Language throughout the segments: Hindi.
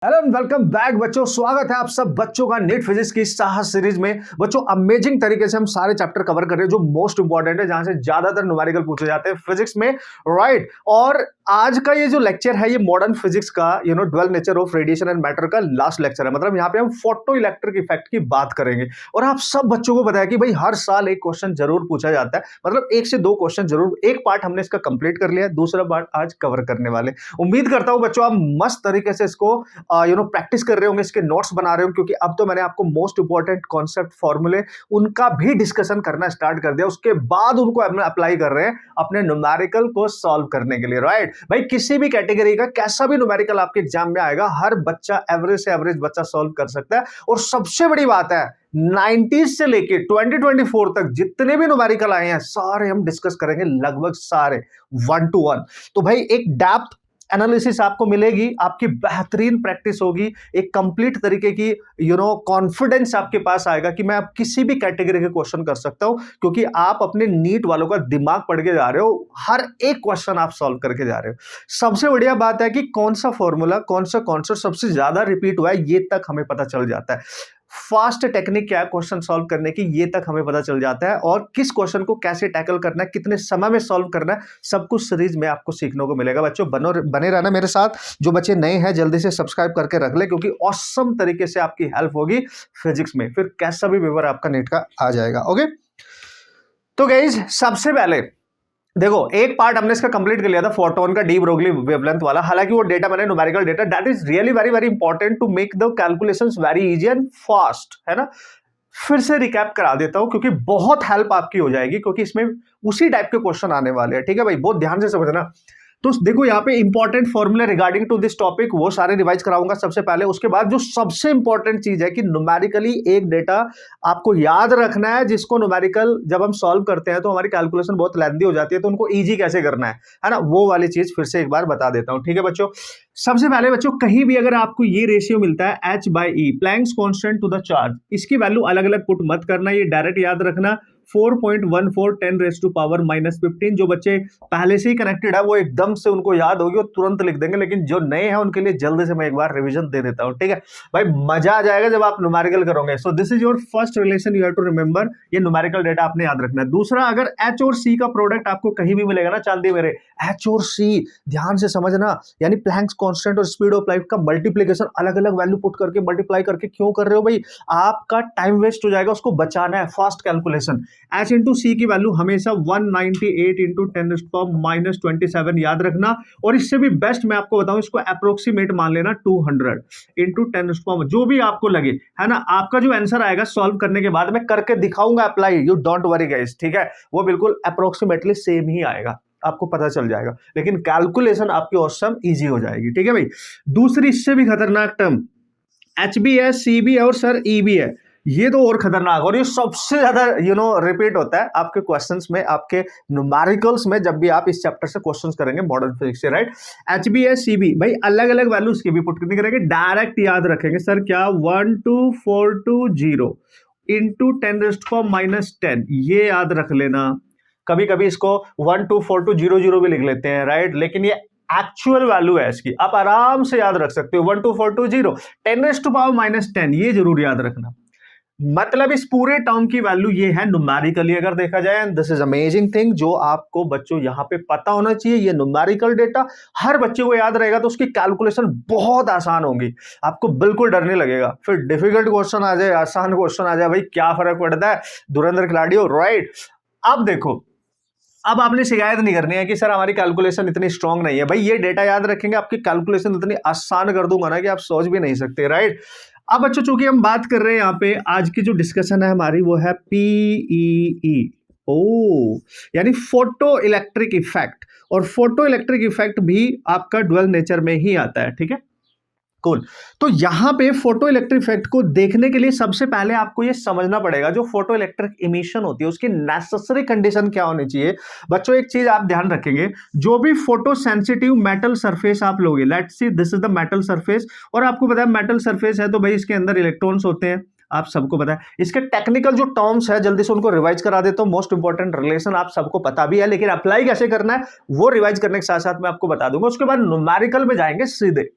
हेलो एंड वेलकम बैक बच्चों। स्वागत है आप सब बच्चों का नीट फिजिक्स की साहस सीरीज में। बच्चों अमेजिंग तरीके से हम सारे चैप्टर कवर कर रहे हैं जो मोस्ट इंपॉर्टेंट है, जहां से ज्यादातर न्यूमेरिकल पूछे जाते हैं फिजिक्स में, राइट। और आज का ये जो लेक्चर है ये मॉडर्न फिजिक्स का dual nature of radiation and matter का लास्ट लेक्चर है। मतलब यहाँ पे हम फोटो इलेक्ट्रिक इफेक्ट की बात करेंगे। और आप सब बच्चों को पता है कि भाई हर साल एक क्वेश्चन जरूर पूछा जाता है, मतलब एक से दो क्वेश्चन जरूर। एक पार्ट हमने इसका कंप्लीट कर लिया है, दूसरा पार्ट आज कवर करने वाले। उम्मीद करता हूं बच्चों आप मस्त तरीके से इसको प्रैक्टिस कर रहे होंगे, इसके नोट्स बना रहे हो, क्योंकि अब तो मैंने आपको मोस्ट इंपॉर्टेंट कॉन्सेप्ट फॉर्मूले उनका भी डिस्कशन करना स्टार्ट कर दिया। उसके बाद उनको अप्लाई कर रहे हैं अपने न्यूमेरिकल को सॉल्व करने के लिए, राइट। भाई किसी भी कैटेगरी का कैसा भी न्यूमेरिकल आपके एग्जाम में आएगा, हर बच्चा एवरेज से एवरेज बच्चा सॉल्व कर सकता है। और सबसे बड़ी बात है 90s से लेके 2024 तक जितने भी न्यूमेरिकल आए हैं सारे हम डिस्कस करेंगे, लगभग सारे 1 to 1। तो भाई एक डेप्थ एनालिसिस आपको मिलेगी, आपकी बेहतरीन प्रैक्टिस होगी, एक कंप्लीट तरीके की कॉन्फिडेंस आपके पास आएगा कि मैं अब किसी भी कैटेगरी के क्वेश्चन कर सकता हूं, क्योंकि आप अपने नीट वालों का दिमाग पढ़ के जा रहे हो, हर एक क्वेश्चन आप सॉल्व करके जा रहे हो। सबसे बढ़िया बात है कि कौन सा फॉर्मूला, कौन सा कॉन्सेप्ट सबसे ज्यादा रिपीट हुआ है, ये तक हमें पता चल जाता है। फास्ट टेक्निक क्या है क्वेश्चन सॉल्व करने की, ये तक हमें पता चल जाता है। और किस क्वेश्चन को कैसे टैकल करना है, कितने समय में सॉल्व करना है, सब कुछ सीरीज में आपको सीखने को मिलेगा। बच्चों बने रहना मेरे साथ। जो बच्चे नए हैं जल्दी से सब्सक्राइब करके रख ले, क्योंकि ऑसम तरीके से आपकी हेल्प होगी फिजिक्स में, फिर कैसा भी पेपर आपका नीट का आ जाएगा। ओके, तो गाइस सबसे पहले देखो एक पार्ट हमने इसका कंप्लीट कर लिया था, फोटोन का डी ब्रोगली वेवलेंथ वाला। हालांकि वो डेटा मैंने numerical data, that is really very very important to make the calculations very easy and fast, है ना। फिर से रिकैप करा देता हूं क्योंकि बहुत हेल्प आपकी हो जाएगी, क्योंकि इसमें उसी टाइप के क्वेश्चन आने वाले हैं। ठीक है भाई, बहुत ध्यान से समझना। तो देखो यहाँ पे important formula regarding to this topic वो सारे रिवाइज कराऊंगा सबसे पहले। उसके बाद जो सबसे इंपॉर्टेंट चीज है कि न्यूमेरिकली एक डेटा आपको याद रखना है, जिसको न्यूमेरिकल जब हम सॉल्व करते हैं तो हमारी कैलकुलेशन बहुत लेंथी हो जाती है, तो उनको इजी कैसे करना है ना, वो वाली चीज फिर से एक बार बता देता हूं। ठीक है बच्चों, सबसे पहले बच्चों कहीं भी अगर आपको ये रेशियो मिलता है H/E, Planck's constant to the charge, इसकी वैल्यू अलग अलग पुट मत करना, ये डायरेक्ट याद रखना 4.14 10⁻⁻15। जो बच्चे पहले से ही कनेक्टेड है वो एकदम से उनको याद होगी और तुरंत लिख देंगे, लेकिन जो नए हैं उनके लिए जल्दी से मैं एक बार रिवीजन दे देता हूं। ठीक है भाई, मजा आ जाएगा जब आप न्यूमेरिकल करोगे। So this is your first relation, you have to remember, ये न्यूमेरिकल डेटा आपने याद रखना है। दूसरा, अगर H और C का प्रोडक्ट आपको कहीं भी मिलेगा ना, चांदी मेरे, H और C ध्यान से समझना, यानी प्लैंक्स कांस्टेंट और स्पीड ऑफ लाइट का मल्टीप्लिकेशन अलग अलग वैल्यू पुट करके मल्टीप्लाई करके क्यों कर रहे हो भाई, आपका टाइम वेस्ट हो जाएगा, उसको बचाना है, फास्ट कैलकुलेशन। H इंटू सी की वैल्यू हमेशा 198 इंटू 10⁻⁻27 याद रखना। और इससे भी बेस्ट मैं आपको बताऊं, इसको अप्रोक्सीमेट मान लेना 200 इंटू 10⁻, जो भी आपको लगे, है ना। आपका जो आंसर आएगा सॉल्व करने के बाद मैं करके दिखाऊंगा apply, you don't worry guys, ठीक है। वो बिल्कुल अप्रोक्सीमेटली सेम ही आएगा, आपको पता चल जाएगा, लेकिन कैलकुलेशन आपकी ऑसम इजी हो जाएगी। ठीक है भाई, दूसरी इससे भी खतरनाक टर्म HB है, CB है और सर EB है, ये तो और खतरनाक, और ये सबसे ज्यादा रिपीट होता है आपके क्वेश्चंस में, आपके न्यूमेरिकल्स में, जब भी आप इस चैप्टर से क्वेश्चंस करेंगे मॉडर्न फिजिक्स से, राइट। HB है, CB, भाई अलग अलग वैल्यूज की भी पुट नहीं करेंगे, डायरेक्ट याद रखेंगे। सर क्या 12420 इंटू 10⁻⁻10, ये याद रख लेना। कभी कभी इसको 12420 भी लिख लेते हैं, राइट, लेकिन ये एक्चुअल वैल्यू है इसकी, आप आराम से याद रख सकते हो 12420 10⁻⁻10, ये जरूर याद रखना। मतलब इस पूरे टर्म की वैल्यू ये है न्यूमेरिकली अगर देखा जाए। And this is amazing thing, जो आपको बच्चों यहां पे पता होना चाहिए। ये न्यूमेरिकल डेटा हर बच्चे को याद रहेगा तो उसकी कैलकुलेशन बहुत आसान होगी, आपको बिल्कुल डर नहीं लगेगा। फिर डिफिकल्ट क्वेश्चन आ जाए, आसान क्वेश्चन आ जाए, भाई क्या फर्क पड़ता है, धुरंधर खिलाड़ी हो, राइट। अब देखो, अब आपने शिकायत नहीं करनी है कि सर हमारी कैलकुलेशन इतनी स्ट्रांग नहीं है। भाई ये डेटा याद रखेंगे, आपकी कैलकुलेशन इतनी आसान कर दूंगा ना कि आप सोच भी नहीं सकते, राइट। अब बच्चों चूंकि हम बात कर रहे हैं यहाँ पे, आज की जो डिस्कशन है हमारी वो है PEE, ओ यानी फोटो इलेक्ट्रिक इफेक्ट। और फोटो इलेक्ट्रिक इफेक्ट भी आपका ड्वेल नेचर में ही आता है, ठीक है। कूल। तो यहां पे फोटो इलेक्ट्रिक इफेक्ट को देखने के लिए सबसे पहले आपको ये समझना पड़ेगा, जो फोटो इलेक्ट्रिक इमिशन होती है उसकी नेसेसरी कंडीशन क्या होनी चाहिए। बच्चों एक चीज आप ध्यान रखेंगे, जो भी फोटो सेंसिटिव मेटल सरफेस आप लोगे, let's see this is the metal surface, और आपको पता है मेटल सरफेस है तो भाई इसके अंदर इलेक्ट्रॉन्स होते हैं, आप सबको पता है। इसके टेक्निकल जो टर्म्स है जल्दी से उनको रिवाइज करा देता हूं, मोस्ट इंपॉर्टेंट रिलेशन आप सबको पता भी है, लेकिन अप्लाई कैसे करना है वो रिवाइज करने के साथ साथ मैं आपको बता दूंगा। उसके बाद न्यूमेरिकल में जाएंगे सीधे।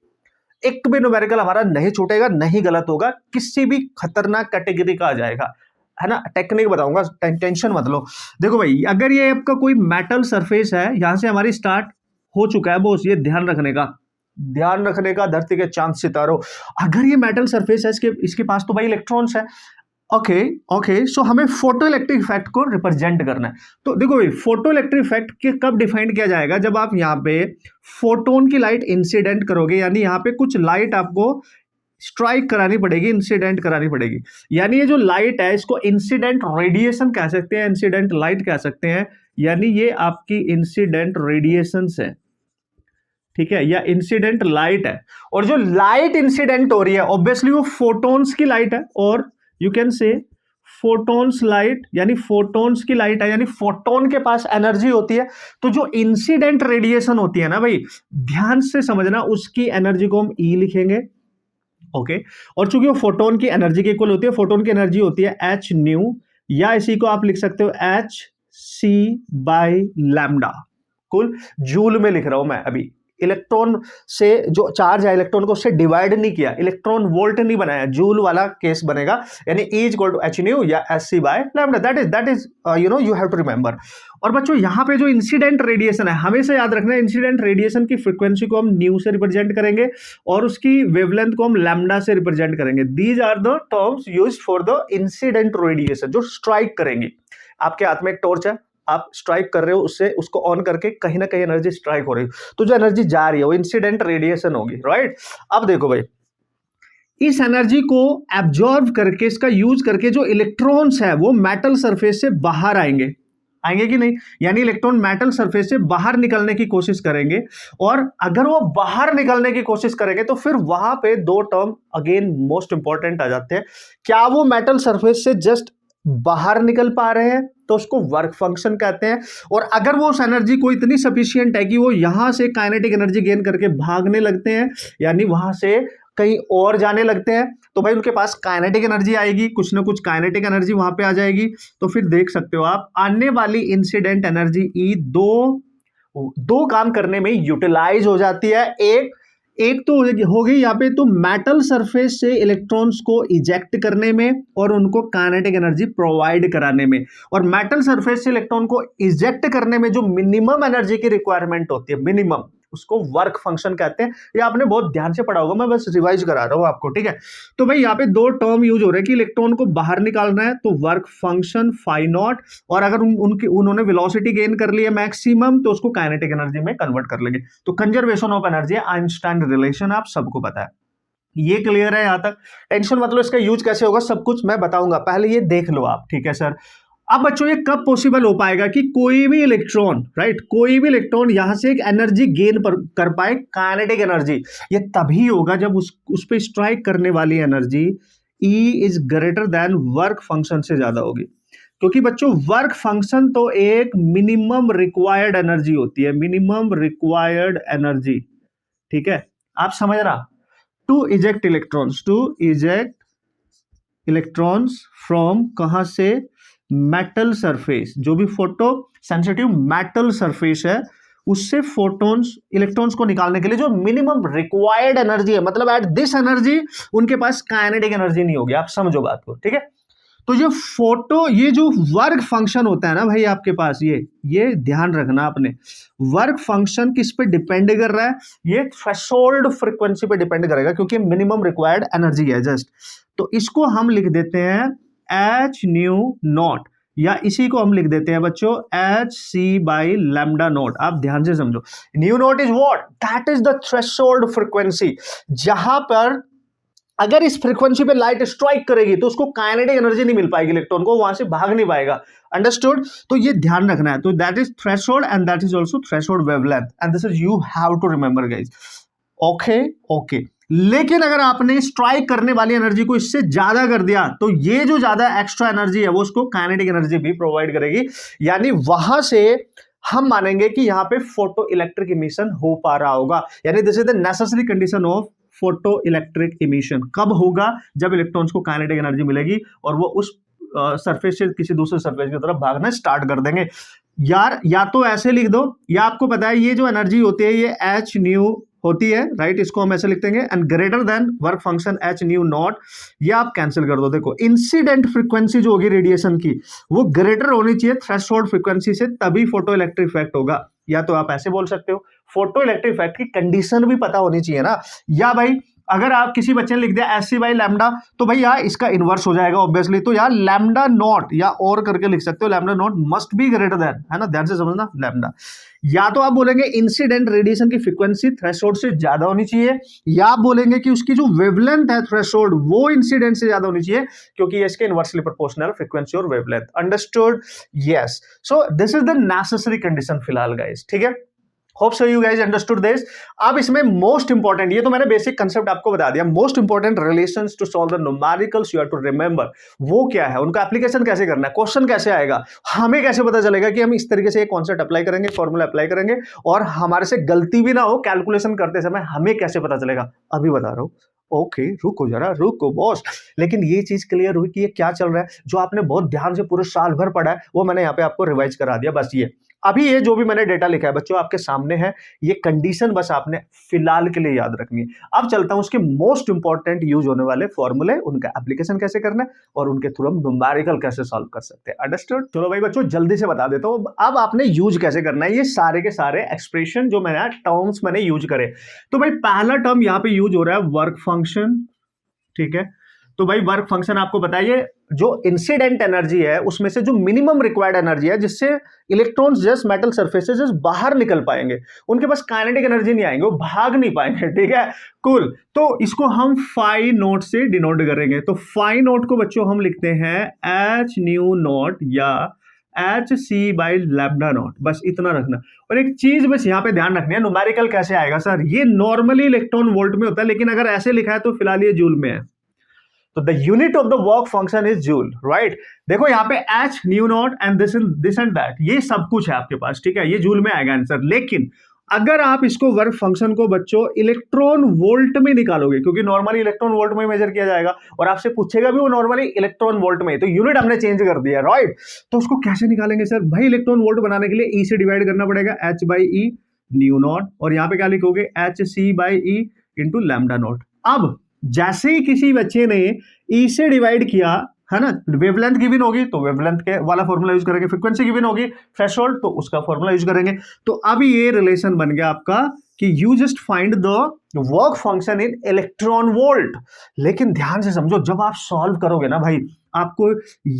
एक भी न्यूमेरिकल हमारा नहीं छूटेगा, नहीं गलत होगा, किसी भी खतरनाक कैटेगरी का आ जाएगा, है ना। टेक्निक बताऊंगा, टेंशन मत लो। देखो भाई, अगर ये आपका कोई मेटल सरफेस है, यहां से हमारी स्टार्ट हो चुका है बॉस, ये ध्यान रखने का धरती के चांद सितारों। अगर ये मेटल सरफेस है, इसके पास तो भाई इलेक्ट्रॉन्स है। ओके, सो हमें फोटो इलेक्ट्रिक इफेक्ट को रिप्रेजेंट करना है। तो देखो भाई, फोटो इलेक्ट्रिक इफेक्ट के कब डिफाइन किया जाएगा, जब आप यहाँ पे फोटोन की लाइट इंसिडेंट करोगे, यानी यहाँ पे कुछ लाइट आपको स्ट्राइक करानी पड़ेगी, इंसिडेंट करानी पड़ेगी। यानी ये जो लाइट है, इसको इंसिडेंट रेडिएशन कह सकते हैं, इंसिडेंट लाइट कह सकते हैं, यानी ये आपकी इंसिडेंट रेडिएशन है, ठीक है, या इंसिडेंट लाइट है। और जो लाइट इंसिडेंट हो रही है, ऑब्वियसली वो फोटोन्स की लाइट है, और you can say photons light, यानी फोटोन्स की लाइट है, यानी फोटोन के पास एनर्जी होती है। तो जो इंसिडेंट रेडिएशन होती है ना भाई, ध्यान से समझना, उसकी एनर्जी को हम ई लिखेंगे, ओके। और चूंकि वो फोटोन की एनर्जी के इक्वल होती है, फोटोन की एनर्जी होती है एच न्यू, या इसी को आप लिख सकते हो एच सी बाई लैम्डा। कुल जूल में लिख रहा हूं मैं अभी। इलेक्ट्रॉन से जो चार्ज है, इलेक्ट्रॉन को उससे डिवाइड नहीं किया, इलेक्ट्रॉन वोल्ट नहीं बनाया, जूल वाला केस बनेगा, यानी E equal to H nu या H C by lambda. That is you have to remember. और बच्चों, यहां पे जो इंसिडेंट रेडिएशन है, हमेशा याद रखना है, इंसिडेंट रेडिएशन की फ्रीक्वेंसी को हम न्यू से रिप्रेजेंट करेंगे और उसकी वेवलेंथ को हम लैम्डा से रिप्रेजेंट करेंगे। These are the terms used for the incident radiation, जो स्ट्राइक करेंगे। आपके हाथ में एक टॉर्च है, आप स्ट्राइक कर रहे हो उससे, उसको ऑन करके कहीं ना कहीं एनर्जी स्ट्राइक हो रही है, तो जो एनर्जी जा रही है वो इंसिडेंट रेडिएशन होगी, राइट। अब देखो भाई, इस एनर्जी को एब्जॉर्ब करके, इसका यूज करके जो इलेक्ट्रॉन्स है वो मेटल सरफेस से बाहर आएंगे कि नहीं, यानी इलेक्ट्रॉन मेटल सरफेस से बाहर निकलने की कोशिश करेंगे। और अगर वो बाहर निकलने की कोशिश करेंगे तो फिर वहां पे दो टर्म अगेन मोस्ट इंपॉर्टेंट आ जाते हैं। क्या वो मेटल सरफेस से जस्ट बाहर निकल पा रहे हैं, तो उसको वर्क फंक्शन कहते हैं। और अगर वो उस एनर्जी को इतनी सफिशिएंट है कि वो यहां से काइनेटिक एनर्जी गेन करके भागने लगते हैं, यानी वहां से कहीं और जाने लगते हैं, तो भाई उनके पास काइनेटिक एनर्जी आएगी, कुछ ना कुछ काइनेटिक एनर्जी वहां पे आ जाएगी। तो फिर देख सकते हो आप, आने वाली इंसिडेंट एनर्जी ई दो काम करने में यूटिलाइज हो जाती है। एक तो हो गई यहाँ पे, तो मेटल सरफेस से इलेक्ट्रॉन्स को इजेक्ट करने में और उनको काइनेटिक एनर्जी प्रोवाइड कराने में। और मेटल सरफेस से इलेक्ट्रॉन को इजेक्ट करने में जो मिनिमम एनर्जी की रिक्वायरमेंट होती है, मिनिमम, उसको वर्क फंक्शन कहते हैं। ये आपने बहुत ध्यान से पढ़ा होगा, मैं बस रिवाइज करा रहा हूं आपको, ठीक है। तो भाई यहाँ पे दो टर्म यूज हो रहे हैं कि इलेक्ट्रॉन को बाहर निकालना है तो वर्क फंक्शन फाई नॉट, और अगर उन्होंने वेलोसिटी गेन कर ली है मैक्सिमम, तो उसको काइनेटिक एनर्जी में कन्वर्ट कर लेंगे। तो conservation of energy, Einstein relation आप सबको पता है, ये क्लियर है। यहां तक टेंशन मतलब इसका यूज कैसे होगा सब कुछ मैं बताऊंगा, पहले ये देख लो आप, ठीक है सर। अब बच्चों, ये कब पॉसिबल हो पाएगा कि कोई भी इलेक्ट्रॉन, राइट, कोई भी इलेक्ट्रॉन यहां से एक एनर्जी गेन कर पाए, काइनेटिक एनर्जी। ये तभी होगा जब उस पे स्ट्राइक करने वाली energy E is greater than work function से ज्यादा होगी। क्योंकि बच्चों, वर्क फंक्शन तो एक मिनिमम रिक्वायर्ड एनर्जी होती है, मिनिमम रिक्वायर्ड एनर्जी, ठीक है, आप समझ रहा। टू इजेक्ट इलेक्ट्रॉन्स फ्रॉम कहां से, मेटल सरफेस, जो भी फोटो सेंसिटिव मेटल सरफेस है उससे फोटोन्स, इलेक्ट्रॉन्स को निकालने के लिए जो मिनिमम रिक्वायर्ड एनर्जी है, मतलब एट दिस एनर्जी उनके पास काइनेटिक एनर्जी नहीं होगी। आप समझो बात को, ठीक है। तो ये जो वर्क फंक्शन होता है ना भाई आपके पास, ये ध्यान रखना आपने, वर्क फंक्शन किस पे डिपेंड कर रहा है, ये थ्रेशोल्ड फ्रीक्वेंसी पे डिपेंड करेगा, क्योंकि मिनिमम रिक्वायर्ड एनर्जी है जस्ट। तो इसको हम लिख देते हैं एच न्यू नॉट, या इसी को हम लिख देते हैं बच्चों H C by lambda naught. आप ध्यान से समझो, nu naught is what, that is the threshold frequency, जहां पर अगर इस फ्रीक्वेंसी पे लाइट स्ट्राइक करेगी तो उसको काइनेटिक एनर्जी नहीं मिल पाएगी, इलेक्ट्रॉन को वहां से भाग नहीं पाएगा। अंडरस्टूड। तो ये ध्यान रखना है। तो that is threshold and that is also threshold wavelength and this is you have to remember guys. Okay. लेकिन अगर आपने स्ट्राइक करने वाली एनर्जी को इससे ज्यादा कर दिया तो ये जो ज्यादा एक्स्ट्रा एनर्जी है वो उसको काइनेटिक एनर्जी भी प्रोवाइड करेगी, यानी वहां से हम मानेंगे कि यहाँ पे फोटो इलेक्ट्रिक इमिशन हो पा रहा होगा, यानी this is the necessary condition of photo electric emission. कब होगा, जब इलेक्ट्रॉन्स को काइनेटिक एनर्जी मिलेगी और वो उस सरफेस से किसी दूसरे सरफेस की तरफ भागना स्टार्ट कर देंगे। यार या तो ऐसे लिख दो, या आपको पता है ये जो एनर्जी होती है ये एच न्यू होती है, राइट, इसको हम ऐसे लिख देंगे, and greater than work function H nu naught, ये आप कैंसिल कर दो। देखो इंसिडेंट फ्रीक्वेंसी जो होगी रेडिएशन की वो ग्रेटर होनी चाहिए थ्रेशोल्ड फ्रीक्वेंसी से, तभी फोटो इलेक्ट्रिक इफेक्ट होगा। या तो आप ऐसे बोल सकते हो, फोटो इलेक्ट्रिक इफेक्ट की कंडीशन भी पता होनी चाहिए ना। या भाई अगर आप किसी बच्चे ने लिख दिया एस सी बाई लैम्डा, तो भाई यहाँ इसका इनवर्स हो जाएगा ऑब्वियसली, तो यार लैम्डा नॉट या और करके लिख सकते हो, lambda naught must be greater than, है ना, ध्यान से समझना लैम्डा। या तो आप बोलेंगे इंसिडेंट रेडिएशन की फ्रीक्वेंसी थ्रेशोल्ड से ज्यादा होनी चाहिए, या आप बोलेंगे कि उसकी जो वेवलेंथ है थ्रेशोल्ड वो इंसिडेंट से ज्यादा होनी चाहिए, क्योंकि ये इसके इनवर्सली प्रोपोर्शनल फ्रीक्वेंसी और wavelength. Understood? Yes. So this is the necessary condition फिलहाल गाइस, ठीक है। Hope so you guys understood this. अब इसमें मोस्ट इंपॉर्टेंट, ये तो मैंने बेसिक कंसेप्ट आपको बता दिया, most important relations to solve the numericals you have to remember, वो क्या है, उनका एप्लीकेशन कैसे करना है, क्वेश्चन कैसे आएगा, हमें कैसे पता चलेगा कि हम इस तरीके से एक कॉन्सेप्ट अप्लाई करेंगे, फॉर्मूला अप्लाई करेंगे, और हमारे से गलती भी ना हो कैलकुलेशन करते समय, हमें कैसे पता चलेगा, अभी बता रहा हूं। ओके रुको जरा, रुको बॉस। लेकिन ये चीज क्लियर हुई कि ये क्या चल रहा है, जो आपने बहुत ध्यान से पूरे साल भर पढ़ा है वो मैंने यहाँ पे आपको रिवाइज करा दिया। बस ये अभी ये जो भी मैंने डेटा लिखा है बच्चों आपके सामने है, ये कंडीशन बस आपने फिलहाल के लिए याद रखनी है। अब चलता हूं उसके मोस्ट इंपॉर्टेंट यूज होने वाले फॉर्मूले, उनका एप्लीकेशन कैसे करना है और उनके थ्रू हम न्यूमेरिकल कैसे सॉल्व कर सकते हैं। अंडरस्टूड? चलो भाई बच्चों जल्दी से बता देता हूं, अब आपने यूज कैसे करना है ये सारे के सारे एक्सप्रेशन जो मैंने टर्म्स मैंने यूज करे। तो भाई पहला टर्म यहाँ पे यूज हो रहा है वर्क फंक्शन, ठीक है। तो भाई वर्क फंक्शन आपको बताइए, जो इंसिडेंट एनर्जी है उसमें से जो मिनिमम रिक्वायर्ड एनर्जी है जिससे इलेक्ट्रॉन्स जस्ट मेटल सरफेसेस बाहर निकल पाएंगे, उनके पास काइनेटिक एनर्जी नहीं आएंगे, वो भाग नहीं पाएंगे, ठीक है। कूल। तो इसको हम फाई नोट से डिनोट करेंगे। तो फाई नोट को बच्चों हम लिखते हैं एच न्यू नॉट या H C by lambda naught, बस इतना रखना। और एक चीज बस यहाँ पे ध्यान रखनी है, न्यूमेरिकल कैसे आएगा सर, ये नॉर्मली इलेक्ट्रॉन वोल्ट में होता है, लेकिन अगर ऐसे लिखा है तो फिलहाल ये जूल में है। तो the unit of the work function is joule, right. देखो यहाँ पे H nu not and this and that, ये सब कुछ है आपके पास, ठीक है, ये जूल में आएगा आंसर। लेकिन अगर आप इसको वर्क फंक्शन को बच्चों इलेक्ट्रॉन वोल्ट में निकालोगे, क्योंकि नॉर्मली इलेक्ट्रॉन वोल्ट में मेजर किया जाएगा और आपसे पूछेगा भी वो नॉर्मली इलेक्ट्रॉन वोल्ट में, तो यूनिट हमने चेंज कर दिया, राइट। तो उसको कैसे निकालेंगे सर, भाई इलेक्ट्रॉन वोल्ट बनाने के लिए ई से डिवाइड करना पड़ेगा, H by E nu naught, और यहाँ पे क्या लिखोगे H C by E into lambda naught. अब जैसे ही किसी बच्चे ने ई से डिवाइड किया, है ना, वेवलेंथ गिवन होगी तो वेवलेंथ के वाला फॉर्मूला यूज करेंगे, फ्रीक्वेंसी गिवन होगी थ्रेशोल्ड तो उसका फॉर्मूला यूज करेंगे। तो अब ये रिलेशन बन गया आपका कि you just find the work function in electron volt. लेकिन ध्यान से समझो, जब आप सॉल्व करोगे ना भाई, आपको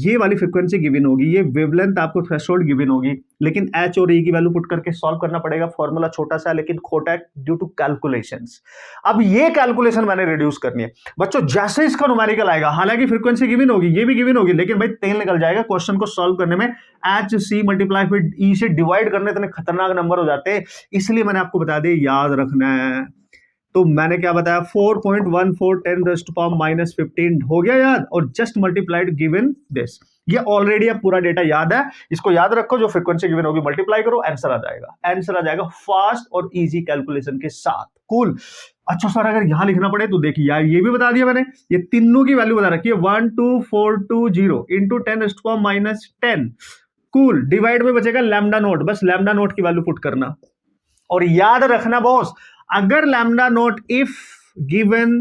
ये वाली फ्रीक्वेंसी गिवन होगी, ये वेवलेंथ आपको थ्रेशोल्ड गिवन होगी, लेकिन एच और ई की वैल्यू पुट करके सॉल्व करना पड़ेगा। फॉर्मूला छोटा सा लेकिन खोटा है ड्यू टू कैलकुलेशंस। अब ये कैलकुलेशन मैंने रिड्यूस करनी है बच्चों, जैसे इसका न्यूमेरिकल आएगा, हालांकि फ्रीक्वेंसी गिवन होगी, ये भी गिवन होगी, लेकिन भाई तेल निकल जाएगा क्वेश्चन को सॉल्व करने में। एच सी मल्टीप्लाई फिर ई से डिवाइड करने इतने खतरनाक नंबर हो जाते हैं, इसलिए मैंने आपको बता दिया याद रखना है। तो मैंने क्या बताया, 4.14 10⁻⁻15 हो गया याद, और जस्ट मल्टीप्लाइड गिवन दिस। ये ऑलरेडी अब पूरा डेटा याद है, इसको याद रखो, जो फ्रीक्वेंसी गिवन होगी मल्टीप्लाई करो, आंसर आ जाएगा। आंसर आ जाएगा फास्ट और इजी कैलकुलेशन के साथ। कूल। अच्छा सर अगर यहां लिखना पड़े तो देखिए यार, ये भी बता दिया मैंने, ये तीनों की वैल्यू बता रखी है, 12420 इंटू 10⁻10। कूल। डिवाइड में बचेगा लैम्डा नोट, बस लैम्डा नोट की वैल्यू पुट करना। और याद रखना बॉस, अगर lambda naught if given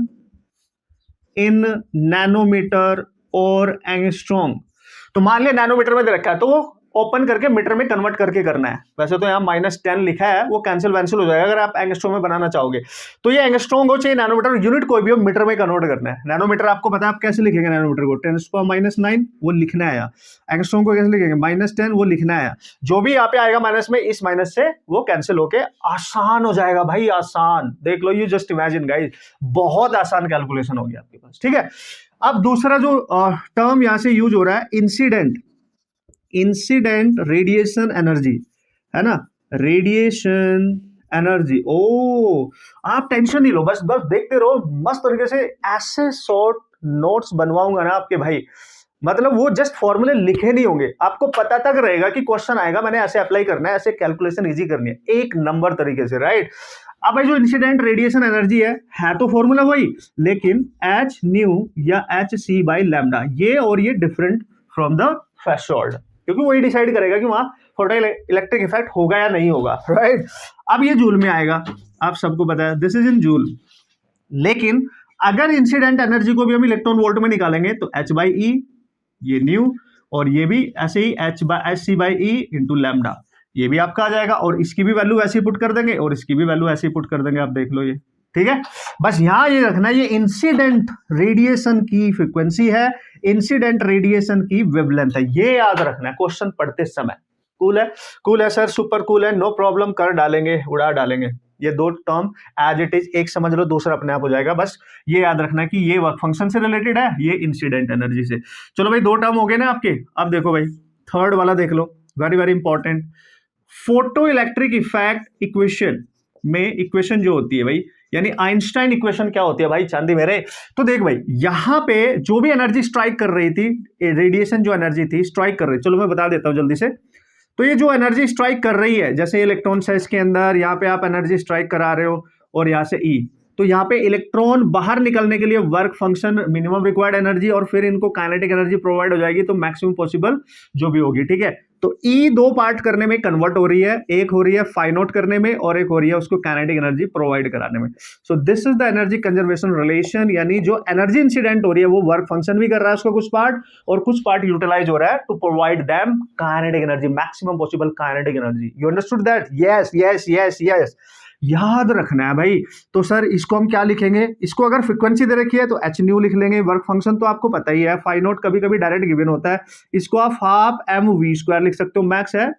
in nanometre और एंगस्ट्रॉम, तो मान लिया नैनोमीटर में दे रखा है तो वो ओपन करके मीटर में कन्वर्ट करके करना है। वैसे तो यहाँ -10 लिखा है, वो कैंसिल वैंसिल हो जाएगा अगर आप एंगस्ट्रॉम में बनाना चाहोगे। तो ये एंगस्ट्रॉम हो चाहे नैनोमीटर, यूनिट कोई भी हो, मीटर में कन्वर्ट करना है। नैनोमीटर आपको पता है आप कैसे लिखेंगे, नैनोमीटर को 10⁻⁹ वो लिखना है, एंगस्ट्रॉम को कैसे लिखेंगे -10 वो लिखना है। जो भी यहाँ पे आएगा माइनस में, इस माइनस से वो कैंसिल होके आसान हो जाएगा भाई, आसान। देख लो, यू जस्ट इमेजिन गाइस, बहुत आसान कैलकुलेशन हो गया आपके पास, ठीक है। अब दूसरा जो टर्म यहां से यूज हो रहा है, इंसिडेंट रेडिएशन एनर्जी, है ना, रेडिएशन एनर्जी। ओ आप टेंशन नहीं लो, बस देखते रहो, मस्त तरीके से ऐसे शॉर्ट नोट्स बनवाऊंगा ना आपके भाई, मतलब वो जस्ट फॉर्मूले लिखे नहीं होंगे, आपको पता तक रहेगा कि क्वेश्चन आएगा, मैंने ऐसे अप्लाई करना है, ऐसे कैलकुलेशन इजी करनी है, एक नंबर तरीके से, राइट। अब भाई जो इंसिडेंट रेडिएशन एनर्जी है तो फॉर्मूला वही, लेकिन एच न्यू या एच सी बाई लैम्डा, ये और ये डिफरेंट फ्रॉम द थ्रेशोल्ड, क्योंकि वही डिसाइड करेगा कि वहां फोटो इलेक्ट्रिक इफेक्ट होगा या नहीं होगा, राइट। अब ये जूल में आएगा। आप सबको पता है दिस इज इन जूल। लेकिन अगर इंसिडेंट एनर्जी को भी हम इलेक्ट्रॉन वोल्ट में निकालेंगे तो h बाई ई, ये न्यू, और ये भी ऐसे ही H C by E into lambda, ये भी आपका आ जाएगा। और इसकी भी वैल्यू ऐसे ही पुट कर देंगे और इसकी भी वैल्यू ऐसे ही पुट कर देंगे, आप देख लो ये, ठीक है। बस यहां ये रखना, ये इंसिडेंट रेडिएशन की फ्रीक्वेंसी है, इंसिडेंट रेडिएशन की वेवलेंथ है, ये याद रखना है क्वेश्चन पढ़ते समय। कूल है सर, सुपर कूल है, नो प्रॉब्लम, कर डालेंगे, उड़ा डालेंगे। ये दो टर्म एज इट इज, एक समझ लो दूसरा अपने आप हो जाएगा। बस ये याद रखना कि ये वर्क फंक्शन से रिलेटेड है, ये इंसिडेंट एनर्जी से। चलो भाई, दो टर्म हो गए ना आपके। अब देखो भाई, थर्ड वाला देख लो, very very important. Photo electric effect equation में, इक्वेशन जो होती है भाई, यानी आइंस्टाइन इक्वेशन क्या होती है भाई चांदी मेरे। तो देख भाई, यहां पे जो भी एनर्जी स्ट्राइक कर रही थी, रेडिएशन जो एनर्जी थी स्ट्राइक कर रही, चलो मैं बता देता हूं जल्दी से। तो ये जो एनर्जी स्ट्राइक कर रही है, जैसे इलेक्ट्रॉन्स है इसके अंदर, यहाँ पे आप एनर्जी स्ट्राइक करा रहे हो और यहाँ से ई, तो यहाँ पे इलेक्ट्रॉन बाहर निकलने के लिए work function, minimum required energy, और फिर इनको काइनेटिक एनर्जी प्रोवाइड हो जाएगी, तो मैक्सिमम पॉसिबल जो भी होगी, ठीक है। तो ई दो पार्ट करने में कन्वर्ट हो रही है, एक हो रही है फाइव नॉट करने में और एक हो रही है उसको काइनेटिक एनर्जी प्रोवाइड कराने में। सो this is the energy conservation relation, यानी जो एनर्जी इंसिडेंट हो रही है वो वर्क फंक्शन भी कर रहा है उसका कुछ पार्ट, और कुछ पार्ट यूटिलाइज हो रहा है to provide them kinetic energy, maximum possible kinetic energy. You understood that? Yes yes yes yes, याद रखना है भाई। तो सर इसको हम क्या लिखेंगे, इसको अगर फ्रीक्वेंसी दे रखी है तो एच न्यू लिख लेंगे, वर्क फंक्शन तो आपको पता ही है, फाइव नॉट कभी कभी डायरेक्ट गिवन होता है, इसको आप हाफ एम वी स्क्वायर लिख सकते हो, मैक्स है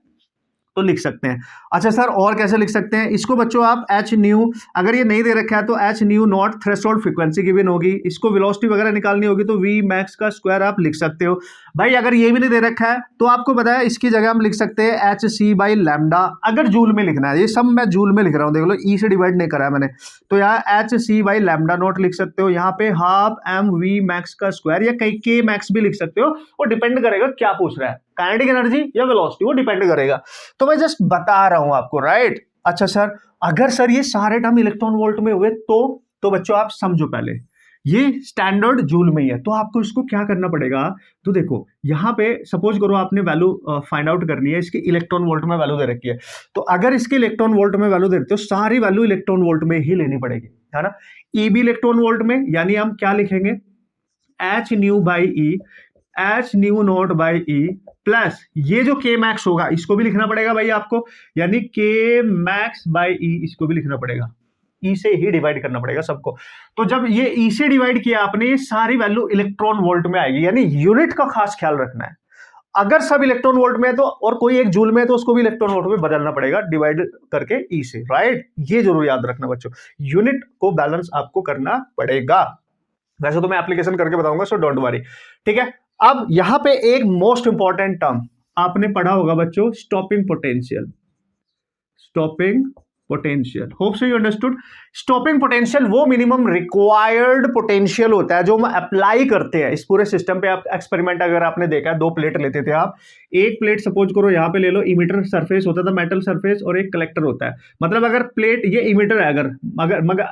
तो लिख सकते हैं। अच्छा सर और कैसे लिख सकते हैं इसको बच्चों, आप एच न्यू, अगर ये नहीं दे रखा है तो H nu not threshold frequency given होगी, इसको वेलोसिटी वगैरह निकालनी होगी तो वी मैक्स का स्क्वायर आप लिख सकते हो भाई। अगर ये भी नहीं दे रखा है तो आपको पता है इसकी जगह हम लिख सकते हैं एच सी बाई लैम्डा, अगर जूल में लिखना है, ये सब मैं जूल में लिख रहा हूँ, देख लो ई से डिवाइड नहीं करा है मैंने, तो यहाँ H C by lambda naught लिख सकते हो, यहाँ पे हाफ एम वी मैक्स का स्क्वायर, या कहीं के मैक्स भी लिख सकते हो, वो डिपेंड करेगा क्या पूछ रहा है, काइनेटिक एनर्जी या वेलोसिटी, वो डिपेंड करेगा। तो मैं जस्ट बता रहा हूं आपको, राइट। अच्छा सर, अगर सर ये सारे टर्म इलेक्ट्रॉन वोल्ट में हुए तो बच्चों आप समझो, पहले ये स्टैंडर्ड जूल में ही है, तो आपको इसको क्या करना पड़ेगा। तो देखो यहां पे सपोज करो आपने वैल्यू फाइंड आउट करनी है, इसकी इलेक्ट्रॉन वोल्ट में वैल्यू दे रखी है, तो अगर इसके इलेक्ट्रॉन वोल्ट में वैल्यू देते हो, सारी वैल्यू इलेक्ट्रॉन वोल्ट में ही लेनी पड़ेगी, है ना। ई भी इलेक्ट्रॉन वोल्ट में, यानी हम क्या लिखेंगे, H nu by E, H nu not by E plus ये जो के मैक्स होगा इसको भी लिखना पड़ेगा भाई आपको, यानी के मैक्स बाई ई, इसको भी लिखना पड़ेगा, ई से ही डिवाइड करना पड़ेगा सबको। तो जब ये ई से डिवाइड किया आपने, ये सारी वैल्यू इलेक्ट्रॉन वोल्ट में आएगी, यानी यूनिट का खास ख्याल रखना है। अगर सब इलेक्ट्रॉन वोल्ट में है तो, और कोई एक जूल में है तो उसको भी इलेक्ट्रॉन वोल्ट में बदलना पड़ेगा डिवाइड करके ई से, राइट। ये जरूर याद रखना बच्चों, यूनिट को बैलेंस आपको करना पड़ेगा। वैसे तो मैं एप्लीकेशन करके बताऊंगा, सो डोंट वरी, ठीक है। अब यहां पे एक मोस्ट इंपॉर्टेंट टर्म आपने पढ़ा होगा बच्चों, stopping potential, stopping potential, hope so you understood. Stopping potential वो मिनिमम रिक्वायर्ड पोटेंशियल होता है जो हम अप्लाई करते हैं इस पूरे सिस्टम पे। आप एक्सपेरिमेंट अगर आपने देखा है, दो प्लेट लेते थे आप, एक प्लेट सपोज करो यहाँ पे ले लो, इमिटर सरफेस होता था मेटल सरफेस, और एक कलेक्टर होता है। मतलब अगर प्लेट, ये इमिटर है,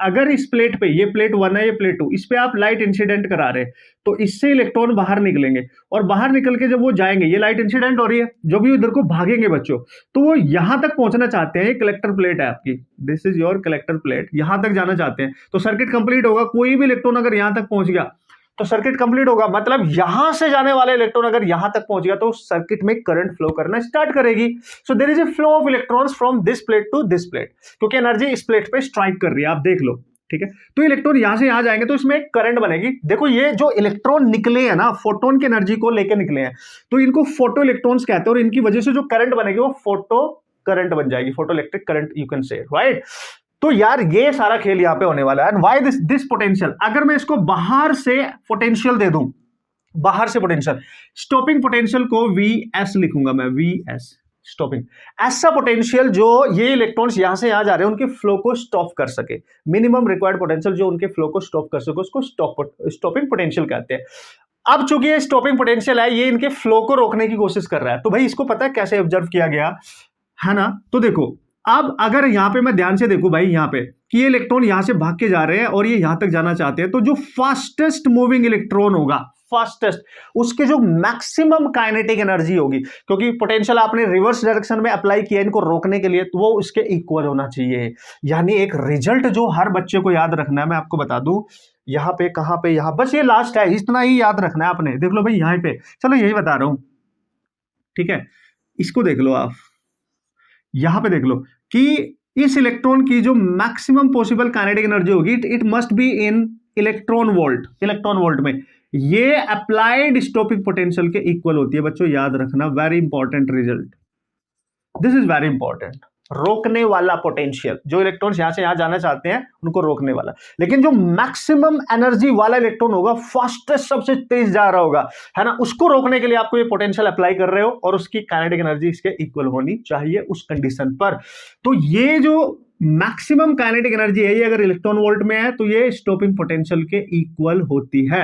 अगर इस प्लेट पे, ये प्लेट 1 है, ये प्लेट 2, इस पे आप लाइट इंसिडेंट करा रहे हैं, तो इससे इलेक्ट्रॉन बाहर निकलेंगे, और बाहर निकल के जब वो जाएंगे, ये लाइट इंसिडेंट हो रही है, जो भी उधर को भागेंगे बच्चों, तो वो यहां तक पहुंचना चाहते हैं। ये कलेक्टर प्लेट है आपकी, this is your collector plate, यहां तक जाना चाहते हैं, तो सर्किट कंप्लीट होगा। कोई भी इलेक्ट्रॉन अगर यहां तक पहुंच गया तो सर्किट कंप्लीट होगा, मतलब यहां से जाने वाले इलेक्ट्रॉन अगर यहां तक पहुंच गया तो सर्किट में करंट फ्लो करना स्टार्ट करेगी। So there is a flow of electrons from this plate to this plate, क्योंकि एनर्जी इस प्लेट पे स्ट्राइक कर रही है, आप देख लो, ठीक है। तो इलेक्ट्रॉन यहां से यहां जाएंगे तो इसमें एक करंट बनेगी। देखो ये जो इलेक्ट्रॉन निकले हैं ना, फोटोन की एनर्जी को लेकर निकले हैं, तो इनको फोटो इलेक्ट्रॉन्स कहते हैं, और इनकी वजह से जो करंट बनेगी वो फोटो करंट बन जाएगी, photo electric current you can say, right. तो यार ये सारा खेल यहां पे होने वाला है। एंड व्हाई दिस पोटेंशियल, अगर मैं इसको बाहर से पोटेंशियल दे दूं, बाहर से पोटेंशियल, स्टॉपिंग पोटेंशियल को वी लिखूंगा मैं, वी स्टॉपिंग, ऐसा पोटेंशियल जो ये इलेक्ट्रॉन्स यहां से यहां जा रहे हैं उनके फ्लो को स्टॉप कर सके, मिनिमम रिक्वायर्ड पोटेंशियल जो उनके फ्लो को स्टॉप कर सके, उसको स्टॉपिंग पोटेंशियल कहते हैं। अब चूंकि ये स्टॉपिंग पोटेंशियल है, ये इनके फ्लो को रोकने की कोशिश कर रहा है, तो भाई इसको पता है कैसे ऑब्जर्व किया गया है ना। तो देखो अब अगर यहां पे मैं ध्यान से देखूं भाई, यहां पे कि ये इलेक्ट्रॉन यहां से भाग के जा रहे हैं और ये यहां तक जाना चाहते हैं, तो जो फास्टेस्ट मूविंग इलेक्ट्रॉन होगा, फास्टेस्ट, उसकी जो मैक्सिमम काइनेटिक एनर्जी होगी, क्योंकि पोटेंशियल आपने रिवर्स डायरेक्शन में अप्लाई किया इनको रोकने के लिए, तो वो इसके इक्वल होना चाहिए। यानी एक रिजल्ट जो हर बच्चे को याद रखना है, मैं आपको बता दूं यहां पे, कहां पे, यहां, बस ये लास्ट है, इतना ही याद रखना है आपने। देख लो भाई यहां पे, चलो यही बता रहा हूं, ठीक है, इसको देख लो आप, यहां पे देख लो कि इस इलेक्ट्रॉन की जो मैक्सिमम पॉसिबल काइनेटिक एनर्जी होगी, it must be in electron volt, electron volt में ये अप्लाइड स्टॉपिंग पोटेंशियल के इक्वल होती है। बच्चों याद रखना, very important result, this is very important. रोकने वाला पोटेंशियल, जो इलेक्ट्रॉन्स यहां से यहां जाना चाहते हैं उनको रोकने वाला, लेकिन जो मैक्सिमम एनर्जी वाला इलेक्ट्रॉन होगा, फास्टेस्ट, सबसे तेज जा रहा होगा, है ना, उसको रोकने के लिए आपको ये पोटेंशियल अप्लाई कर रहे हो और उसकी काइनेटिक एनर्जी इसके इक्वल होनी चाहिए उस कंडीशन पर। तो ये जो मैक्सिमम काइनेटिक एनर्जी है, ये अगर इलेक्ट्रॉन वोल्ट में है तो ये स्टॉपिंग पोटेंशियल के इक्वल होती है।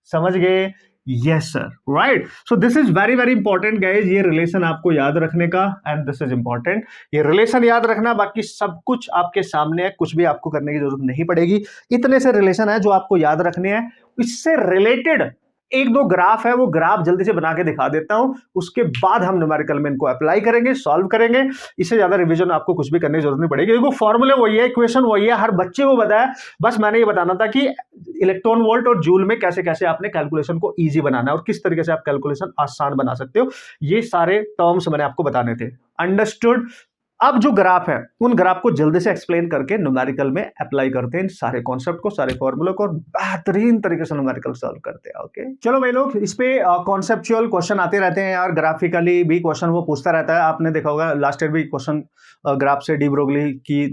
समझ गए? Yes sir, right. So this is very very important guys, ये रिलेशन आपको याद रखने का, एंड दिस इज इंपॉर्टेंट, ये रिलेशन याद रखना। बाकी सब कुछ आपके सामने है, कुछ भी आपको करने की जरूरत नहीं पड़ेगी। इतने से रिलेशन है जो आपको याद रखने हैं। इससे रिलेटेड एक दो ग्राफ है, वो ग्राफ जल्दी से बना के दिखा देता हूं, उसके बाद हम न्यूमेरिकल में इनको अप्लाई करेंगे, सॉल्व करेंगे। इससे ज्यादा रिवीजन आपको कुछ भी करने की जरूरत नहीं पड़ेगी। देखो फॉर्मूले वही है, इक्वेशन वही है, हर बच्चे को पता है। बस मैंने ये बताना था कि इलेक्ट्रॉन वोल्ट और जूल में कैसे कैसे आपने कैलकुलेशन को इजी बनाना है और किस तरीके से आप कैलकुलेशन आसान बना सकते हो, ये सारे टर्म्स मैंने आपको बताने थे। अंडरस्टूड? अब जो ग्राफ है उन ग्राफ को जल्दी से एक्सप्लेन करके न्यूमेरिकल में अप्लाई करते हैं, इन सारे कॉन्सेप्ट को, सारे फॉर्मूले को, और बेहतरीन तरीके से न्यूमेरिकल सॉल्व करते हैं। ओके चलो भाई लोग, इस पे कॉन्सेप्चुअल क्वेश्चन आते रहते हैं यार, ग्राफिकली भी क्वेश्चन वो पूछता रहता है। आपने देखा होगा लास्ट ईयर भी क्वेश्चन ग्राफ से, डी ब्रोगली की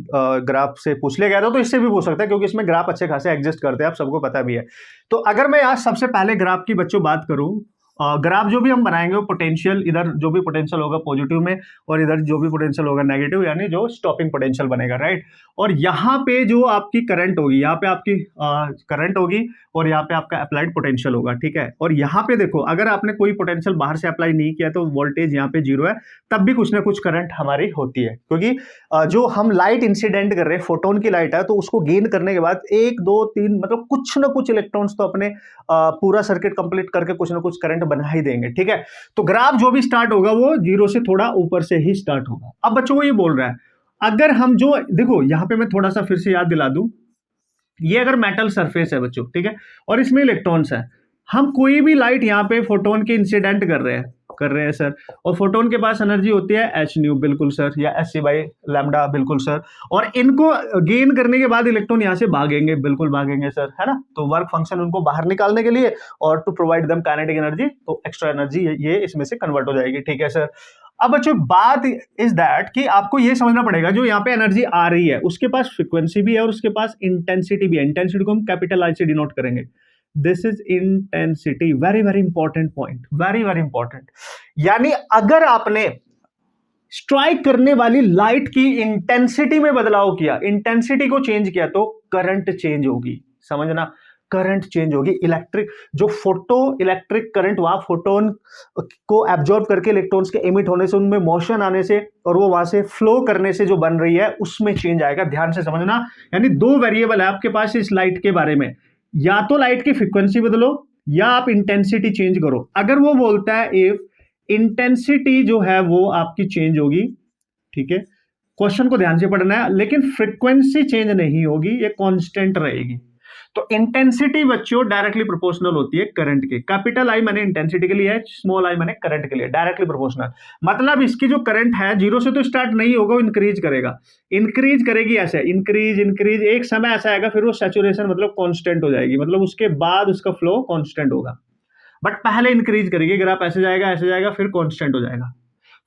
ग्राफ से पूछ लिया गया था, तो इससे भी पूछ सकता है क्योंकि इसमें ग्राफ अच्छे खासे एग्जिस्ट करते हैं, आप सबको पता भी है। तो अगर मैं आज सबसे पहले ग्राफ की बच्चों बात करूं, ग्राफ जो भी हम बनाएंगे वो पोटेंशियल, इधर जो भी पोटेंशियल होगा पॉजिटिव में और इधर जो भी पोटेंशियल होगा नेगेटिव, यानी जो स्टॉपिंग पोटेंशियल बनेगा, राइट। और यहाँ पे जो आपकी करंट होगी, यहाँ पे आपकी करंट होगी और यहाँ पे आपका अप्लाइड पोटेंशियल होगा, ठीक है। और यहाँ पे देखो, अगर आपने कोई पोटेंशियल बाहर से अप्लाई नहीं किया तो वोल्टेज यहाँ पे 0 है, तब भी कुछ ना कुछ करंट हमारी होती है, क्योंकि जो हम लाइट इंसिडेंट कर रहे हैं, फोटोन की लाइट है, तो उसको गेन करने के बाद 1 2 3 मतलब कुछ ना कुछ इलेक्ट्रॉन्स तो अपने पूरा सर्किट कंप्लीट करके कुछ ना कुछ करंट बना ही देंगे, ठीक है। तो ग्राफ जो भी स्टार्ट होगा वो 0 से थोड़ा ऊपर से ही स्टार्ट होगा। अब बच्चों को ये बोल रहा है, अगर हम जो देखो यहाँ पे मैं थोड़ा सा फिर से याद दिला दूं, ये अगर मेटल सरफेस है बच्चों, ठीक है, और इसमें इलेक्ट्रॉन्स है, हम कोई भी लाइट यहाँ पे फोटोन के इंसिडेंट कर रहे हैं सर, और फोटोन के पास एनर्जी होती है एच न्यू, बिल्कुल सर, या एच बाई लैम्डा, बिल्कुल सर, और इनको गेन करने के बाद इलेक्ट्रॉन यहाँ से भागेंगे, बिल्कुल भागेंगे सर, है ना। तो वर्क फंक्शन उनको बाहर निकालने के लिए और to provide them kinetic energy, तो एक्स्ट्रा एनर्जी ये इसमें से कन्वर्ट हो जाएगी, ठीक है सर। अब बच्चों बात इज दैट कि आपको ये समझना पड़ेगा, जो यहाँ पे एनर्जी आ रही है उसके पास फ्रीक्वेंसी भी है और उसके पास इंटेंसिटी भी है। इंटेंसिटी को हम कैपिटल आई से डिनोट करेंगे, this is intensity, very very important point, very very important. यानी अगर आपने स्ट्राइक करने वाली लाइट की इंटेंसिटी में बदलाव किया, इंटेंसिटी को चेंज किया, तो करंट चेंज होगी, समझना, करंट चेंज होगी। इलेक्ट्रिक जो फोटो इलेक्ट्रिक करंट वहां फोटोन को एब्जॉर्ब करके इलेक्ट्रॉन्स के एमिट होने से, उनमें मोशन आने से और वो वहां से फ्लो करने से जो बन रही है उसमें चेंज आएगा, ध्यान से समझना। यानी 2 वेरिएबल है आपके पास इस लाइट के बारे में, या तो लाइट की फ्रीक्वेंसी बदलो या आप इंटेंसिटी चेंज करो। अगर वो बोलता है इफ इंटेंसिटी जो है वो आपकी चेंज होगी, ठीक है, क्वेश्चन को ध्यान से पढ़ना है, लेकिन फ्रीक्वेंसी चेंज नहीं होगी, ये कांस्टेंट रहेगी। तो इंटेंसिटी बच्चों डायरेक्टली प्रोपोर्शनल होती है करंट के, कैपिटल आई मैंने इंटेंसिटी के लिए है, स्मॉल आई मैंने करंट के लिए, डायरेक्टली प्रोपोर्शनल। मतलब इसकी जो करंट है 0 से तो स्टार्ट नहीं होगा, वो इंक्रीज करेगा, इंक्रीज करेगी, ऐसे इंक्रीज इंक्रीज, एक समय ऐसा आएगा फिर वो सैचुरेशन मतलब कांस्टेंट हो जाएगी, मतलब उसके बाद उसका फ्लो कांस्टेंट होगा, बट पहले इंक्रीज करेगी, ग्राफ ऐसे जाएगा फिर कांस्टेंट हो जाएगा।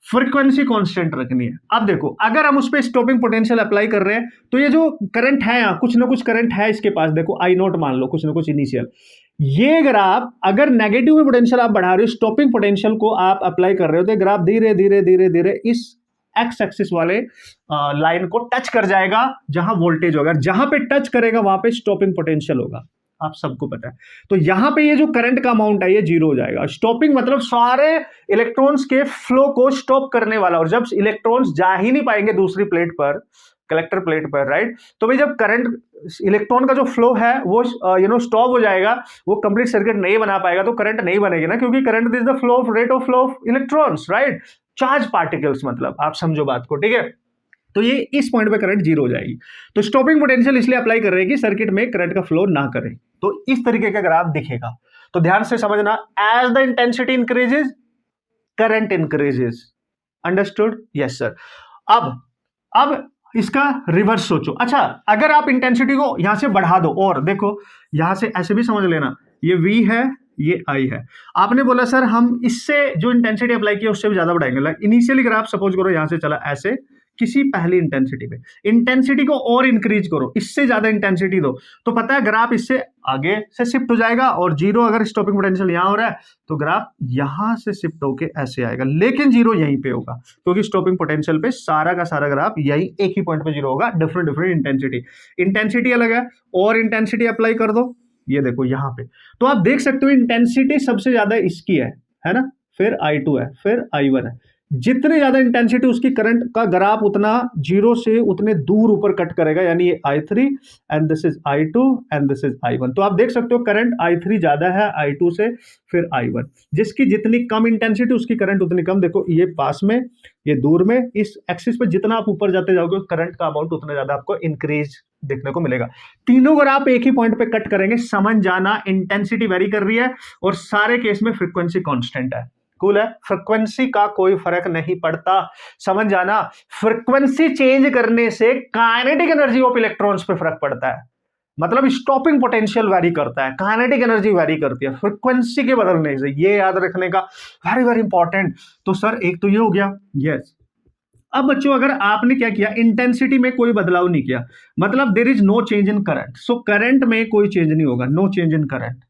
फ्रीक्वेंसी कांस्टेंट रखनी है। अब देखो, अगर हम उस पर स्टॉपिंग पोटेंशियल अप्लाई कर रहे हैं, तो ये जो करंट है यहाँ, कुछ ना कुछ करंट है इसके पास, देखो आई नॉट मान लो, कुछ ना कुछ इनिशियल, ये ग्राफ अगर नेगेटिव में पोटेंशियल आप बढ़ा रहे हो, स्टॉपिंग पोटेंशियल को आप अप्लाई कर रहे हो, तो ग्राफ धीरे धीरे धीरे धीरे इस एक्स एक्सिस वाले लाइन को टच कर जाएगा जहां वोल्टेज होगा, जहां पे टच करेगा वहां पे स्टॉपिंग पोटेंशियल होगा, आप सबको पता है। तो यहां पे ये जो करंट का अमाउंट है ये जीरो हो जाएगा। स्टॉपिंग मतलब सारे इलेक्ट्रॉन्स के फ्लो को स्टॉप करने वाला, और जब इलेक्ट्रॉन्स जा ही नहीं पाएंगे दूसरी प्लेट पर, कलेक्टर प्लेट पर, राइट, तो भाई जब करंट इलेक्ट्रॉन का जो फ्लो है वो स्टॉप हो जाएगा, वो कंप्लीट सर्किट नहीं बना पाएगा, तो करंट नहीं बनेगी ना, क्योंकि current is the flow of rate of flow of electrons, right, charge particles, मतलब आप समझो बात को, ठीक है। तो ये इस पॉइंट पे करंट जीरो हो जाएगी। तो स्टॉपिंग पोटेंशियल इसलिए अप्लाई कर रहे हैं कि सर्किट में करंट का फ्लो ना करे। तो इस तरीके का ग्राफ दिखेगा, तो ध्यान से समझना, as the intensity increases current increases, understood, yes sir. अब इसका रिवर्स सोचो। अच्छा, अगर आप इंटेंसिटी को यहां से बढ़ा दो, और देखो यहां से ऐसे भी समझ लेना, ये V है, ये I है, आपने बोला सर हम इससे जो इंटेंसिटी अप्लाई किया उससे भी ज्यादा बढ़ाएंगे। लाइक इनिशियली ग्राफ सपोज करो यहां से चला ऐसे किसी पहली इंटेंसिटी पे, इंटेंसिटी को और इंक्रीज करो, इससे ज्यादा इंटेंसिटी दो, तो पता है ग्राफ इससे आगे से शिफ्ट हो जाएगा, और जीरो अगर स्टॉपिंग पोटेंशियल यहां हो रहा है तो ग्राफ यहां से शिफ्ट होके ऐसे आएगा, लेकिन जीरो यहीं पे होगा, क्योंकि स्टॉपिंग पोटेंशियल पे सारा का सारा ग्राफ यही एक ही पॉइंट पे जीरो होगा। डिफरेंट डिफरेंट इंटेंसिटी अलग है, और इंटेंसिटी अप्लाई कर दो, ये देखो यहां पे, तो आप देख सकते हो इंटेंसिटी सबसे ज्यादा इसकी है ना, फिर I2 है, फिर I1 है। जितने ज्यादा इंटेंसिटी उसकी, करंट का ग्राफ उतना जीरो से उतने दूर ऊपर कट करेगा, यानी ये I3 and this is I2 and this is I1। तो आप देख सकते हो करंट I3 ज्यादा है I2 से, फिर I1, जिसकी जितनी कम इंटेंसिटी उसकी करंट उतनी कम। देखो ये पास में, ये दूर में, इस एक्सिस पे जितना आप ऊपर जाते जाओगे करंट का अमाउंट उतना ज्यादा आपको इंक्रीज देखने को मिलेगा। तीनों ग्राफ एक ही पॉइंट पे कट करेंगे, समझ जाना इंटेंसिटी वेरी कर रही है, और सारे केस में फ्रीक्वेंसी कांस्टेंट है। कूल है, फ्रीक्वेंसी का कोई फर्क नहीं पड़ता, समझ जाना। फ्रीक्वेंसी चेंज करने से काइनेटिक एनर्जी ऑफ इलेक्ट्रॉन्स पे फर्क पड़ता है, मतलब स्टॉपिंग पोटेंशियल वेरी करता है, काइनेटिक एनर्जी वेरी करती है फ्रीक्वेंसी के बदलने से, ये याद रखने का, वेरी वेरी इंपॉर्टेंट। तो सर एक तो ये हो गया, यस। अब बच्चों अगर आपने क्या किया, इंटेंसिटी में कोई बदलाव नहीं किया, मतलब there is no change in current, so current में कोई चेंज नहीं होगा, नो चेंज इन करंट।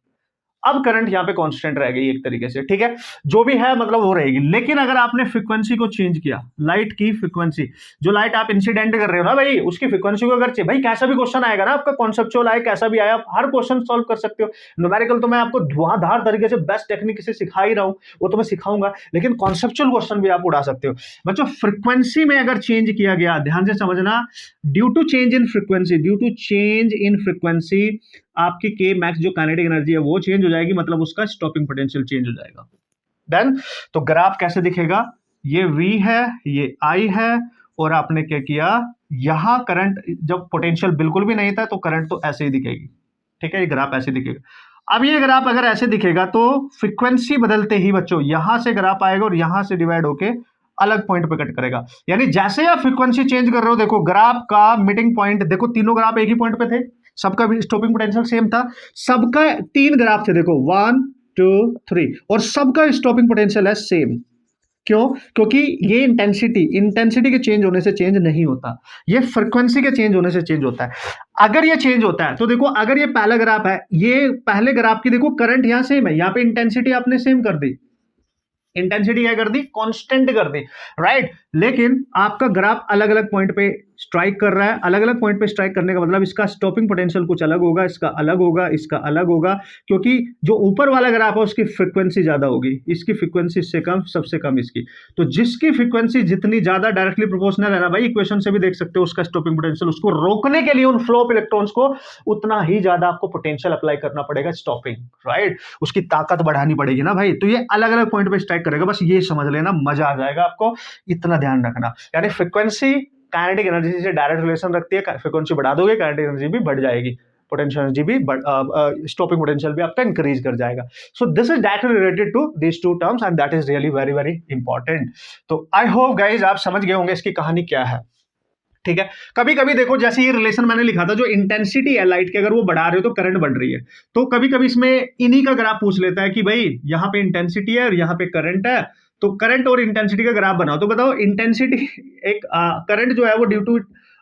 अब करंट यहां पे कांस्टेंट रह गई एक तरीके से, ठीक है, जो भी है मतलब वो रहेगी। लेकिन अगर आपने फ्रीक्वेंसी को चेंज किया, लाइट की फ्रीक्वेंसी, जो लाइट आप इंसिडेंट कर रहे हो ना भाई, उसकी फ्रीक्वेंसी को अगर भाई कैसा भी क्वेश्चन आएगा ना आपका, कॉन्सेप्चुअल आए कैसा भी आया, आप हर क्वेश्चन सॉल्व कर सकते हो। न्यूमेरिकल तो मैं आपको धुआंधार तरीके से बेस्ट टेक्निक से सिखा ही रहा हूं, वो तो मैं सिखाऊंगा, लेकिन कॉन्सेप्चुअल क्वेश्चन भी आप उड़ा सकते हो। बच्चों फ्रीक्वेंसी में अगर चेंज किया गया, ध्यान से समझना, due to change in frequency, आपकी के मैक्स जो काइनेटिक एनर्जी है वो चेंज हो जाएगी, मतलब उसका स्टॉपिंग पोटेंशियल चेंज हो जाएगा। देन तो ग्राफ कैसे दिखेगा, ये V है, ये I है, और आपने क्या किया, यहां करंट, जब पोटेंशियल बिल्कुल भी नहीं था तो करंट तो ऐसे ही दिखेगी, ठीक है, ये ग्राफ ऐसे दिखेगा। अब ये ग्राफ अगर ऐसे दिखेगा तो फ्रीक्वेंसी बदलते ही बच्चों यहां से ग्राफ आएगा और यहां से डिवाइड होके अलग पॉइंट पे कट करेगा, यानी जैसे आप फ्रीक्वेंसी चेंज कर रहे हो, देखो ग्राफ का मीटिंग पॉइंट, देखो तीनों ग्राफ एक ही पॉइंट पे थे, सबका भी स्टॉपिंग पोटेंशियल सेम था, सबका 3 ग्राफ थे, देखो 1 2 3, और सबका स्टॉपिंग पोटेंशियल है सेम। क्यों? क्योंकि ये इंटेंसिटी के चेंज होने से चेंज नहीं होता, ये फ्रीक्वेंसी के चेंज होने से चेंज होता है। अगर ये चेंज होता है तो देखो, अगर ये पहला ग्राफ है, ये पहले ग्राफ की देखो करंट यहां सेम है, यहां पे इंटेंसिटी आपने सेम कर दी, इंटेंसिटी क्या कर दी, कांस्टेंट कर दी, राइट। लेकिन आपका ग्राफ अलग अलग पॉइंट पे स्ट्राइक कर रहा है, अलग अलग पॉइंट पे स्ट्राइक करने का मतलब इसका स्टॉपिंग पोटेंशियल कुछ अलग होगा, इसका अलग होगा, इसका अलग होगा, क्योंकि जो ऊपर वाला ग्राफ है उसकी फ्रीक्वेंसी ज्यादा होगी, इसकी फ्रीक्वेंसी इससे कम, सबसे कम इसकी। तो जिसकी फ्रीक्वेंसी जितनी ज्यादा डायरेक्टली प्रोपोर्शनल है ना भाई, इक्वेशन से भी देख सकते हो उसका स्टॉपिंग पोटेंशियल, उसको रोकने के लिए उन फ्लो ऑफ इलेक्ट्रॉन्स को उतना ही ज्यादा आपको पोटेंशियल अप्लाई करना पड़ेगा, स्टॉपिंग, राइट, उसकी ताकत बढ़ानी पड़ेगी ना भाई। तो ये अलग अलग पॉइंट पे स्ट्राइक करेगा, बस ये समझ लेना, मजा आ जाएगा आपको, इतना ध्यान रखना। यानी फ्रीक्वेंसी काइनेटिक एनर्जी से डायरेक्ट रिलेशन रखती है, फ्रीक्वेंसी बढ़ा दोगे काइनेटिक एनर्जी भी बढ़ जाएगी, पोटेंशियल एनर्जी भी स्टॉपिंग पोटेंशियल भी आपका इंक्रीज कर जाएगा। So this is directly related to this two terms and that is really very very important. तो आई होप गाइज आप समझ गए होंगे इसकी कहानी क्या है, ठीक है। कभी कभी देखो, जैसे ये रिलेशन मैंने लिखा था, जो इंटेंसिटी है लाइट की, अगर वो बढ़ा रहे हो तो करंट बढ़ रही है, तो कभी कभी इसमें इन्हीं का ग्राफ पूछ लेता है कि भाई यहाँ पे इंटेंसिटी है और यहाँ पे करंट है, तो करंट और इंटेंसिटी का ग्राफ बनाओ। तो बताओ इंटेंसिटी, एक करंट जो है वो ड्यू टू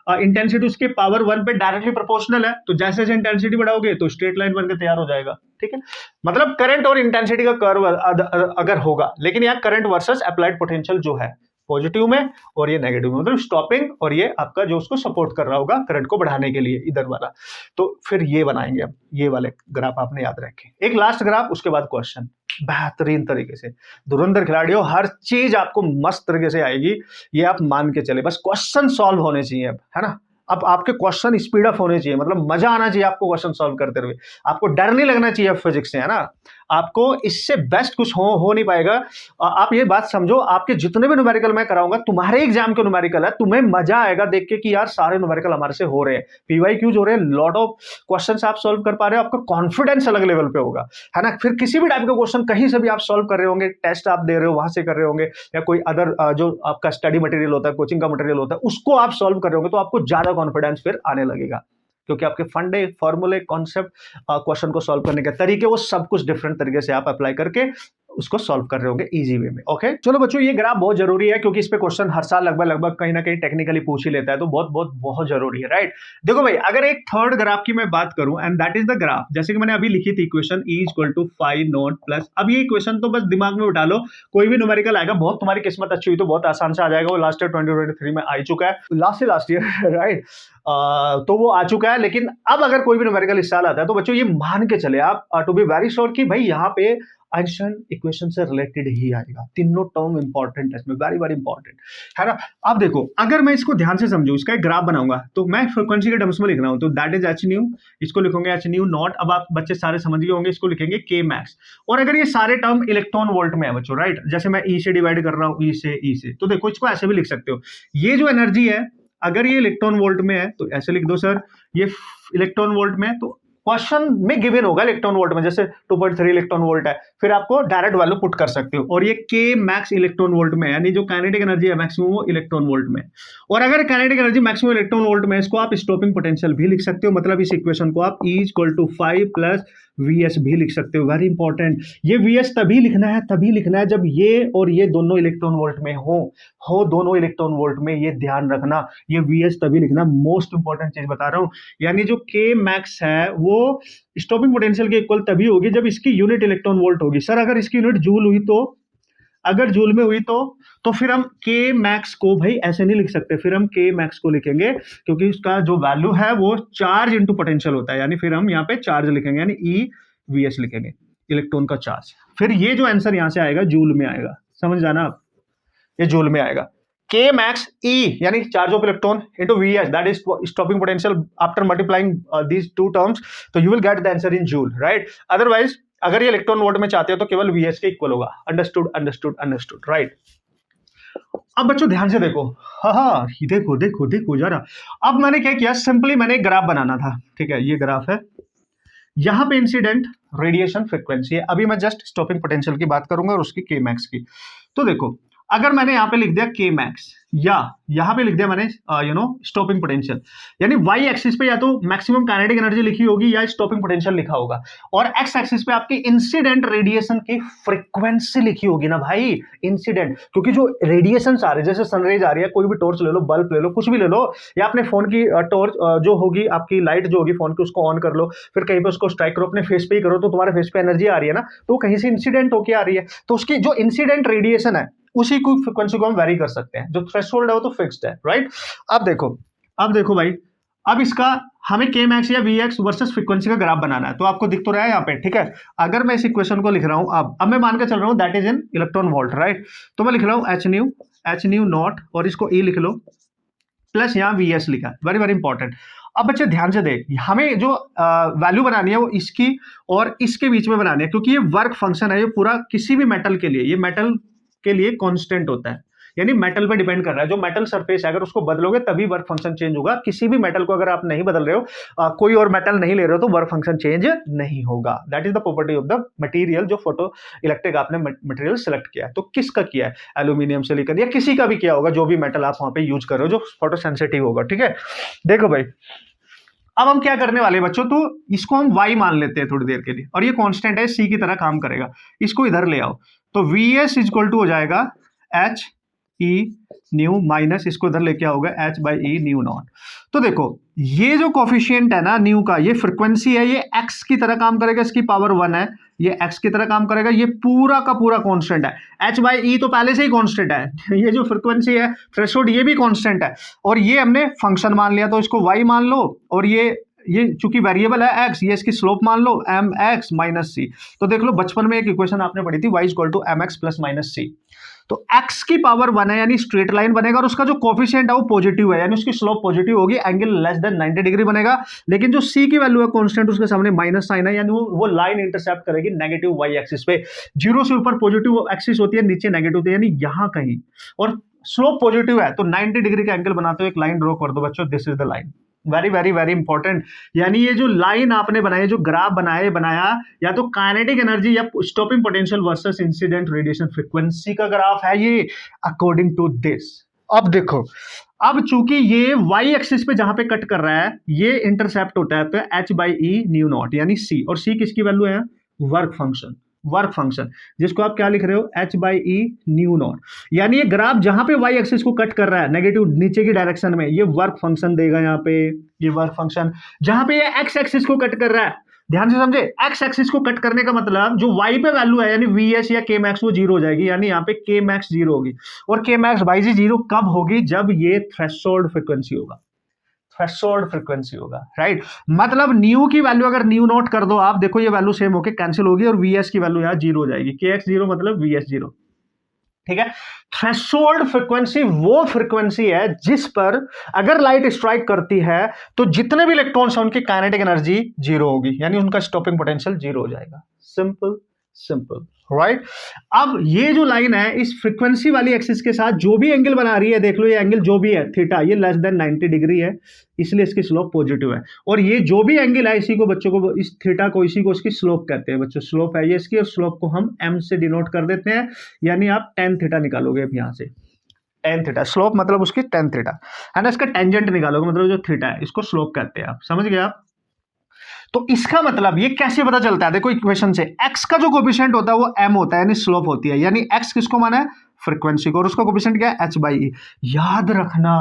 इंटेंसिटी उसके पावर 1 पे डायरेक्टली प्रोपोर्शनल है, तो जैसे जैसे इंटेंसिटी बढ़ाओगे तो स्ट्रेट लाइन बनकर तैयार हो जाएगा, ठीक है। मतलब करंट और इंटेंसिटी का कर्व अगर होगा, लेकिन यहाँ करंट वर्सेस अप्लाइड पोटेंशियल जो है पॉजिटिव में और ये नेगेटिव में, मतलब स्टॉपिंग और ये आपका जो उसको सपोर्ट कर रहा होगा करंट को बढ़ाने के लिए इधर वाला। तो फिर ये बनाएंगे अब, ये वाले ग्राफ आपने याद रखे। एक लास्ट ग्राफ, उसके बाद क्वेश्चन बेहतरीन तरीके से। धुरंधर खिलाड़ी हो, हर चीज आपको मस्त तरीके से आएगी, ये आप मान के चले। बस क्वेश्चन सॉल्व होने चाहिए अब, है ना। अब आपके क्वेश्चन स्पीड अप होने चाहिए, मतलब मजा आना चाहिए आपको क्वेश्चन सॉल्व करते हुए, आपको डर नहीं लगना चाहिए फिजिक्स से, है ना। आपको इससे बेस्ट कुछ हो नहीं पाएगा। आप ये बात समझो, आपके जितने भी न्यूमेरिकल मैं कराऊंगा, तुम्हारे एग्जाम के न्यूमेरिकल है, तुम्हें मजा आएगा देख के कि यार सारे न्यूमेरिकल हमारे से हो रहे हैं, पीवाईक्यूज हो रहे हैं, लॉट ऑफ क्वेश्चंस आप सॉल्व कर पा रहे हो, आपका कॉन्फिडेंस अलग लेवल पे होगा, है ना। फिर किसी भी टाइप का क्वेश्चन कहीं से भी आप सॉल्व कर रहे होंगे, टेस्ट आप दे रहे हो वहां से कर रहे होंगे, या कोई अदर जो आपका स्टडी मटेरियल होता है, कोचिंग का मटेरियल होता है, उसको आप सॉल्व कर रहे होंगे, तो आपको ज्यादा कॉन्फिडेंस फिर आने लगेगा, क्योंकि आपके फंडे, फॉर्मूले, कॉन्सेप्ट, क्वेश्चन को सॉल्व करने के तरीके, वो सब कुछ डिफरेंट तरीके से आप अप्लाई करके उसको सॉल्व कर रहे होंगे इजी वे में। ओके, चलो बच्चों, ये ग्राफ बहुत जरूरी है, क्योंकि इस पे क्वेश्चन हर साल लगभग कहीं ना कहीं टेक्निकली पूछ ही लेता है, तो बहुत जरूरी है, राइट। देखो भाई, अगर एक थर्ड ग्राफ की मैं बात करूं, and that is the graph, जैसे कि मैंने अभी लिखी थी equation, E equal to 5 naught plus. अब ये इक्वेशन तो बस दिमाग में उठा लो, कोई भी न्यूमेरिकल आएगा, बहुत तुम्हारी किस्मत अच्छी हुई तो बहुत आसान से आ जाएगा। वो लास्ट ईयर 2023 में आ चुका है, लास्ट ईयर राइट। तो वो आ चुका है, लेकिन अब अगर कोई भी न्यूमेरिकल इस साल आता है, तो बच्चों ये मान के चले आप, टू बी वेरी श्योर, कि भाई यहाँ पे आइंस्टाइन इक्वेशन से रिलेटेड ही आएगा। तीनों टर्म इंपॉर्टेंट है इसमें, वेरी वेरी इंपॉर्टेंट, है ना। अब देखो, अगर मैं इसको ध्यान से समझूं, इसका एक ग्राफ बनाऊंगा, तो मैं फ्रीक्वेंसी के टर्म्स में लिख रहा हूं, तो दैट इज एच न्यू, इसको लिखोगे एच न्यू नॉट। अब आप बच्चे सारे समझ गए होंगे, इसको लिखेंगे के मैक्स। और अगर ये सारे टर्म इलेक्ट्रॉन वोल्ट में है बच्चों, राइट, जैसे मैं ई से डिवाइड कर रहा हूं, ई से, तो देखो इसको ऐसे भी लिख सकते हो, ये जो एनर्जी है, अगर ये इलेक्ट्रॉन वोल्ट में है तो ऐसे लिख दो सर, ये इलेक्ट्रॉन वोल्ट में है, तो क्वेश्चन में गिवन होगा इलेक्ट्रॉन वोल्ट में, जैसे 2.3 इलेक्ट्रॉन वोल्ट है, फिर आपको डायरेक्ट वैल्यू पुट कर सकते हो, और ये के मैक्स इलेक्ट्रॉन वोल्ट में, यानी जो काइनेटिक एनर्जी है मैक्सिमम, वो इलेक्ट्रॉन वोल्ट में। और अगर kinetic energy maximum electron volt में, इसको आप स्टॉपिंग पोटेंशियल भी लिख सकते हो, मतलब इस इक्वेशन को आप E equal to 5 plus VS भी लिख सकते हो। वेरी इंपॉर्टेंट, ये VS तभी लिखना है जब ये और ये दोनों इलेक्ट्रॉन वोल्ट में हो दोनों इलेक्ट्रॉन वोल्ट में, ये ध्यान रखना, ये VS तभी लिखना। मोस्ट इंपॉर्टेंट चीज बता रहा हूं, यानी जो K मैक्स है वो स्टॉपिंग पोटेंशियल के इक्वल तभी होगी जब इसकी यूनिट इलेक्ट्रॉन वोल्ट होगी। सर अगर इसकी यूनिट जूल हुई तो, अगर जूल में हुई तो फिर हम के मैक्स को भाई ऐसे नहीं लिख सकते, फिर हम के मैक्स को लिखेंगे, क्योंकि उसका जो वैल्यू है वो चार्ज इनटू पोटेंशियल होता है, यानी फिर हम यहाँ पे चार्ज लिखेंगे, यानी EVS लिखेंगे, इलेक्ट्रॉन का चार्ज। फिर ये जो आंसर यहाँ से आएगा जूल में आएगा, समझ जाना आप, ये जूल में आएगा। के मैक्स E यानी charge of electron into VS, that is stopping potential, after multiplying these two terms, तो you will get the answer in joule, right. Otherwise अगर ये इलेक्ट्रॉन वोल्ट में चाहते हो तो केवल VS के इक्वल होगा। Understood, right. अब बच्चों ध्यान से देखो, हाँ देखो जरा। अब मैंने क्या किया, सिंपली मैंने एक ग्राफ बनाना था, ठीक है, ये ग्राफ है, यहां पे इंसिडेंट रेडिएशन फ्रीक्वेंसी है। अभी मैं जस्ट स्टॉपिंग पोटेंशियल की बात करूंगा और उसकी के मैक्स की। तो देखो, अगर मैंने यहां पे लिख दिया के मैक्स, या यहां पे लिख दिया मैंने स्टॉपिंग पोटेंशियल, यानी वाई एक्सिस पे या तो मैक्सिमम काइनेटिक एनर्जी लिखी होगी या स्टॉपिंग पोटेंशियल लिखा होगा, और एक्स एक्सिस पे आपकी इंसिडेंट रेडिएशन की फ्रीक्वेंसी लिखी होगी ना भाई, इंसिडेंट, क्योंकि जो रेडिएशन आ रही है, जैसे सनरेज आ रही है, कोई भी टॉर्च ले लो, बल्ब ले लो, कुछ भी ले लो, या अपने फोन की टॉर्च जो होगी, आपकी लाइट जो होगी फोन की, उसको ऑन कर लो, फिर कहीं पे उसको स्ट्राइक करो, अपने फेस पे ही करो, तो तुम्हारे फेस पे एनर्जी आ रही है ना, तो कहीं से इंसिडेंट होके आ रही है, तो उसकी जो इंसिडेंट रेडिएशन है उसी को फ्रीक्वेंसी को हम वेरी कर सकते हैं, जो थ्रेशोल्ड है वो तो फिक्स्ड है, राइट। अब देखो भाई, अब इसका हमें के मैक्स या VX वर्सेस फ्रीक्वेंसी का ग्राफ बनाना है, तो आपको दिख तो रहा है यहाँ पे, ठीक है। अगर मैं इस इक्वेशन को लिख रहा हूँ, अब मैं मान के चल रहा हूँ that is in electron volt, right, तो मैं लिख रहा हूँ एच न्यू नॉट, और इसको E लिख लो, प्लस यहाँ VS लिखा, वेरी वेरी इंपॉर्टेंट। अब बच्चे ध्यान से देख, हमें जो वैल्यू बनानी है वो इसकी और इसके बीच में बनानी है, क्योंकि ये वर्क फंक्शन है, ये पूरा किसी भी मेटल के लिए, ये मेटल के लिए कांस्टेंट होता है, यानी मेटल पे डिपेंड कर रहा है। जो मेटल सरफेस है, अगर उसको बदलोगे तभी वर्क फंक्शन चेंज होगा। किसी भी मेटल को अगर आप नहीं बदल रहे हो, कोई और मेटल नहीं ले रहे हो, तो वर्क फंक्शन चेंज नहीं होगा। That is the property of the material, जो फोटो इलेक्ट्रिक आपने मटेरियल सेलेक्ट किया है। तो किसका किया है, एल्यूमिनियम, सिलिकॉन, या किसी का भी किया होगा, जो भी मेटल आप वहां पे यूज कर रहे हो जो फोटो सेंसिटिव होगा, ठीक है। देखो भाई, अब हम क्या करने वाले हैं बच्चों, तो इसको हम y मान लेते हैं थोड़ी देर के लिए, और ये कांस्टेंट है, c की तरह काम करेगा। इसको इधर ले आओ, तो VS इक्वल टू हो जाएगा H ई न्यू माइनस इसको इधर लेके आओगे H by E nu not. तो देखो ये जो कोफिशिएंट है ना न्यू का, ये फ्रिक्वेंसी है, ये एक्स की तरह काम करेगा, इसकी पावर 1 है, ये एक्स की तरह काम करेगा, ये पूरा का पूरा कांस्टेंट है। एच बाई ई तो पहले से ही कांस्टेंट है, ये जो फ्रिक्वेंसी है थ्रेशोल्ड ये भी कांस्टेंट है, और ये हमने फंक्शन मान लिया तो इसको वाई मान लो, और ये चूंकि वेरिएबल है एक्स, ये इसकी स्लोप मान लो एम एक्स माइनस सी। तो देख लो बचपन में एक इक्वेशन आपने पढ़ी थी, Y equal to M X plus minus C. तो x की पावर 1 है यानी स्ट्रेट लाइन बनेगा, और उसका जो कोफिशिएंट है वो पॉजिटिव है यानी उसकी स्लोप पॉजिटिव होगी, एंगल लेस देन 90 डिग्री बनेगा। लेकिन जो c की वैल्यू है कांस्टेंट, उसके सामने माइनस साइन है यानी वो लाइन इंटरसेप्ट करेगी नेगेटिव y एक्सिस पे। जीरो से ऊपर पॉजिटिव एक्सिस होती है, नीचे नेगेटिव होती है, यानी यहां कहीं, और स्लोप पॉजिटिव है तो 90 डिग्री का एंगल बनाते हुए एक लाइन ड्रॉ कर दो बच्चों, this is the line. Very very very important, यानी ये जो लाइन आपने बनाई, जो ग्राफ बनाया या तो काइनेटिक एनर्जी या stopping potential versus incident radiation frequency का ग्राफ है ये, अकॉर्डिंग टू दिस। अब देखो, अब चूंकि ये वाई एक्सिस पे जहां पे कट कर रहा है ये इंटरसेप्ट होता है तो H by E nu not यानी सी, और सी किसकी वैल्यू है, वर्क फंक्शन, जिसको आप क्या लिख रहे हो, H by E nu not. यानी ये ग्राफ जहां पे वाई एक्सिस को कट कर रहा है नेगेटिव नीचे की डायरेक्शन में, ये वर्क फंक्शन देगा यहाँ पे, ये वर्क फंक्शन। जहां पे ये एक्स एक्सिस को कट कर रहा है, ध्यान से समझे, एक्स एक्सिस को कट करने का मतलब जो वाई पे वैल्यू है यानी वी एस या के मैक्स वो जीरो हो जाएगी, यानी यहाँ पे के मैक्स जीरो होगी। और के मैक्स बाई जी जीरो कब होगी, जब ये थ्रेशोल्ड फ्रीक्वेंसी होगा, थ्रेशोल्ड फ्रीक्वेंसी होगा, राइट। मतलब न्यू की वैल्यू अगर न्यू नोट कर दो आप, देखो ये वैल्यू सेम होके कैंसिल होगी और वीएस की वैल्यू यहां जीरो हो जाएगी, के एक्स जीरो मतलब वीएस जीरो, ठीक है। थ्रेशोल्ड फ्रीक्वेंसी वो फ्रीक्वेंसी है जिस पर अगर लाइट स्ट्राइक करती है तो जितने भी इलेक्ट्रॉन्स हैं उनकी काइनेटिक एनर्जी जीरो होगी, यानी उनका स्टॉपिंग पोटेंशियल जीरो हो जाएगा। Simple simple, right. अब ये जो लाइन है इस फ्रीक्वेंसी वाली एक्सिस के साथ जो भी एंगल बना रही है, देख लो ये एंगल जो भी है थीटा, ये लेस देन 90 डिग्री है, इसलिए इसकी स्लोप पॉजिटिव है। और ये जो भी एंगल है इसी को बच्चों को, इस थीटा को, इसी को इसकी स्लोप कहते हैं बच्चों, स्लोप है ये इसकी, और स्लोप को हम एम से डिनोट कर देते हैं, यानी आप टेन थीटा निकालोगे अब यहां से, टेन थीटा स्लोप मतलब उसकी टेन थीटा है ना, इसका टेंजेंट निकालोगे मतलब जो थीटा है इसको स्लोप कहते हैं, आप समझ गए आप। तो इसका मतलब ये कैसे पता चलता है, देखो इक्वेशन से, x का जो कोफिशिएंट होता है वो m होता है यानी स्लोप होती है, यानी x किसको माना है, फ्रीक्वेंसी को, और उसका कोफिशिएंट क्या है, h बाई ई। याद रखना,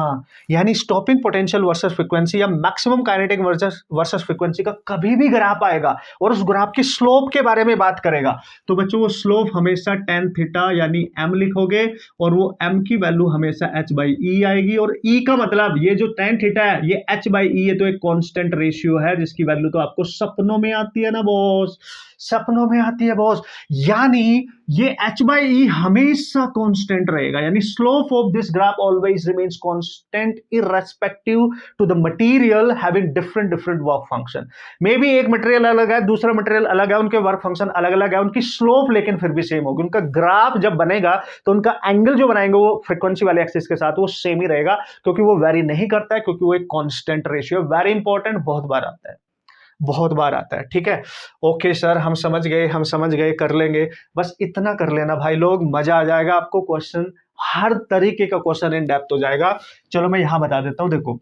यानी स्टॉपिंग पोटेंशियल वर्सेस फ्रीक्वेंसी या मैक्सिमम काइनेटिक वर्सेस फ्रीक्वेंसी का कभी भी ग्राफ आएगा और उस ग्राफ की स्लोप के बारे में बात करेगा, तो बच्चों वो स्लोप हमेशा टेन थीटा यानी m लिखोगे, और वो m की वैल्यू हमेशा h बाई ई आएगी, और e का मतलब ये जो टेन थीटा है ये h बाई ई है, तो एक कांस्टेंट रेशियो है जिसकी वैल्यू तो आपको सपनों में आती है ना बॉस, सपनों में आती है बॉस। यानी ये h बाई ई हमेशा कांस्टेंट रहेगा, यानी slope of this graph always remains constant irrespective to the material having different work function. May be एक मटेरियल अलग है, दूसरा मटेरियल अलग है, उनके वर्क फंक्शन अलग अलग है, उनकी स्लोप लेकिन फिर भी सेम होगी। उनका ग्राफ जब बनेगा तो उनका एंगल जो बनाएंगे वो फ्रीक्वेंसी वाले एक्सिस के साथ वो सेम ही रहेगा, क्योंकि वो वेरी नहीं करता है, क्योंकि वो एक कांस्टेंट रेशियो, वेरी इंपॉर्टेंट, बहुत बार आता है, बहुत बार आता है, ठीक है। ओके सर, हम समझ गए, कर लेंगे, बस इतना कर लेना भाई लोग, मजा आ जाएगा आपको, क्वेश्चन हर तरीके का क्वेश्चन इन डेप्थ हो जाएगा। चलो मैं यहां बता देता हूं, देखो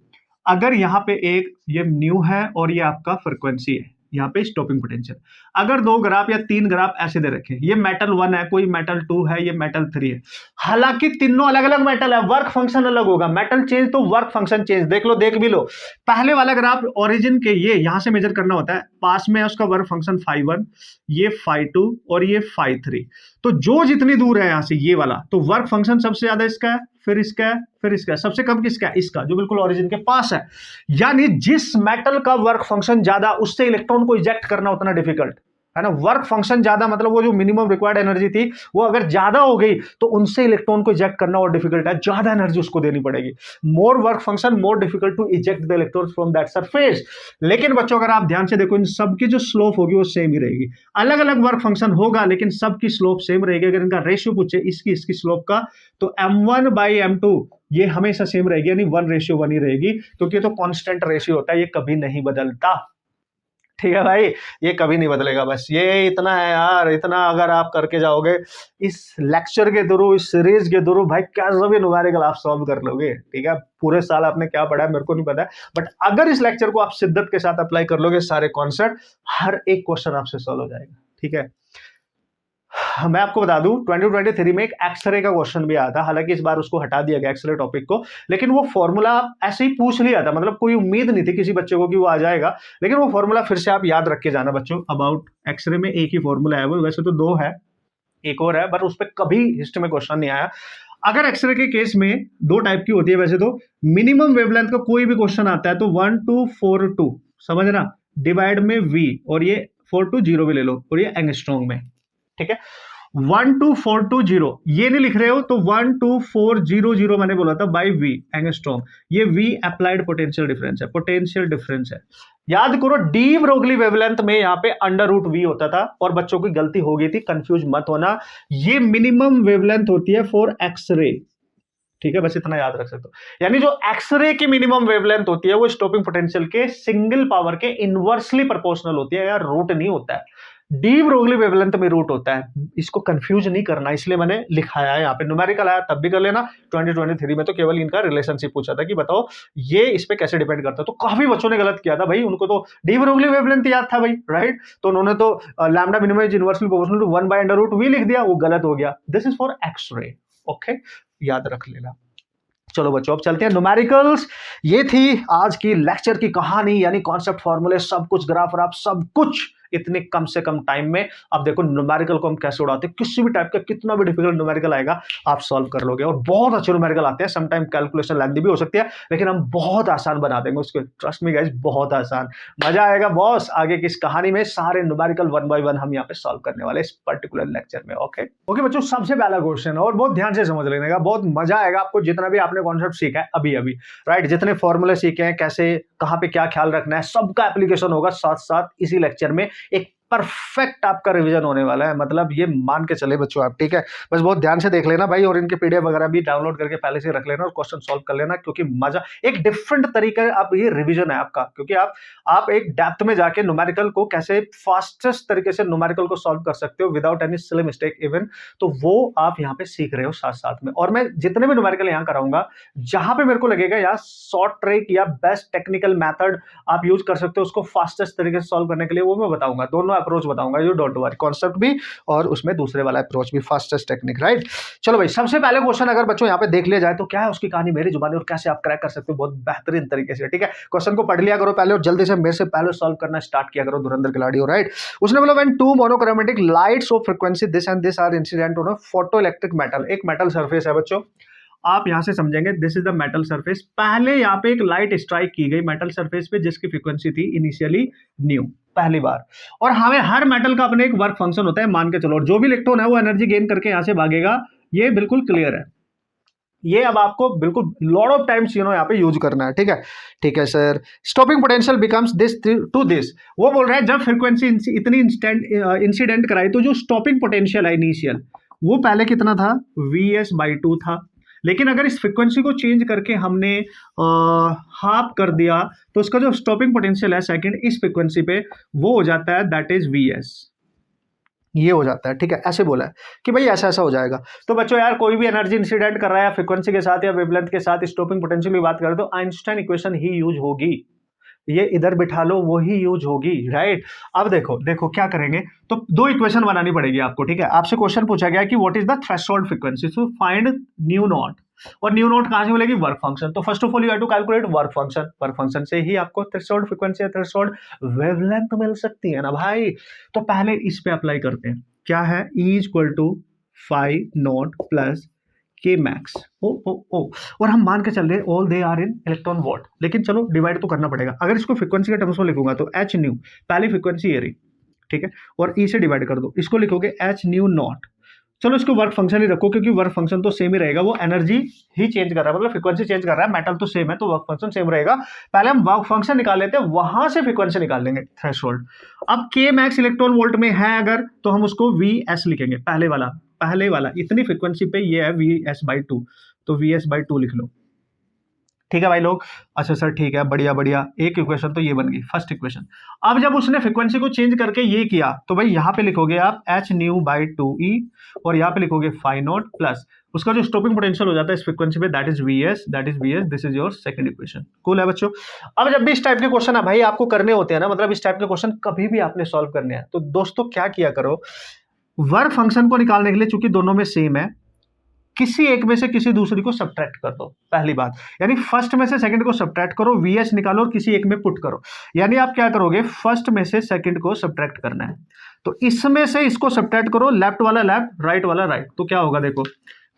अगर यहाँ पे एक ये न्यू है और ये आपका फ्रीक्वेंसी है, यहाँ पे स्टॉपिंग पोटेंशियल, अगर दो ग्राफ या तीन ग्राफ ऐसे दे रखे, ये मेटल 1 है, कोई मेटल 2 है, ये मेटल 3 है, हालांकि तीनों अलग अलग मेटल है, वर्क फंक्शन अलग होगा, मेटल चेंज तो वर्क फंक्शन चेंज, देख लो, देख भी लो। पहले वाला ग्राफ ओरिजिन के ये यहां से मेजर करना होता है, पास में है उसका वर्क फंक्शन φ1, ये φ2 और ये φ3, तो जो जितनी दूर है यहां से ये वाला, तो वर्क फंक्शन सबसे ज्यादा इसका है, फिर इसका है, फिर इसका है, सबसे कम किसका है, इसका, जो बिल्कुल ओरिजिन के पास है। यानी जिस मेटल का वर्क फंक्शन ज्यादा उससे इलेक्ट्रॉन को इजेक्ट करना उतना डिफिकल्ट है ना, वर्क फंक्शन ज्यादा मतलब वो जो मिनिमम रिक्वायर्ड एनर्जी थी वो अगर ज्यादा हो गई तो उनसे इलेक्ट्रॉन को इजेक्ट करना और डिफिकल्ट है, ज्यादा एनर्जी उसको देनी पड़ेगी, more work function more difficult to eject the electrons from that surface. लेकिन बच्चों अगर आप ध्यान से देखो, इन सबकी जो स्लोप होगी वो सेम ही रहेगी, अलग अलग वर्क फंक्शन होगा लेकिन सबकी स्लोप सेम रहेगी। अगर इनका रेशियो पूछे इसकी स्लोप का, तो m1 बाई m2 ये हमेशा सेम रहेगी, यानी 1:1 ही रहेगी, क्योंकि ये तो कांस्टेंट रेशियो होता है, ये कभी नहीं बदलता, ठीक है भाई, ये कभी नहीं बदलेगा। बस ये इतना है यार, इतना अगर आप करके जाओगे इस लेक्चर के थ्रू, इस सीरीज के थ्रू, भाई क्या सभी न्यूमेरिकल आप सॉल्व कर लोगे, ठीक है। पूरे साल आपने क्या पढ़ा है मेरे को नहीं पता है, बट अगर इस लेक्चर को आप शिद्दत के साथ अप्लाई कर लोगे, सारे कॉन्सेप्ट, हर एक क्वेश्चन आपसे सॉल्व हो जाएगा, ठीक है। मैं आपको बता दूं 2023 में एक एक्सरे का क्वेश्चन भी आया था, हालांकि इस बार उसको हटा दिया गया एक्सरे टॉपिक को, लेकिन वो फॉर्मूला ऐसे ही पूछ लिया था, मतलब कोई उम्मीद नहीं थी किसी बच्चे को कि वो आ जाएगा, लेकिन वो फॉर्मूला फिर से आप याद रख के जाना बच्चों। अबाउट एक्सरे में एक ही फॉर्मूला है, वो वैसे तो दो है, एक और है, पर उस पर कभी हिस्ट्री में क्वेश्चन नहीं आया। अगर एक्सरे के केस में दो टाइप की होती है वैसे तो, मिनिमम वेवलेंथ का कोई भी क्वेश्चन आता है तो 1242 समझना, डिवाइड में v, और ये 420 भी ले लो, और ये एंगस्ट्रॉम में, ठीक है। 12420 ये नहीं लिख रहे हो तो 12400 मैंने बोला था बाई वी एंगस्ट्रॉम, ये v अप्लाइड पोटेंशियल डिफरेंस है, पोटेंशियल डिफरेंस है। याद करो डी ब्रोगली वेवलेंथ में यहाँ पे अंडर रूट वी होता था, और बच्चों की गलती हो गई थी, कंफ्यूज मत होना, ये मिनिमम वेवलेंथ होती है फॉर एक्सरे, ठीक है, बस इतना याद रख सकते हो। यानी जो एक्सरे की मिनिमम वेवलेंथ होती है वो स्टॉपिंग पोटेंशियल के सिंगल पावर के इनवर्सली प्रोपोर्शनल होती है, यार रूट नहीं होता है, डी ब्रोगली वेवलेंथ में रूट होता है, इसको कंफ्यूज नहीं करना, इसलिए मैंने लिखाया है यहाँ पे। न्यूमेरिकल आया तब भी कर लेना, 2023 में तो केवल इनका रिलेशनशिप पूछा था कि बताओ ये इस पे कैसे डिपेंड करता है, तो काफी बच्चों ने गलत किया था भाई, उनको तो डी ब्रोगली वेवलेंथ याद था भाई, राइट, तो उन्होंने तो lambda minimum is inversely proportional to 1/√v लिख दिया, वो गलत हो गया। This is for X-ray, okay, याद रख लेना। चलो बच्चों अब चलते हैं न्यूमेरिकल्स। ये थी आज की लेक्चर की कहानी, यानी कॉन्सेप्ट, फॉर्मूले, सब कुछ, ग्राफ, आप सब कुछ इतने कम से कम टाइम में। अब देखो न्यूमेरिकल को हम कैसे उड़ाते हैं, किसी भी टाइप का कितना भी डिफिकल्ट न्यूमेरिकल आएगा आप सॉल्व कर लोगे, और बहुत अच्छे न्यूमेरिकल आते हैं, समटाइम कैलकुलेशन लेंथी भी हो सकती है, लेकिन हम बहुत आसान बना देंगे उसको, ट्रस्ट मी गाइस, बहुत आसान, मजा आएगा बॉस। आगे की इस कहानी में सारे न्यूमेरिकल 1 बाय 1 हम यहाँ पे सॉल्व करने वाले इस पर्टिकुलर लेक्चर में, ओके ओके बच्चों, सबसे पहला क्वेश्चन, और बहुत ध्यान से समझ लेने का, बहुत मजा आएगा आपको, जितना भी आपने कॉन्सेप्ट सीखा है अभी अभी, राइट, जितने फॉर्मूले सीखे हैं, कैसे कहां पे क्या ख्याल रखना है, सबका एप्लीकेशन होगा साथ साथ इसी लेक्चर में, एक परफेक्ट आपका रिवीजन होने वाला है, मतलब ये मान के चले बच्चों आप, ठीक है, बस बहुत ध्यान से देख लेना भाई, और इनके पीडीएफ वगैरह भी डाउनलोड करके पहले से रख लेना और क्वेश्चन सॉल्व कर लेना, क्योंकि मजा एक डिफरेंट तरीका, आप ये रिवीजन है आपका, क्योंकि आप एक डेप्थ में जाके न्यूमेरिकल को कैसे फास्टेस्ट तरीके से न्यूमेरिकल को सॉल्व कर सकते हो without any silly mistake even, तो वो आप यहाँ पे सीख रहे हो साथ साथ में। और मैं जितने भी न्यूमेरिकल यहाँ कराऊंगा, जहां पे मेरे को लगेगा यार शॉर्ट ट्रिक या बेस्ट टेक्निकल मेथड आप यूज कर सकते हो उसको फास्टेस्ट तरीके से सॉल्व करने के लिए, वो मैं बताऊंगा, दोनों अप्रोच बताऊंगा, यू डोंट वरी, कॉन्सेप्ट भी और उसमें दूसरे वाला अप्रोच भी, फास्टेस्ट टेक्निक, राइट। चलो भाई, सबसे पहले क्वेश्चन अगर बच्चों यहाँ पे देख लिया जाए तो क्या है उसकी कहानी मेरी जुबानी, और कैसे आप क्रैक कर सकते हो बहुत बेहतरीन तरीके से, ठीक है। क्वेश्चन को पढ़ लिया करो पहले, और जल्दी से मेरे से पहले सॉल्व करना स्टार्ट किया करो, धुरंधर खिलाड़ी हो, राइट। उसने बोला when two monochromatic lights of frequency this and this are incident on a photoelectric metal, एक मेटल सरफेस है बच्चों, आप यहां से समझेंगे this is the metal surface, पहले यहाँ पे एक लाइट स्ट्राइक की गई मेटल सरफेस पे जिसकी फ्रीक्वेंसी थी इनिशियली न्यू, पहली बार, और हमें हर मेटल का अपने एक वर्क फंक्शन होता है मान के चलो, और जो भी इलेक्ट्रॉन है वो एनर्जी गेन करके यहां से भागेगा, ये बिल्कुल क्लियर है, ये अब आपको बिल्कुल लॉट ऑफ टाइम्स यहाँ पे यूज करना है, ठीक है, ठीक है sir. Stopping potential becomes this to this, वो बोल रहा है जब फ्रीक्वेंसी इतनी इंसिडेंट कराई तो जो स्टॉपिंग पोटेंशियल है इनिशियल, वो पहले कितना था, Vs/2 था, लेकिन अगर इस फ्रीक्वेंसी को चेंज करके हमने हाफ कर दिया तो उसका जो स्टॉपिंग पोटेंशियल है सेकंड इस फ्रीक्वेंसी पे, वो हो जाता है दैट इज Vs, ये हो जाता है, ठीक है, ऐसे बोला है कि भाई ऐसा ऐसा हो जाएगा। तो बच्चों यार कोई भी एनर्जी इंसिडेंट कर रहा है फ्रीक्वेंसी के साथ या वेवलेंथ के साथ, स्टॉपिंग पोटेंशियल की बात करें तो आइंस्टाइन इक्वेशन ही यूज होगी, ये इधर बिठा लो वही यूज होगी, राइट। अब देखो देखो क्या करेंगे, तो दो इक्वेशन बनानी पड़ेगी आपको, ठीक है। आपसे क्वेश्चन पूछा गया कि what is the threshold frequency, so find nu naught, और न्यू नोट कहां से मिलेगी, वर्क फंक्शन, तो first of all you have to calculate work function, work function से ही आपको थ्रेशोल्ड फ्रीक्वेंसी या थ्रेशोल्ड वेवलेंथ मिल सकती है ना भाई। तो पहले इस पे अप्लाई करते हैं, क्या है, E equal to 5 naught plus K max, ओ और हम मान के चल रहे all they are in electron volt, लेकिन चलो डिवाइड तो करना पड़ेगा। अगर इसको फ्रीक्वेंसी के टर्म्स में लिखूंगा तो एच न्यू, पहली फ्रीक्वेंसी ये रही, ठीक है, और ई से डिवाइड कर दो, इसको लिखोगे एच न्यू नॉट, चलो इसको वर्क फंक्शन ही रखो क्योंकि वर्क फंक्शन तो सेम ही रहेगा, वो एनर्जी ही चेंज कर रहा है, मतलब फ्रीक्वेंसी चेंज कर रहा है, मेटल तो सेम है तो वर्क फंक्शन सेम रहेगा। पहले हम वर्क फंक्शन निकाल लेते हैं, वहां से फ्रीक्वेंसी निकाल लेंगे थ्रेशोल्ड। अब के मैक्स इलेक्ट्रॉन वोल्ट में है अगर, तो हम उसको Vs लिखेंगे, पहले वाला इतनी फ्रीक्वेंसी पे ये है Vs/2, तो Vs/2 लिख लो, ठीक है भाई लोग। अच्छा सर ठीक है, बढ़िया बढ़िया, एक इक्वेशन तो ये बन गई फर्स्ट इक्वेशन। अब जब उसने फ्रीक्वेंसी को चेंज करके ये किया तो भाई यहाँ पे लिखोगे आप h nu/2e और यहाँ पे लिखोगे phi नॉट प्लस उसका जो स्टॉपिंग पोटेंशियल हो जाता है इस फ्रीक्वेंसी पे, that is Vs, this is your second equation. Cool है बच्चों। अब जब भी इस टाइप के क्वेश्चन है भाई आपको करने होते हैं ना, मतलब इस टाइप के क्वेश्चन कभी भी आपने सॉल्व करने हैं, तो दोस्तों क्या किया करो, वर्क फंक्शन को निकालने के लिए चूंकि दोनों में सेम है, किसी एक में से किसी दूसरी को सब्ट्रैक्ट कर दो, पहली बात। यानी फर्स्ट में से सेकंड को सब्ट्रैक्ट करो, वीएस निकालो और किसी एक में पुट करो। यानी आप क्या करोगे, फर्स्ट में से सेकंड को सब्ट्रैक्ट करना है, तो इसमें से इसको सब्ट्रैक्ट करो, लेफ्ट वाला लेफ्ट, राइट वाला राइट, तो क्या होगा देखो,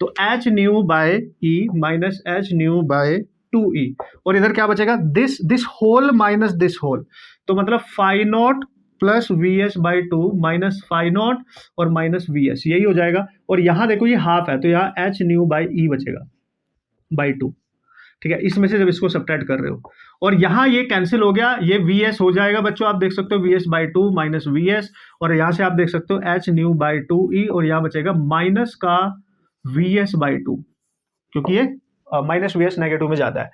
तो H nu by E minus H nu by 2e, और इधर क्या बचेगा, this whole minus this whole, तो मतलब phi not plus V S by two minus phi not और माइनस वी एस, यही हो जाएगा। और यहां देखो ये हाफ है, तो यहाँ एच न्यू बाई ई बचेगा बाई 2, ठीक है, इसमें से जब इसको सब्ट्रैक्ट कर रहे हो, और यहां ये कैंसिल हो गया, ये वी एस हो जाएगा बच्चों, आप देख सकते हो we S by two minus V S, और यहां से आप देख सकते हो एच न्यू बाई 2e, और यहां बचेगा माइनस का वी एस बाई 2, क्योंकि ये माइनस वी एस नेगेटिव में जाता है।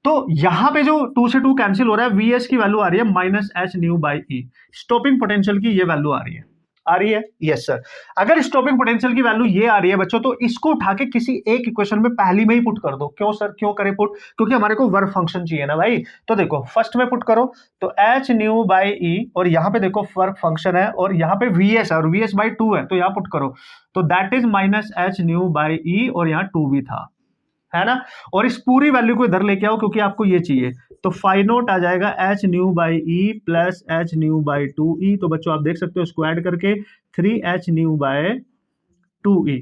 तो यहां पे जो 2 से 2 कैंसिल हो रहा है, वीएस की वैल्यू आ रही है minus H nu by E, stopping potential की ये वैल्यू आ रही है, यस सर। अगर स्टॉपिंग पोटेंशियल की वैल्यू ये आ रही है बच्चों, तो इसको उठा के किसी एक इक्वेशन में पहली में ही पुट कर दो। क्यों सर, क्यों करें पुट, क्योंकि हमारे को वर्क फंक्शन चाहिए ना भाई। तो देखो फर्स्ट में पुट करो, तो एच न्यू बाई ई, और यहां पे देखो वर्क फंक्शन है, और यहां पे वीएस है, और वीएस बाई 2 है, तो यहां पुट करो, तो that is minus H nu by E, और यहां 2 भी था, है ना। और इस पूरी वैल्यू को इधर लेके आओ, क्योंकि आपको ये चाहिए, तो फाई नोट आ जाएगा H nu by E plus H nu by 2e, तो बच्चों आप देख सकते हो इसको ऐड करके 3h न्यू बाय 2e,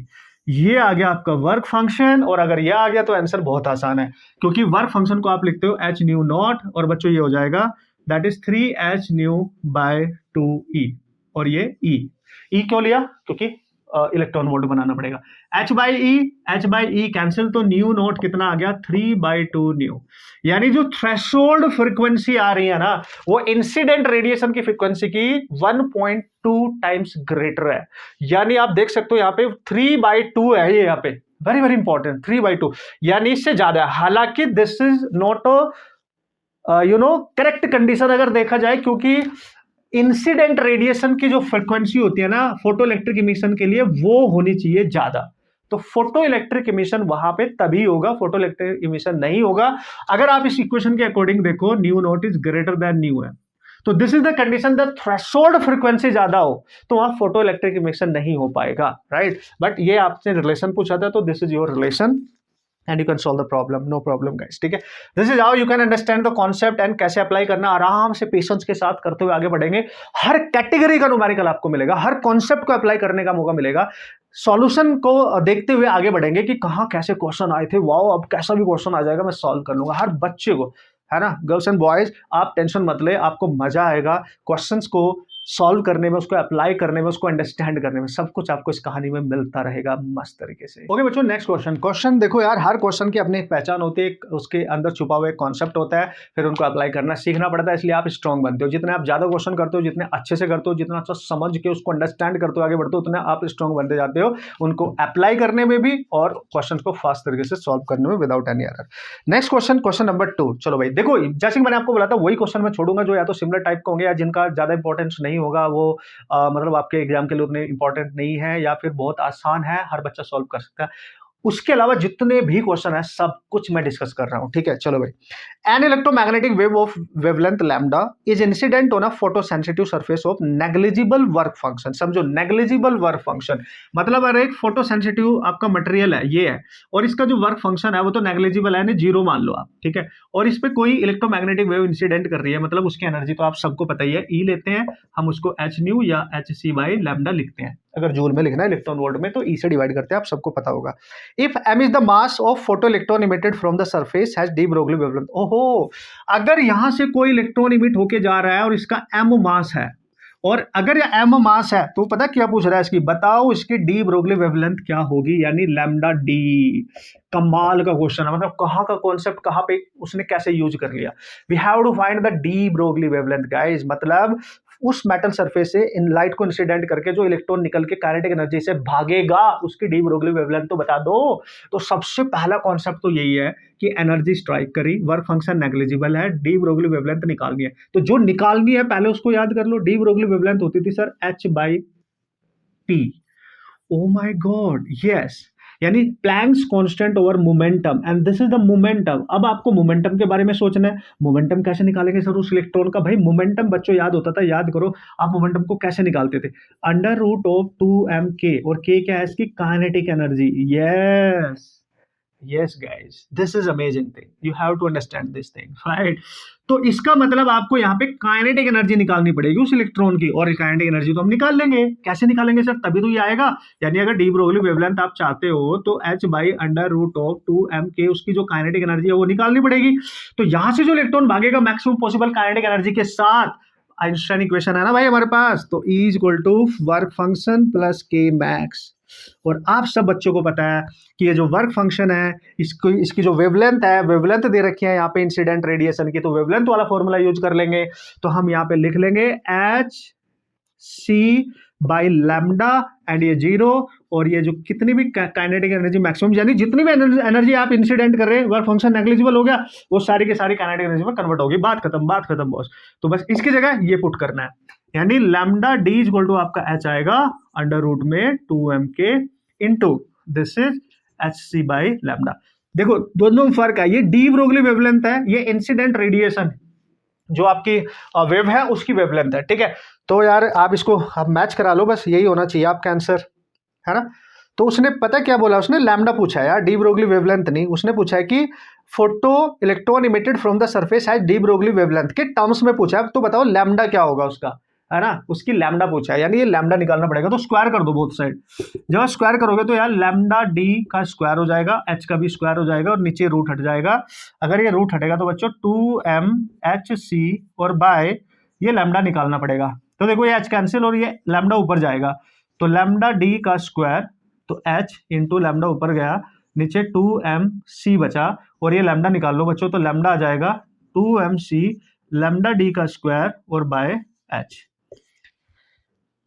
ये आ गया आपका वर्क फंक्शन। और अगर ये आ गया तो आंसर बहुत आसान है, क्योंकि वर्क फंक्शन को आप लिखते हो एच न्यू नॉट, और बच्चों ये हो जाएगा that is 3h new by 2e, और ये ई क्यों लिया, क्योंकि इलेक्ट्रॉन वोल्ट बनाना पड़ेगा। एच बाई ई कैंसिल, तो न्यू नोट कितना आ गया, 3/2 न्यू। यानी जो थ्रेशोल्ड फ्रीक्वेंसी आ रही है ना, वो इंसिडेंट रेडिएशन की फ्रीक्वेंसी की 1.2 टाइम्स ग्रेटर है। यानी आप देख सकते हो यहाँ पे 3/2 है, ये यहाँ पे वेरी वेरी इंपॉर्टेंट, 3/2, यानी इससे ज्यादा है। हालांकि this is not correct condition अगर देखा जाए, क्योंकि इंसिडेंट रेडिएशन की जो फ्रीक्वेंसी होती है ना फोटो इलेक्ट्रिक इमिशन के लिए, वो होनी चाहिए ज्यादा। तो फोटो इलेक्ट्रिक इमिशन वहां पे तभी होगा, फोटो इलेक्ट्रिक इमिशन नहीं होगा अगर आप इस इक्वेशन के अकॉर्डिंग देखो, new naught is greater than new है, तो this is the condition, the threshold frequency ज्यादा हो तो वहां फोटो इलेक्ट्रिक इमिशन नहीं हो पाएगा, राइट। बट ये आपसे रिलेशन पूछा था, तो this is your relation and you can solve the problem, no problem guys, ठीक है। this is how you can understand the concept and कैसे अप्लाई करना, आराम से पेशेंस के साथ करते हुए आगे बढ़ेंगे। हर कैटेगरी का न्यूमेरिकल आपको मिलेगा, हर कॉन्सेप्ट को अप्लाई करने का मौका मिलेगा, सॉल्यूशन को देखते हुए आगे बढ़ेंगे कि कहाँ कैसे क्वेश्चन आए थे, वाओ अब कैसा भी क्वेश्चन आ जाएगा मैं सॉल्व कर लूंगा, हर बच्चे को, है ना। गर्ल्स एंड बॉयज आप टेंशन मत ले, आपको मजा आएगा क्वेश्चंस को सॉल्व करने में, उसको अप्लाई करने में, उसको अंडरस्टैंड करने में, सब कुछ आपको इस कहानी में मिलता रहेगा मस्त तरीके से। ओके बच्चों, नेक्स्ट क्वेश्चन देखो यार, हर क्वेश्चन की अपनी एक पहचान होती है, उसके अंदर छुपा हुआ एक कॉन्सेप्ट होता है, फिर उनको अप्लाई करना सीखना पड़ता है, इसलिए आप स्ट्रॉन्ग बनते हो। जितने आप ज्यादा क्वेश्चन करते हो, जितने अच्छे से करते हो, जितना अच्छा समझ के उसको अंडरस्टैंड करते हो, आगे बढ़ते हो, उतना आप स्ट्रॉन्ग बनते जाते हो, उनको अप्लाई करने में भी और क्वेश्चन को फास्ट तरीके से सॉल्व करने में without any error. Next question number 2, चलो भाई देखो, जैसे मैंने आपको बोला था वही क्वेश्चन मैं छोड़ूंगा जो या तो सिमिलर टाइप के होंगे, या जिनका ज्यादा इंपॉर्टेंस नहीं होगा, वो मतलब आपके एग्जाम के लिए उतने इंपॉर्टेंट नहीं है, या फिर बहुत आसान है, हर बच्चा सॉल्व कर सकता है। उसके अलावा जितने भी क्वेश्चन है सब कुछ मैं डिस्कस कर रहा हूं, ठीक है। चलो भाई, an electromagnetic wave of wavelength lambda is incident on a photosensitive surface of negligible work function. समझो, नेग्लिजिबल वर्क फंक्शन मतलब अगर एक फोटोसेंसिटिव आपका मटेरियल है, ये है, और इसका जो वर्क फंक्शन है वो तो नेग्लिजिबल है, नहीं जीरो मान लो आप, ठीक है। और इस पे कोई इलेक्ट्रोमैग्नेटिक वेव इंसिडेंट कर रही है, मतलब उसकी एनर्जी तो आप सबको पता ही है, ई लेते हैं हम उसको एच न्यू या एच सी बाई लैम्डा लिखते हैं। अगर जूल में लिखना है, इलेक्ट्रॉन वोल्ट में, तो ई से डिवाइड करते हैं, आप सबको पता होगा। If m is the mass of photoelectron emitted from the surface has de Broglie wavelength। ओहो, अगर यहां से कोई इलेक्ट्रॉन इमिट होके जा रहा है और इसका m मास है, और अगर ये m मास है, तो पता क्या पूछ रहा है इसकी, बताओ इसकी डी ब्रोगली वेवलेंथ क्या होगी, यानी लैम्डा डी। कमाल का क्वेश्चन है, मतलब कहाँ का कॉन्सेप्ट कहाँ पे उसने कैसे यूज कर लिया। We have to find the de Broglie wavelength guys, मतलब उस मेटल सरफेस से इन लाइट को इंसिडेंट करके जो इलेक्ट्रॉन निकल के काइनेटिक एनर्जी से भागेगा, उसकी डी ब्रोगली वेवलेंथ तो बता दो। तो सबसे पहला कॉन्सेप्ट तो यही है कि एनर्जी स्ट्राइक करी, वर्क फंक्शन नेग्लिजिबल है, डी ब्रोगली वेवलेंथ निकालनी है। तो जो निकालनी है पहले उसको याद कर लो। डी ब्रोगली वेवलेंथ होती थी sir h/p। Oh my God, yes, यानी Planck's constant over momentum, and this is the momentum. अब आपको मोमेंटम के बारे में सोचना है, मोमेंटम कैसे निकालेंगे सर उस इलेक्ट्रॉन का? भाई मोमेंटम बच्चों याद होता था, याद करो आप मोमेंटम को कैसे निकालते थे, under root of 2m k, और k क्या है इसकी kinetic energy. Yes yes guys, this is amazing thing, you have to understand this thing, right? तो इसका मतलब आपको यहाँ पे काइनेटिक एनर्जी निकालनी पड़ेगी उस इलेक्ट्रॉन की, और काइनेटिक एनर्जी तो हम निकाल लेंगे। कैसे निकालेंगे सर? तभी तो ये आएगा। यानी अगर डी ब्रोगली वेवलेंथ आप चाहते हो तो h by under root of 2m k उसकी जो काइनेटिक एनर्जी है वो निकालनी पड़ेगी। तो यहाँ से जो इलेक्ट्रॉन भागेगा मैक्सिमम पॉसिबल काइनेटिक एनर्जी के साथ, आइंस्टाइन इक्वेशन है ना भाई हमारे पास, तो E is equal to work function plus K max. और आप सब बच्चों को पता है कि ये जो वर्क फंक्शन है इसकी जो वेवलेंथ है, वेवलेंथ दे रखी है यहाँ पे इंसिडेंट रेडिएशन की, तो वेवलेंथ वाला फॉर्मूला यूज कर लेंगे। तो हम यहाँ पे लिख लेंगे H C by lambda, and ये 0, और ये जो कितनी भी काइनेटिक एनर्जी मैक्सिमम, यानी जितनी भी एनर्जी आप इंसिडेंट कर रहे हैं, वर्क फंक्शन नेग्लिजिबल हो गया, वो सारी की सारी काइनेटिक एनर्जी में कन्वर्ट होगी। बात खत्म बॉस। तो बस इसकी जगह ये पुट करना है, यानी lambda D is equal to आपका एच आएगा अंडर रूट में 2m k into this is H C by lambda. देखो दोनों में फर्क है, ये डी ब्रोगली वेवलेंथ है, ये इंसिडेंट रेडिएशन जो आपकी वेव है उसकी वेवलेंथ है, ठीक है। तो यार आप इसको आप मैच करा लो, बस यही होना चाहिए आपका आंसर, है ना। तो उसने पता क्या बोला, उसने लैम्डा पूछा है यार, डी ब्रोगली वेवलेंथ नहीं। उसने पूछा है कि photo electron emitted from the surface has D Broglie wavelength के टर्म्स में पूछा है, तो बताओ लैम्डा क्या होगा उसका, है ना। उसकी लैम्डा पूछा है, यानी ये लैम्डा निकालना पड़ेगा। तो स्क्वायर कर दो बोथ साइड, जब स्क्वायर करोगे तो यार लैम्डा डी का स्क्वायर हो जाएगा, एच का भी स्क्वायर हो जाएगा, और नीचे रूट हट जाएगा। अगर ये रूट हटेगा तो बच्चों 2mhc और बाय ये लैम्डा निकालना पड़ेगा। तो देखो ये एच कैंसिल और ये लैम्डा ऊपर जाएगा, तो लैम्डा डी का स्क्वायर, तो एच इंटू लैम्डा ऊपर गया, नीचे 2mc बचा, और ये लैम्डा निकाल लो बच्चों, तो लैम्डा आ जाएगा 2mc लैम्डा डी का स्क्वायर और बाय एच।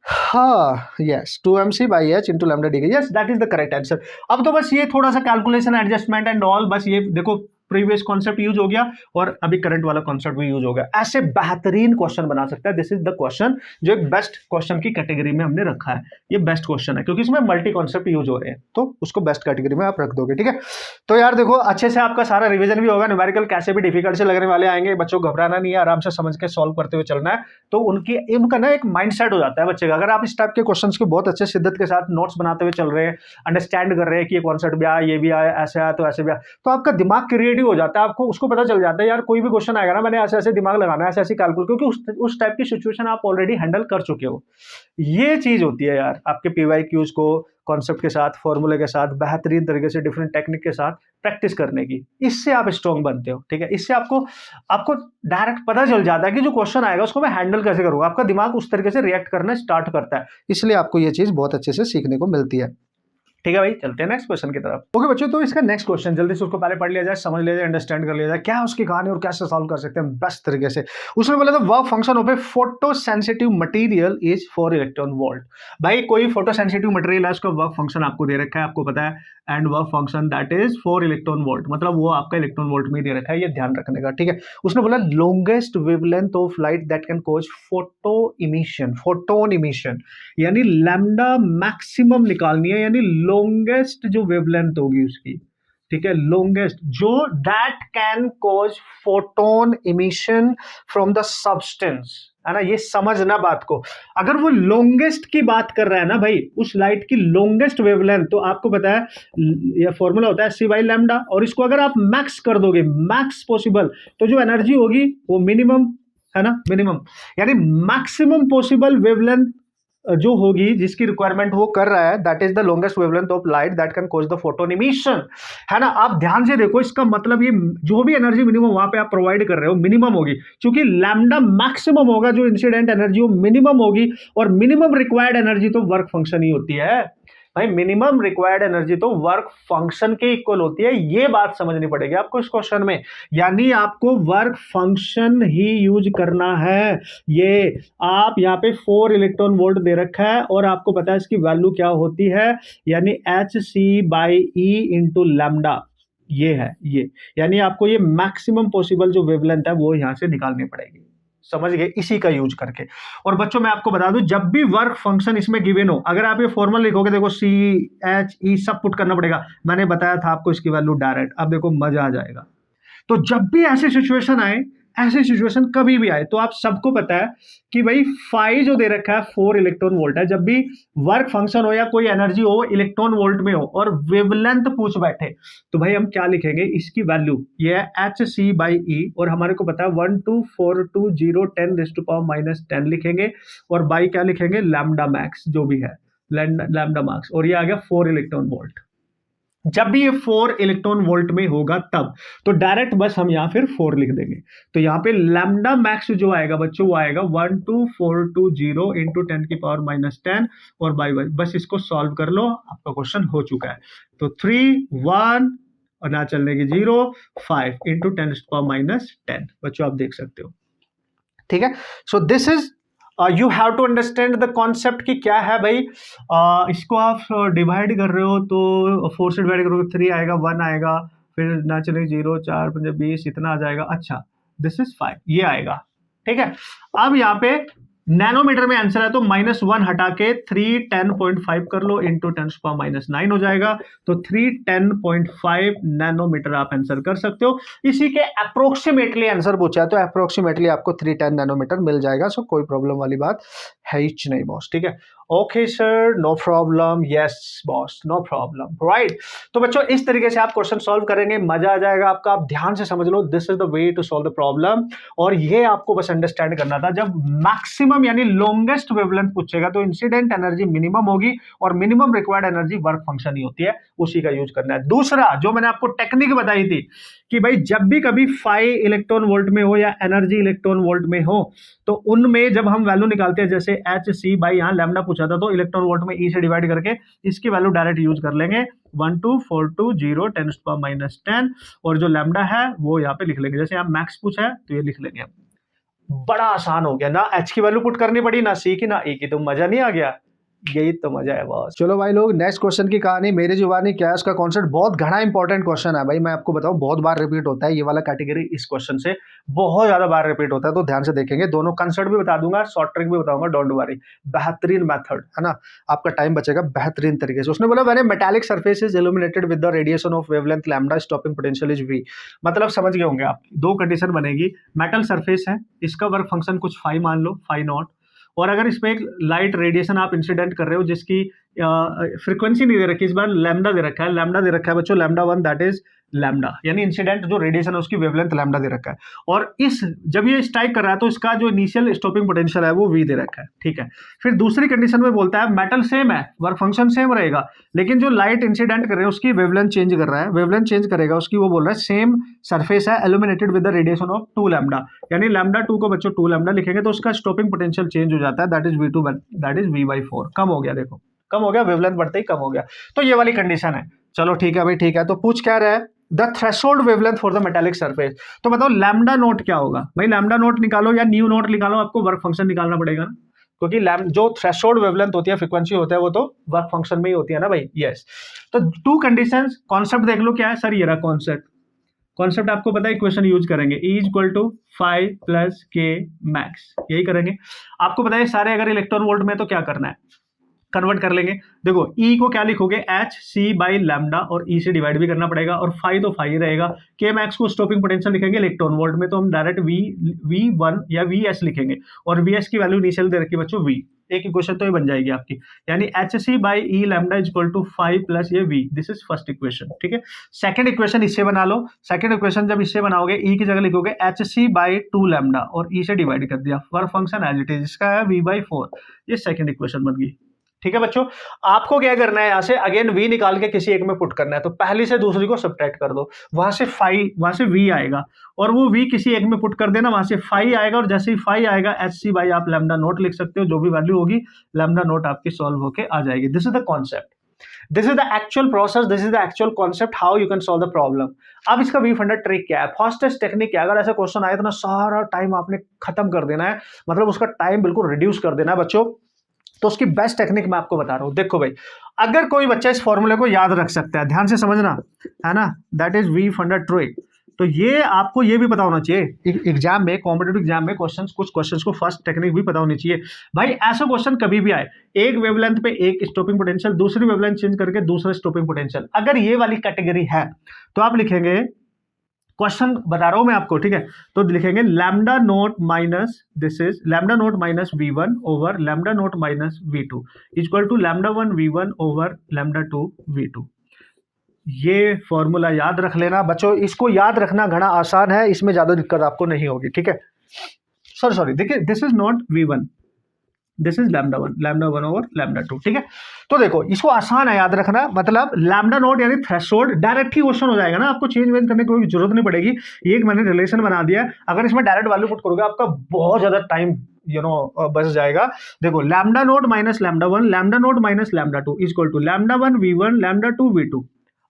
हाँ yes 2mc by H into lambda D, yes that is the correct answer. अब तो बस ये थोड़ा सा कैलकुलेशन एडजस्टमेंट एंड ऑल, बस ये देखो प्रीवियस कॉन्सेप्ट यूज हो गया और अभी करंट वाला कॉन्सेप्ट भी यूज हो गया। ऐसे बेहतरीन क्वेश्चन बना सकता है, दिस इज द क्वेश्चन जो एक बेस्ट क्वेश्चन की कैटेगरी में हमने रखा है। ये बेस्ट क्वेश्चन है क्योंकि इसमें मल्टी कॉन्सेप्ट यूज हो रहे हैं, तो उसको बेस्ट कैटेगरी में आप रख दोगे, ठीक है। तो यार देखो अच्छे से आपका सारा रिवीजन भी होगा, न्यूमेरिकल कैसे भी डिफिकल्ट से लगने वाले आएंगे, बच्चों घबराना नहीं है, आराम से समझ के सॉल्व करते हुए चलना है। तो उनका ना एक माइंड सेट हो जाता है बच्चे का, अगर आप इस टाइप के क्वेश्चन को बहुत अच्छे शिद्दत के साथ नोट्स बनाते हुए चल रहे हैं, अंडरस्टैंड कर रहे हैं कि ये कॉन्सेप्ट भी आया, ये भी आया, ऐसे आया तो ऐसे भी आया, तो आपका दिमाग क्रिएटिव हो जाता है, आपको उसको पता चल जाता है यार कोई भी क्वेश्चन आएगा ना मैंने ऐसे ऐसे दिमाग लगाना है, ऐसे ऐसे कैलकुलेट, क्योंकि उस टाइप की सिचुएशन आप ऑलरेडी हैंडल कर चुके हो। ये चीज होती है यार आपके PYQs को कॉन्सेप्ट के साथ, फॉर्मूले के साथ, बेहतरीन तरीके से डिफरेंट टेक्निक के साथ प्रैक्टिस करने की, इससे आप स्ट्रॉन्ग बनते हो, ठीक है। इससे आपको डायरेक्ट पता चल जाता है कि जो क्वेश्चन आएगा उसको मैं हैंडल कैसे करूंगा, आपका दिमाग उस तरीके से रिएक्ट करना स्टार्ट करता है, इसलिए आपको ये चीज बहुत अच्छे से सीखने को मिलती है, ठीक है भाई। चलते हैं नेक्स्ट क्वेश्चन की तरफ। ओके बच्चों, तो इसका नेक्स्ट क्वेश्चन जल्दी से उसको पहले पढ़ लिया जाए, समझ लिया जाए, अंडरस्टैंड कर लिया जाए क्या है उसकी कहानी और कैसे सॉल्व कर सकते हैं बेस्ट तरीके से। उसने बोला था work function of A photo sensitive material is 4 electron volt. भाई कोई फोटो सेंसिटिव मटेरियल है, उसका वर्क फंक्शन आपको दे रखा है, आपको पता है, and work function that is 4 electron volt, मतलब वो आपका इलेक्ट्रॉन वोल्ट में दे रखा है, ये ध्यान रखने का, ठीक है। उसने बोला longest wavelength of light that can cause photon emission, यानी लैम्डा मैक्सिमम निकालनी है, यानी लॉन्गेस्ट जो वेवलेंथ होगी उसकी, ठीक है, लॉन्गेस्ट जो that can cause photon emission from the substance, है ना। ये समझना बात को, अगर वो लॉन्गेस्ट की बात कर रहा है ना भाई, उस लाइट की लॉन्गेस्ट वेवलेंथ, तो आपको पता है ये फॉर्मूला होता है C बाई लैम्डा, और इसको अगर आप मैक्स कर दोगे, मैक्स पॉसिबल, तो जो एनर्जी होगी वो मिनिमम, है ना, मिनिमम, यानी मैक्सिमम पॉसिबल वेवलेंथ जो होगी जिसकी रिक्वायरमेंट वो कर रहा है, that is the longest wavelength of light that can cause the photon emission, है ना। आप ध्यान से देखो, इसका मतलब ये जो भी एनर्जी मिनिमम वहां पे आप प्रोवाइड कर रहे हो मिनिमम होगी, क्योंकि लैम्डा मैक्सिमम होगा, जो इंसिडेंट एनर्जी वो मिनिमम होगी, और मिनिमम रिक्वायर्ड एनर्जी तो वर्क फंक्शन ही होती है भाई, मिनिमम रिक्वायर्ड एनर्जी तो वर्क फंक्शन के इक्वल होती है, ये बात समझनी पड़ेगी आपको इस क्वेश्चन में, यानी आपको वर्क फंक्शन ही यूज करना है। ये आप यहाँ पे 4 इलेक्ट्रॉन वोल्ट दे रखा है, और आपको पता है इसकी वैल्यू क्या होती है, यानी HC by E into lambda, ये है ये, यानी आपको ये मैक्सिमम पॉसिबल जो वेवलेंथ है वो यहाँ से निकालनी पड़ेगी, समझ गए, इसी का यूज करके। और बच्चों मैं आपको बता दूं, जब भी वर्क फंक्शन इसमें गिवन हो, अगर आप ये फॉर्मूला लिखोगे, देखो CHE सब पुट करना पड़ेगा, मैंने बताया था आपको इसकी वैल्यू डायरेक्ट, अब देखो मजा आ जाएगा। तो जब भी ऐसी सिचुएशन आए, ऐसी सिचुएशन कभी भी आए, तो आप सबको पता है कि भाई फाई जो दे रखा है 4 इलेक्ट्रॉन वोल्ट है। जब भी वर्क फंक्शन हो या कोई एनर्जी हो इलेक्ट्रॉन वोल्ट में हो और वेवलेंथ पूछ बैठे, तो भाई हम क्या लिखेंगे, इसकी वैल्यू ये है Hc/E, और हमारे को पता है 1242010⁻⁻10 लिखेंगे, और बाई क्या लिखेंगे, लैम्डा मैक्स जो भी है, लैम्डा मैक्स, और ये आ गया 4 इलेक्ट्रॉन वोल्ट। जब भी ये 4 इलेक्ट्रॉन वोल्ट में होगा तब तो डायरेक्ट बस हम यहां फिर 4 लिख देंगे। तो यहां पे लैम्डा मैक्स जो आएगा बच्चों, वो आएगा 12420 इंटू 10⁻⁻10 और बाई बस इसको सॉल्व कर लो, आपका क्वेश्चन हो चुका है। तो 3 1 और ना चलने की 0 5 इंटू 10⁻⁻10 बच्चों आप देख सकते हो, ठीक है। So this is you have to understand the concept कि क्या है भाई। इसको आप डिवाइड कर रहे हो तो 4 से डिवाइड करोगे 3 आएगा, 1 आएगा, फिर ना चले 0 4 5 20 इतना आ जाएगा। अच्छा दिस इज 5 ये आएगा, ठीक है। अब यहाँ पे नैनोमीटर में आंसर है तो -1 हटा के 310.5 कर लो, इंटू 10⁻⁹ हो जाएगा। तो 310.5 नैनोमीटर आप आंसर कर सकते हो। इसी के अप्रोक्सीमेटली आंसर पूछा है तो अप्रोक्सीमेटली आपको 310 नैनोमीटर मिल जाएगा। सो कोई प्रॉब्लम वाली बात है ही नहीं बॉस, ठीक है। Okay sir, no problem, yes boss, no problem, right. तो बच्चों इस तरीके से आप क्वेश्चन सॉल्व करेंगे, मजा आ जाएगा आपका। आप ध्यान से समझ लो, this is the way to solve the problem. और ये आपको बस अंडरस्टैंड करना था, जब मैक्सिमम यानी लॉन्गेस्ट वेवलेंथ पूछेगा तो इंसिडेंट एनर्जी मिनिमम होगी और minimum required energy work function ही होती है, उसी का यूज करना है। दूसरा जो मैंने आपको टेक्निक बताई थी कि भाई जब भी कभी फाई इलेक्ट्रॉन वोल्ट में हो या एनर्जी इलेक्ट्रॉन वोल्ट में हो, तो उनमें जब हम वैल्यू निकालते हैं, जैसे Hc यहाँ लैम्डा पूछा था तो इलेक्ट्रॉन वोल्ट में E से डिवाइड करके इसकी वैल्यू डायरेक्ट यूज कर लेंगे 12420 10⁻⁻10 और जो लैम्डा है वो यहाँ पे लिख लेंगे। जैसे यहाँ मैक्स पूछा है तो ये लिख लेंगे। बड़ा आसान हो गया ना, H की वैल्यू पुट करनी पड़ी, ना C की ना E की, तो मजा नहीं आ गया, यही तो मजा है बॉस। चलो भाई लोग, नेक्स्ट क्वेश्चन की कहानी मेरी जुबानी क्या है उसका कॉन्सेप्ट बहुत घना इंपॉर्टेंट क्वेश्चन है भाई। मैं आपको बताऊं बहुत बार रिपीट होता है ये वाला कैटेगरी, इस क्वेश्चन से बहुत ज्यादा बार रिपीट होता है, तो ध्यान से देखेंगे। दोनों कंसेप्ट भी बता दूंगा, शॉर्ट ट्रिक भी बताऊंगा, डोंट वरी। बेहतरीन मेथड है ना, आपका टाइम बचेगा बेहतरीन तरीके से। उसने बोला when A metallic surface is illuminated with the radiation of wavelength lambda, stopping potential is V। मतलब समझ गए होंगे आप, दो कंडीशन बनेगी। मेटल सरफेस है, इसका वर्क फंक्शन कुछ फाई मान लो, फाई नॉट, और अगर इसमें एक लाइट रेडिएशन आप इंसिडेंट कर रहे हो जिसकी फ्रीक्वेंसी नहीं दे रखी, इस बार लैम्डा दे रखा है, लैम्डा दे रखा है बच्चों, लैम्डा 1 दैट इज लैम्डा, यानी इंसिडेंट जो रेडिएशन है उसकी वेवलेंथ लैम्डा दे रखा है। और इस जब ये स्ट्राइक कर रहा है तो इसका जो इनिशियल स्टॉपिंग पोटेंशियल है वो V दे रखा है, ठीक है। फिर दूसरी कंडीशन में बोलता है मेटल सेम है, वर्क फंक्शन सेम रहेगा, लेकिन जो लाइट इंसिडेंट कर रहे हैं उसकी वेवलेंथ चेंज कर रहा है, वेवलेंथ चेंज करेगा उसकी, वो बोल रहा है सेम सरफेस है illuminated with the radiation of 2 lambda, यानी लैम्डा 2 को बच्चों 2 लैम्डा लिखेंगे तो उसका स्टॉपिंग पोटेंशियल चेंज हो जाता है, that is V2 that is V/4। कम हो गया, देखो कम हो गया, वेवलेंथ बढ़ते ही कम हो गया, तो ये वाली कंडीशन है। चलो ठीक है भाई, ठीक है। तो पूछ क्या रहा है, the threshold wavelength for the metallic surface. तो बताओ लैम्डा नोट क्या होगा भाई, लैम्डा नोट निकालो या न्यू नोट निकालो, आपको वर्क फंक्शन निकालना पड़ेगा ना, क्योंकि जो थ्रेशोल्ड वेवलेंथ होती है, फ्रीक्वेंसी होता है, वो तो वर्क फंक्शन में ही होती है ना भाई, यस। तो 2 कंडीशंस, कॉन्सेप्ट देख लो क्या है सर, ये रहा कॉन्सेप्ट आपको पता है, इक्वेशन यूज करेंगे E = 5 + K मैक्स, यही करेंगे। आपको पता है सारे अगर इलेक्ट्रॉन वोल्ट में तो क्या करना है, कन्वर्ट कर लेंगे। देखो E को क्या लिखोगे, Hc/लैम्डा, और E से डिवाइड भी करना पड़ेगा, और फाई तो फाई रहेगा। K मैक्स को स्टॉपिंग पोटेंशियल लिखेंगे इलेक्ट्रॉन वोल्ट में, तो हम डायरेक्ट V1 या Vs लिखेंगे, और Vs की वैल्यू इनिशियल दे रखी बच्चों V। एक इक्वेशन तो ये बन जाएगी आपकी, यानी Hc/E लैम्डा = 5 + ये V। This is first equation, ठीक है। सेकंड इक्वेशन इससे बना लो, सेकंड इक्वेशन जब इससे बनाओगे E की जगह लिखोगे Hc/2 लैम्डा और E से डिवाइड कर दिया, work function as it is, इसका है V/4। ये सेकंड इक्वेशन बन गई, ठीक है बच्चों। आपको क्या करना है, यहां से अगेन V निकाल के किसी एक में पुट करना है, तो पहली से दूसरी को सब्ट्रैक्ट कर दो, वहां से V आएगा, और वो V किसी एक में पुट कर देना, वहां से फाई आएगा, और जैसे ही फाई आएगा Hc/ आप लैम्डा नोट लिख सकते हो, जो भी वैल्यू होगी लैम्डा नोट आपकी सॉल्व होके आ जाएगी। This is the concept, this is the actual process, this is the actual concept how you can solve the problem. अब इसका V100 ट्रिक क्या है, फास्टेस्ट टेक्निक क्या है, अगर ऐसा क्वेश्चन आए तो ना सारा टाइम आपने खत्म कर देना है, मतलब उसका टाइम बिल्कुल रिड्यूस कर देना है बच्चों। तो उसकी बेस्ट टेक्निक मैं आपको बता रहा हूं। देखो भाई, अगर कोई बच्चा इस फॉर्मूले को याद रख सकता है, ध्यान से समझना है ना, दैट इज V100 ट्रिक। तो ये आपको ये भी पता होना चाहिए एग्जाम में, कॉम्पिटेटिव एग्जाम में क्वेश्चंस, कुछ क्वेश्चंस को फर्स्ट टेक्निक भी पता होनी चाहिए भाई। ऐसा क्वेश्चन कभी भी आए, एक वेवलेंथ पे एक स्टॉपिंग पोटेंशियल, दूसरी वेवलेंथ चेंज करके दूसरा स्टॉपिंग पोटेंशियल, अगर ये वाली कैटेगरी है तो आप लिखेंगे, क्वेश्चन बता रहा हूं मैं आपको, ठीक है, तो लिखेंगे lambda naught minus, this is lambda naught minus v1 over lambda naught minus v2 equal to lambda 1 v1 over lambda 2 v2। ये फॉर्मूला याद रख लेना बच्चों, इसको याद रखना घना आसान है, इसमें ज्यादा दिक्कत आपको नहीं होगी, ठीक है। सॉरी देखिए, this is not v1, this is lambda 1 over lambda 2, ठीक है। तो देखो इसको आसान है याद रखना, मतलब लैम्डा नोट यानी थ्रेशोल्ड, डायरेक्ट ही क्वेश्चन हो जाएगा ना, आपको चेंज वेंज करने की कोई जरूरत नहीं पड़ेगी। एक मैंने रिलेशन बना दिया है, अगर इसमें डायरेक्ट वैल्यू पुट करोगे आपका बहुत ज्यादा टाइम बच जाएगा। देखो lambda naught minus lambda 1, lambda naught minus lambda 2 equal to lambda 1 v1 lambda 2 v2।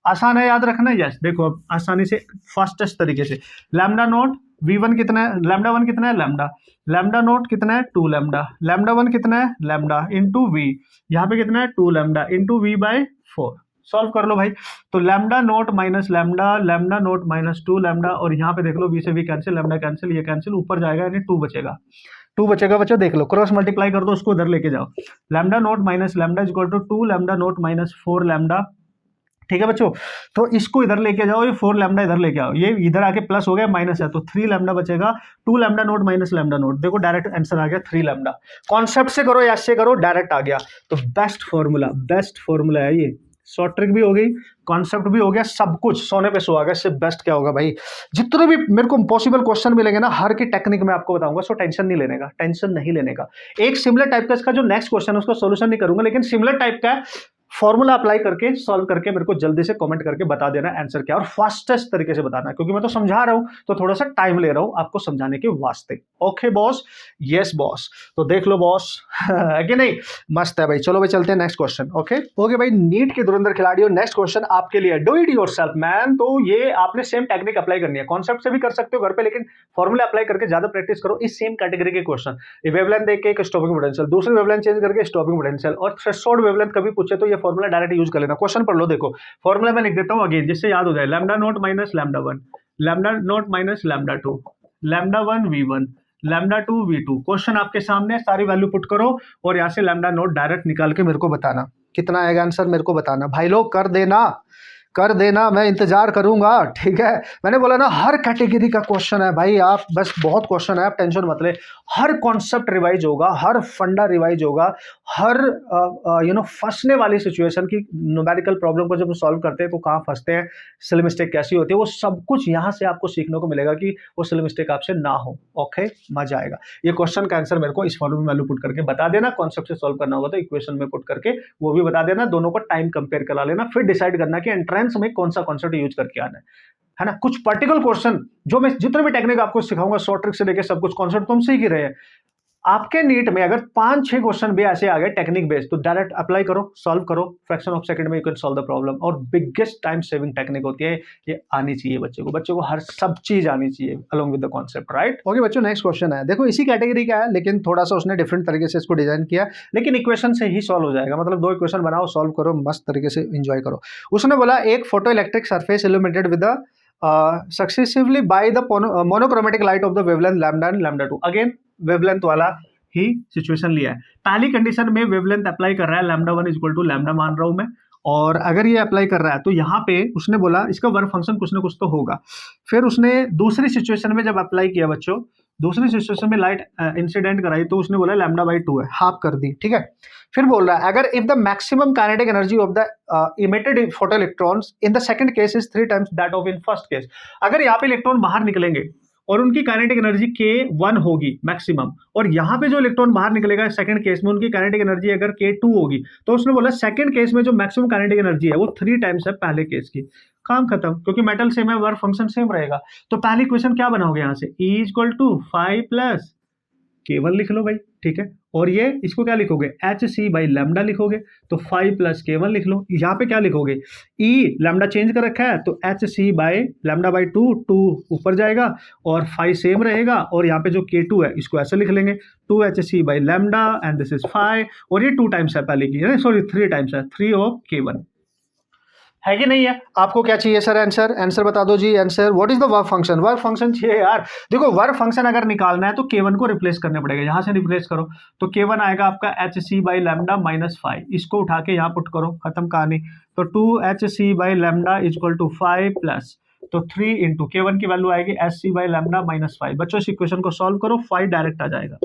आसान है याद रखना, यस। देखो अब आसानी से फास्टेस्ट तरीके से, लैम्डा नोट v1 कितना है, लैम्डा 1 कितना है, लैम्डा, लैम्डा नोट कितना है 2 लैम्डा, लैम्डा 1 कितना है लैम्डा इंटू वी, यहाँ पे कितना है 2 lambda into V by 4। Solve कर लो भाई। तो lambda naught minus lambda, lambda naught minus 2 lambda, और यहाँ पे देख लो वी से वी कैंसिल, लैम्डा कैंसिल, ये कैंसिल, ऊपर जाएगा यानी 2 बचेगा, 2 बचेगा बच्चों, देख लो क्रॉस मल्टीप्लाई कर दो, उसको इधर लेके जाओ। Lambda naught minus lambda equal to 2 lambda naught minus 4 lambda, ठीक है बच्चों। तो इसको इधर लेके जाओ, ये 4 लैम्डा इधर लेके आओ, ये इधर आके प्लस हो गया, माइनस है तो 3 लैम्डा बचेगा, 2 lambda naught minus lambda note, देखो डायरेक्ट आंसर आ गया 3 लैम्डा। कॉन्सेप्ट से करो या ऐसे करो, डायरेक्ट आ गया। तो बेस्ट फॉर्मूला है ये, शॉर्ट ट्रिक भी हो गई, कॉन्सेप्ट भी हो गया, सब कुछ सोने पे सुहागा। इससे बेस्ट क्या होगा भाई, जितने भी मेरे को पॉसिबल क्वेश्चन मिलेंगे ना, हर की टेक्निक में आपको बताऊंगा, सो टेंशन नहीं लेने का। एक सिमिलर टाइप का इसका जो नेक्स्ट क्वेश्चन है उसका सोल्यूशन नहीं करूंगा, लेकिन सिमिलर टाइप का फॉर्मूला अप्लाई करके सॉल्व करके मेरे को जल्दी से कमेंट करके बता देना आंसर क्या, और फास्टेस्ट तरीके से बताना, क्योंकि मैं तो समझा रहा हूं तो थोड़ा सा टाइम ले रहा हूं आपको समझाने के वास्ते। ओके बॉस, यस बॉस, तो देख लो बॉस कि नहीं, मस्त है भाई। चलो भाई चलते हैं नेक्स्ट क्वेश्चन। ओके भाई, नीट के धुरंधर खिलाड़ियों, नेक्स्ट क्वेश्चन आपके लिए, डू इट योरसेल्फ मैन। तो ये आपने सेम टेक्निक अप्लाई करनी है, कॉन्सेप्ट से भी कर सकते हो घर पे, लेकिन फॉर्मूला अप्लाई करके ज्यादा प्रैक्टिस करो। इस सेम कैटेगरी के क्वेश्चन, वेवलेंथ देख के एक स्टॉपिंग पोटेंशियल, दूसरी वेवलेंथ चेंज करके स्टॉपिंग पोटेंशियल, और थ्रेशोल्ड वेवलेंथ कभी पूछे तो ये फॉर्मूला डायरेक्ट यूज कर लेना। क्वेश्चन पढ़ लो, देखो फॉर्मूला मैं लिख देता हूं अगेन, जिससे याद हो जाए। Lambda naught minus lambda 1, lambda naught minus lambda 2, lambda 1 v1, lambda 2 v2। Question आपके सामने, सारी वैल्यू पुट करो और यहां से लैम्डा नोट डायरेक्ट निकाल के मेरे को बताना कितना आएगा आंसर, मेरे को बताना भाई लोग, कर देना, मैं इंतजार करूंगा, ठीक है। मैंने बोला ना हर कैटेगरी का क्वेश्चन है भाई, आप बस बहुत क्वेश्चन है, आप टेंशन मत ले। हर कॉन्सेप्ट रिवाइज होगा, हर फंडा रिवाइज होगा, हर फंसने वाली सिचुएशन की न्यूमेरिकल प्रॉब्लम को जब सॉल्व करते हैं तो कहाँ फंसते हैं, सिली मिस्टेक कैसी होती है, वो सब कुछ यहाँ से आपको सीखने को मिलेगा कि वो सिली मिस्टेक आपसे ना हो। ओके, मजा आएगा। ये क्वेश्चन का आंसर मेरे को इस फॉर्मूले में वैल्यू पुट करके बता देना, कॉन्सेप्ट से सॉल्व करना होगा तो इक्वेशन में पुट करके वो भी बता देना, दोनों को टाइम कंपेयर करा लेना, फिर डिसाइड करना कि एंट्रेंस में कौन सा कॉन्सेप्ट यूज करके आना है ना। कुछ पर्टिकुलर क्वेश्चन जो मैं जितने भी टेक्निक आपको सिखाऊंगा, शॉर्ट ट्रिक से लेके सब कुछ कॉन्सेप्ट तुम सीख ही रहे हैं। आपके नीट में अगर 5-6 क्वेश्चन भी ऐसे आ गए टेक्निक बेस्ड, तो डायरेक्ट अप्लाई करो, सॉल्व करो, फ्रैक्शन ऑफ सेकंड में you can solve the problem. और बिगेस्ट टाइम सेविंग टेक्निक होती है, ये आनी चाहिए बच्चे को हर सब चीज आनी चाहिए along with the concept, right. Okay बच्चों, नेक्स्ट क्वेश्चन है, देखो इसी कैटेगरी का है, लेकिन थोड़ा सा उसने डिफरेंट तरीके से इसको डिजाइन किया, लेकिन इक्वेशन से ही सॉल्व हो जाएगा। मतलब 2 इक्वेशन बनाओ, सॉल्व करो, मस्त तरीके से एंजॉय करो। उसने बोला एक photo electric surface illuminated with the successively by the monochromatic light of the wavelength lambda and lambda 2। Again wavelength वाला ही सिचुएशन लिया है। पहली कंडीशन में वेवलेंथ अप्लाई कर रहा है, लैम्डा 1 इक्वल टू लैम्डा मान रहा हूं मैं, और अगर ये अप्लाई कर रहा है तो यहाँ पे उसने बोला इसका वर्क फंक्शन कुछ ना कुछ तो होगा। फिर उसने दूसरी सिचुएशन में जब अप्लाई किया बच्चों, दूसरी सिचुएशन में लाइट इंसिडेंट कराई तो उसने बोला लैम्डा बाई 2 है, हाफ कर दी, ठीक है। फिर बोल रहा है अगर if the maximum kinetic energy of the emitted photo electrons in the second case is 3 times that of in first case, अगर यहाँ पे इलेक्ट्रॉन बाहर निकलेंगे और उनकी काइनेटिक एनर्जी K1 होगी मैक्सिमम, और यहाँ पे जो इलेक्ट्रॉन बाहर निकलेगा सेकंड केस में उनकी काइनेटिक एनर्जी अगर K2 होगी, तो उसने बोला सेकंड केस में जो मैक्सिमम काइनेटिक एनर्जी है वो 3 टाइम्स है पहले केस की। काम खत्म, क्योंकि मेटल सेम है, वर्क फंक्शन सेम रहेगा। तो पहली इक्वेशन क्या बनाओगे यहाँ से, E equal to 5 plus K1 लिख लो भाई, ठीक है। और ये इसको क्या लिखोगे, HC बाई लैम्डा लिखोगे, तो 5 प्लस K1 लिख लो। यहाँ पे क्या लिखोगे, E लैम्डा चेंज कर रखा है तो HC बाई लैम्डा बाई 2 ऊपर जाएगा और 5 सेम रहेगा, और यहाँ पे जो K2 है इसको ऐसे लिख लेंगे 2HC by lambda and this is 5, और ये 2 टाइम्स है पहले की, सॉरी 3 टाइम्स है, 3 ऑफ K1। है कि नहीं है? आपको क्या चाहिए सर आंसर? आंसर बता दो जी। Answer what is the work function? Work function चाहिए यार। देखो वर्क फंक्शन अगर निकालना है तो K1 को रिप्लेस करने पड़ेगा। यहां से रिप्लेस करो तो K1 आएगा आपका HC बाई लैम्डा माइनस 5। इसको उठा के यहाँ पुट करो, खत्म कहानी। तो 2HC by lambda equal to 5 plus तो 3 इंटू K1 की वैल्यू आएगी SC बाई लैम्डा माइनस 5। बच्चों इस इक्वेशन को सॉल्व करो, 5 डायरेक्ट आ जाएगा।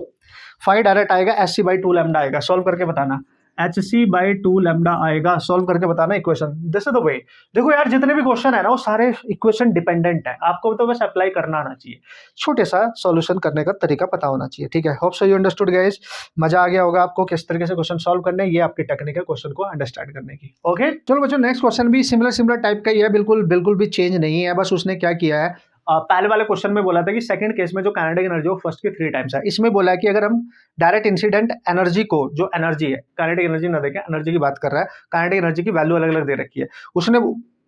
5 डायरेक्ट आएगा, SC बाई 2 लैम्डा आएगा। सॉल्व करके बताना। HC बाई 2 लैम्डा आएगा, सॉल्व करके बताना इक्वेशन। दिस इज द वे। देखो यार जितने भी क्वेश्चन है ना वो सारे इक्वेशन डिपेंडेंट है, आपको तो बस अप्लाई करना आना चाहिए, छोटे सा सॉल्यूशन करने का तरीका पता होना चाहिए, ठीक है। Hope so you understood guys. मजा आ गया होगा आपको किस तरीके से क्वेश्चन सॉल्व करने, ये आपकी टेक्निक है क्वेश्चन को अंडरस्टैंड करने की। ओके चलो बच्चों, नेक्स्ट क्वेश्चन भी सिमिलर टाइप का ही है, बिल्कुल भी चेंज नहीं है। बस उसने क्या किया है, पहले वाले क्वेश्चन में बोला था कि सेकंड केस में जो काइनेटिक एनर्जी हो फर्स्ट के 3 टाइम्स है। इसमें बोला है कि अगर हम डायरेक्ट इंसिडेंट एनर्जी को, जो एनर्जी है, काइनेटिक एनर्जी ना देखें, एनर्जी की बात कर रहा है, काइनेटिक एनर्जी की वैल्यू अलग अलग दे रखी है। उसने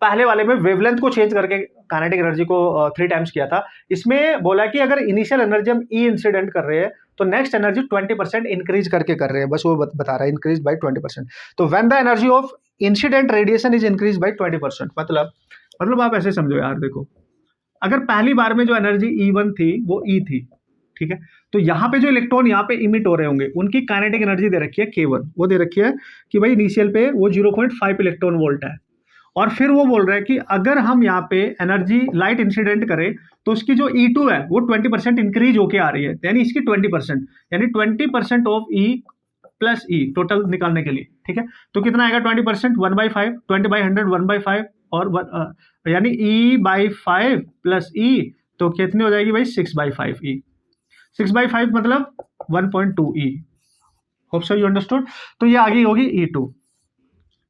पहले वाले में वेवलेंथ को चेंज करके काइनेटिक एनर्जी को 3 टाइम्स किया था। इसमें बोला कि अगर इनिशियल एनर्जी हम ई इंसिडेंट कर रहे हैं तो नेक्स्ट एनर्जी 20% इंक्रीज करके कर रहे हैं, बस वो बता रहा है, इंक्रीज बाई 20%। तो when the energy of incident radiation is increase by 20%, मतलब आप ऐसे समझो यार, देखो अगर पहली बार में जो एनर्जी E1 थी वो E थी, ठीक है, तो यहाँ पे जो इलेक्ट्रॉन यहाँ पे इमिट हो रहे होंगे उनकी काइनेटिक एनर्जी दे रखी है K1, वो दे रखी है कि भाई इनिशियल पे वो 0.5 इलेक्ट्रॉन वोल्ट है। और फिर वो बोल रहा है कि अगर हम यहाँ पे एनर्जी लाइट इंसिडेंट करें तो उसकी जो E2 है वो 20% इंक्रीज होके आ रही है, यानी इसकी 20%, यानी 20% of E plus E total निकालने के लिए, ठीक है। तो कितना आएगा 20%? 1/5, 20/100 1/5 और यानी E बाई 5 प्लस E, तो कितनी हो जाएगी भाई 6/5 E। 6/5 मतलब 1.2 E। Hope so you understood. तो ये आगे होगी E2,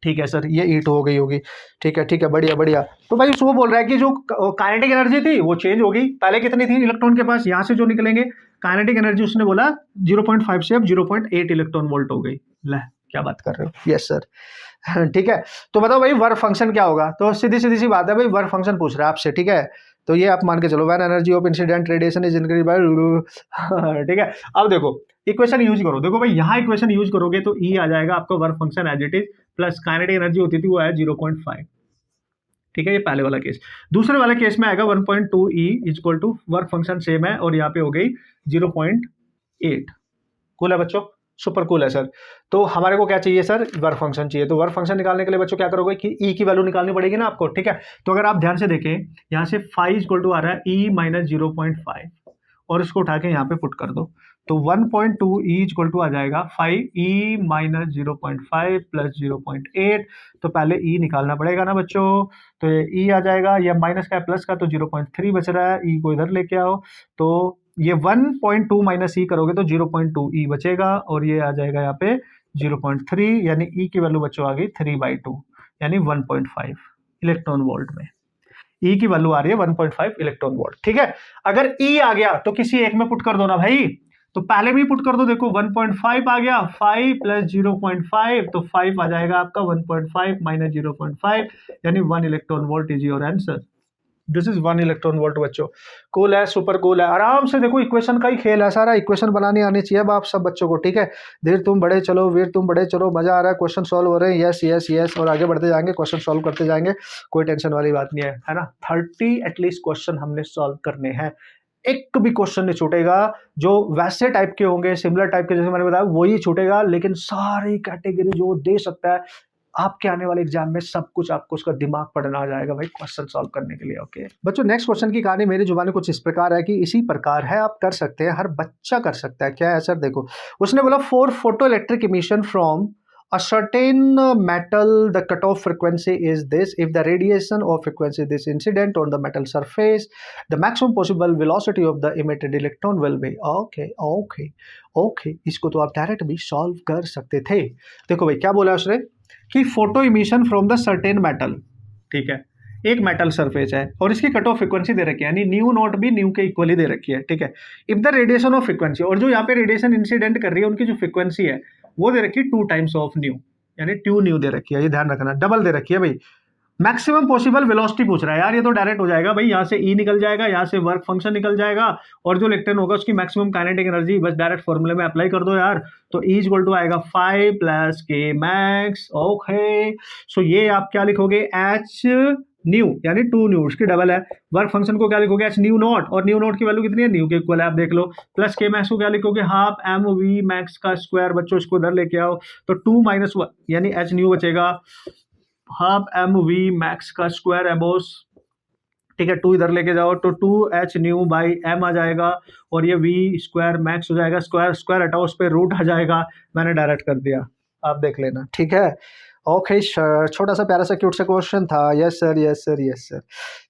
ठीक है सर, ये E2 हो गई होगी, ठीक है, बढ़िया। तो भाई वो बोल रहा है कि जो काइनेटिक एनर्जी थी वो चेंज हो गई, पहले कितनी थी इलेक्ट्रॉन के पास, यहाँ से जो निकलेंगे काइनेटिक एनर्जी उसने बोला 0.5 से अब 0.8 इलेक्ट्रॉन वोल्ट हो गई। ले क्या बात कर रहे हो? यस सर ठीक है। तो बताओ भाई वर्क फंक्शन क्या होगा? तो सीधी सी बात है भाई, वर्क फंक्शन पूछ रहा है आपसे, ठीक है। तो ये आप मान के चलो, when energy of incident radiation is increase by, ठीक है। अब देखो इक्वेशन यूज करो, देखो भाई यहाँ इक्वेशन यूज करोगे तो E आ जाएगा आपका work function as it is, plus kinetic energy होती थी वो है 0.5, ठीक है। ये पहले वाला केस। दूसरे वाले केस में आएगा 1.2 E equal to work function same है और यहाँ पे हो गई 0.8। कूल है बच्चों, सुपर कूल है सर। तो हमारे को क्या चाहिए सर? वर्क फंक्शन चाहिए। तो वर्क फंक्शन निकालने के लिए बच्चों क्या करोगे कि E की वैल्यू निकालनी पड़ेगी ना आपको, ठीक है। तो अगर आप ध्यान से देखें यहाँ से 5 इक्वल टू आ रहा है E माइनस 0.5 और इसको उठा के यहाँ पे पुट कर दो तो 1.2 E इक्वल टू आ जाएगा 5 E माइनस 0.5 प्लस 0.8। तो पहले E निकालना पड़ेगा ना बच्चों, तो ये E आ जाएगा, ये माइनस का है प्लस का, तो 0.3 बच रहा है, E को इधर लेके आओ तो ये 1.2 माइनस E करोगे तो 0.2 E बचेगा और ये आ जाएगा यहाँ पे 0.3, यानी E की वैल्यू बच्चों आ गई 3/2 यानी 1.5 इलेक्ट्रॉन वोल्ट में। E की वैल्यू आ रही है 1.5 इलेक्ट्रॉन वोल्ट, ठीक है। अगर E आ गया तो किसी एक में पुट कर दो ना भाई, तो पहले भी पुट कर दो, देखो 1.5 आ गया, 5 प्लस 0.5 तो 5 आ जाएगा आपका 1.5 माइनस 0.5 यानी 1 electron volt is your answer. This is 1 electron volt बच्चों। कूल है, सुपर कूल है। आराम से देखो इक्वेशन का ही खेल है सारा, इक्वेशन बनानी आनी चाहिए अब आप सब बच्चों को, ठीक है। धीर तुम बड़े चलो, वीर तुम बड़े चलो, मजा आ रहा है, क्वेश्चन सॉल्व हो रहे हैं, यस और आगे बढ़ते जाएंगे, क्वेश्चन सॉल्व करते जाएंगे, कोई टेंशन वाली बात नहीं है ना। 30 एटलीस्ट क्वेश्चन हमने सॉल्व करने हैं, एक भी क्वेश्चन नहीं छूटेगा। जो वैसे टाइप के होंगे, सिमिलर टाइप के जैसे मैंने बताया वही छूटेगा, लेकिन सारी कैटेगरी जो दे सकता है आपके आने वाले एग्जाम में सब कुछ आपको उसका दिमाग पढ़ना आ जाएगा भाई क्वेश्चन सॉल्व करने के लिए। ओके बच्चों, नेक्स्ट क्वेश्चन की कहानी मेरी जुबानी कुछ इस प्रकार है कि इसी प्रकार है, आप कर सकते हैं, हर बच्चा कर सकता है। क्या है सर? देखो उसने बोला for photo electric emission from a certain metal the cutoff frequency is this if the radiation of frequency this incident on the metal surface the maximum possible velocity of the emitted electron will be okay इसको तो आप डायरेक्ट भी सॉल्व कर सकते थे। देखो भाई क्या बोला उसने कि photo emission from the certain metal, ठीक है, एक मेटल सरफेस है और इसकी कट ऑफ फ्रिक्वेंसी दे रखी है, यानी न्यू नॉट भी न्यू के इक्वली दे रखी है, ठीक है। If the radiation of frequency, और जो यहाँ पे रेडिएशन इंसिडेंट कर रही है उनकी जो फ्रिक्वेंसी है वो दे रखी है 2 टाइम्स ऑफ न्यू, यानी 2 न्यू दे रखी है, ये ध्यान रखना, डबल दे रखी है भाई। मैक्सिमम पॉसिबल वेलोसिटी पूछ रहा है यार, ये तो डायरेक्ट हो जाएगा भाई, यहाँ से ई निकल जाएगा, यहाँ से वर्क फंक्शन निकल जाएगा, और जो इलेक्ट्रॉन होगा उसकी मैक्सिमम काइनेटिक एनर्जी बस डायरेक्ट फॉर्मूले में अप्लाई कर दो यार। तो ई इक्वल टू आएगा 5 प्लस के मैक्स। ओके, सो ये आप क्या लिखोगे, एच न्यू यानी 2 न्यू, उसकी डबल है। वर्क फंक्शन को क्या लिखोगे, एच न्यू नॉट, और न्यू नॉट की वैल्यू कितनी है, न्यू के इक्वल है, आप देख लो। प्लस के मैक्स को क्या लिखोगे, हाफ एम वी मैक्स का स्क्वायर, बच्चों इसको इधर लेके आओ, तो 2 माइनस यानी एच न्यू बचेगा, हाफ एम वी मैक्स का स्क्वायर है बॉस, ठीक है। 2 इधर लेके जाओ तो 2h न्यू बाई एम आ जाएगा, और ये वी स्क्वायर मैक्स हो जाएगा, स्क्वायर स्क्वायर हटाओ, उस पर रूट आ जाएगा, मैंने डायरेक्ट कर दिया, आप देख लेना, ठीक है। ओके सर, छोटा सा प्यारा सा क्यूट सा क्वेश्चन था। Yes sir, yes sir, yes sir.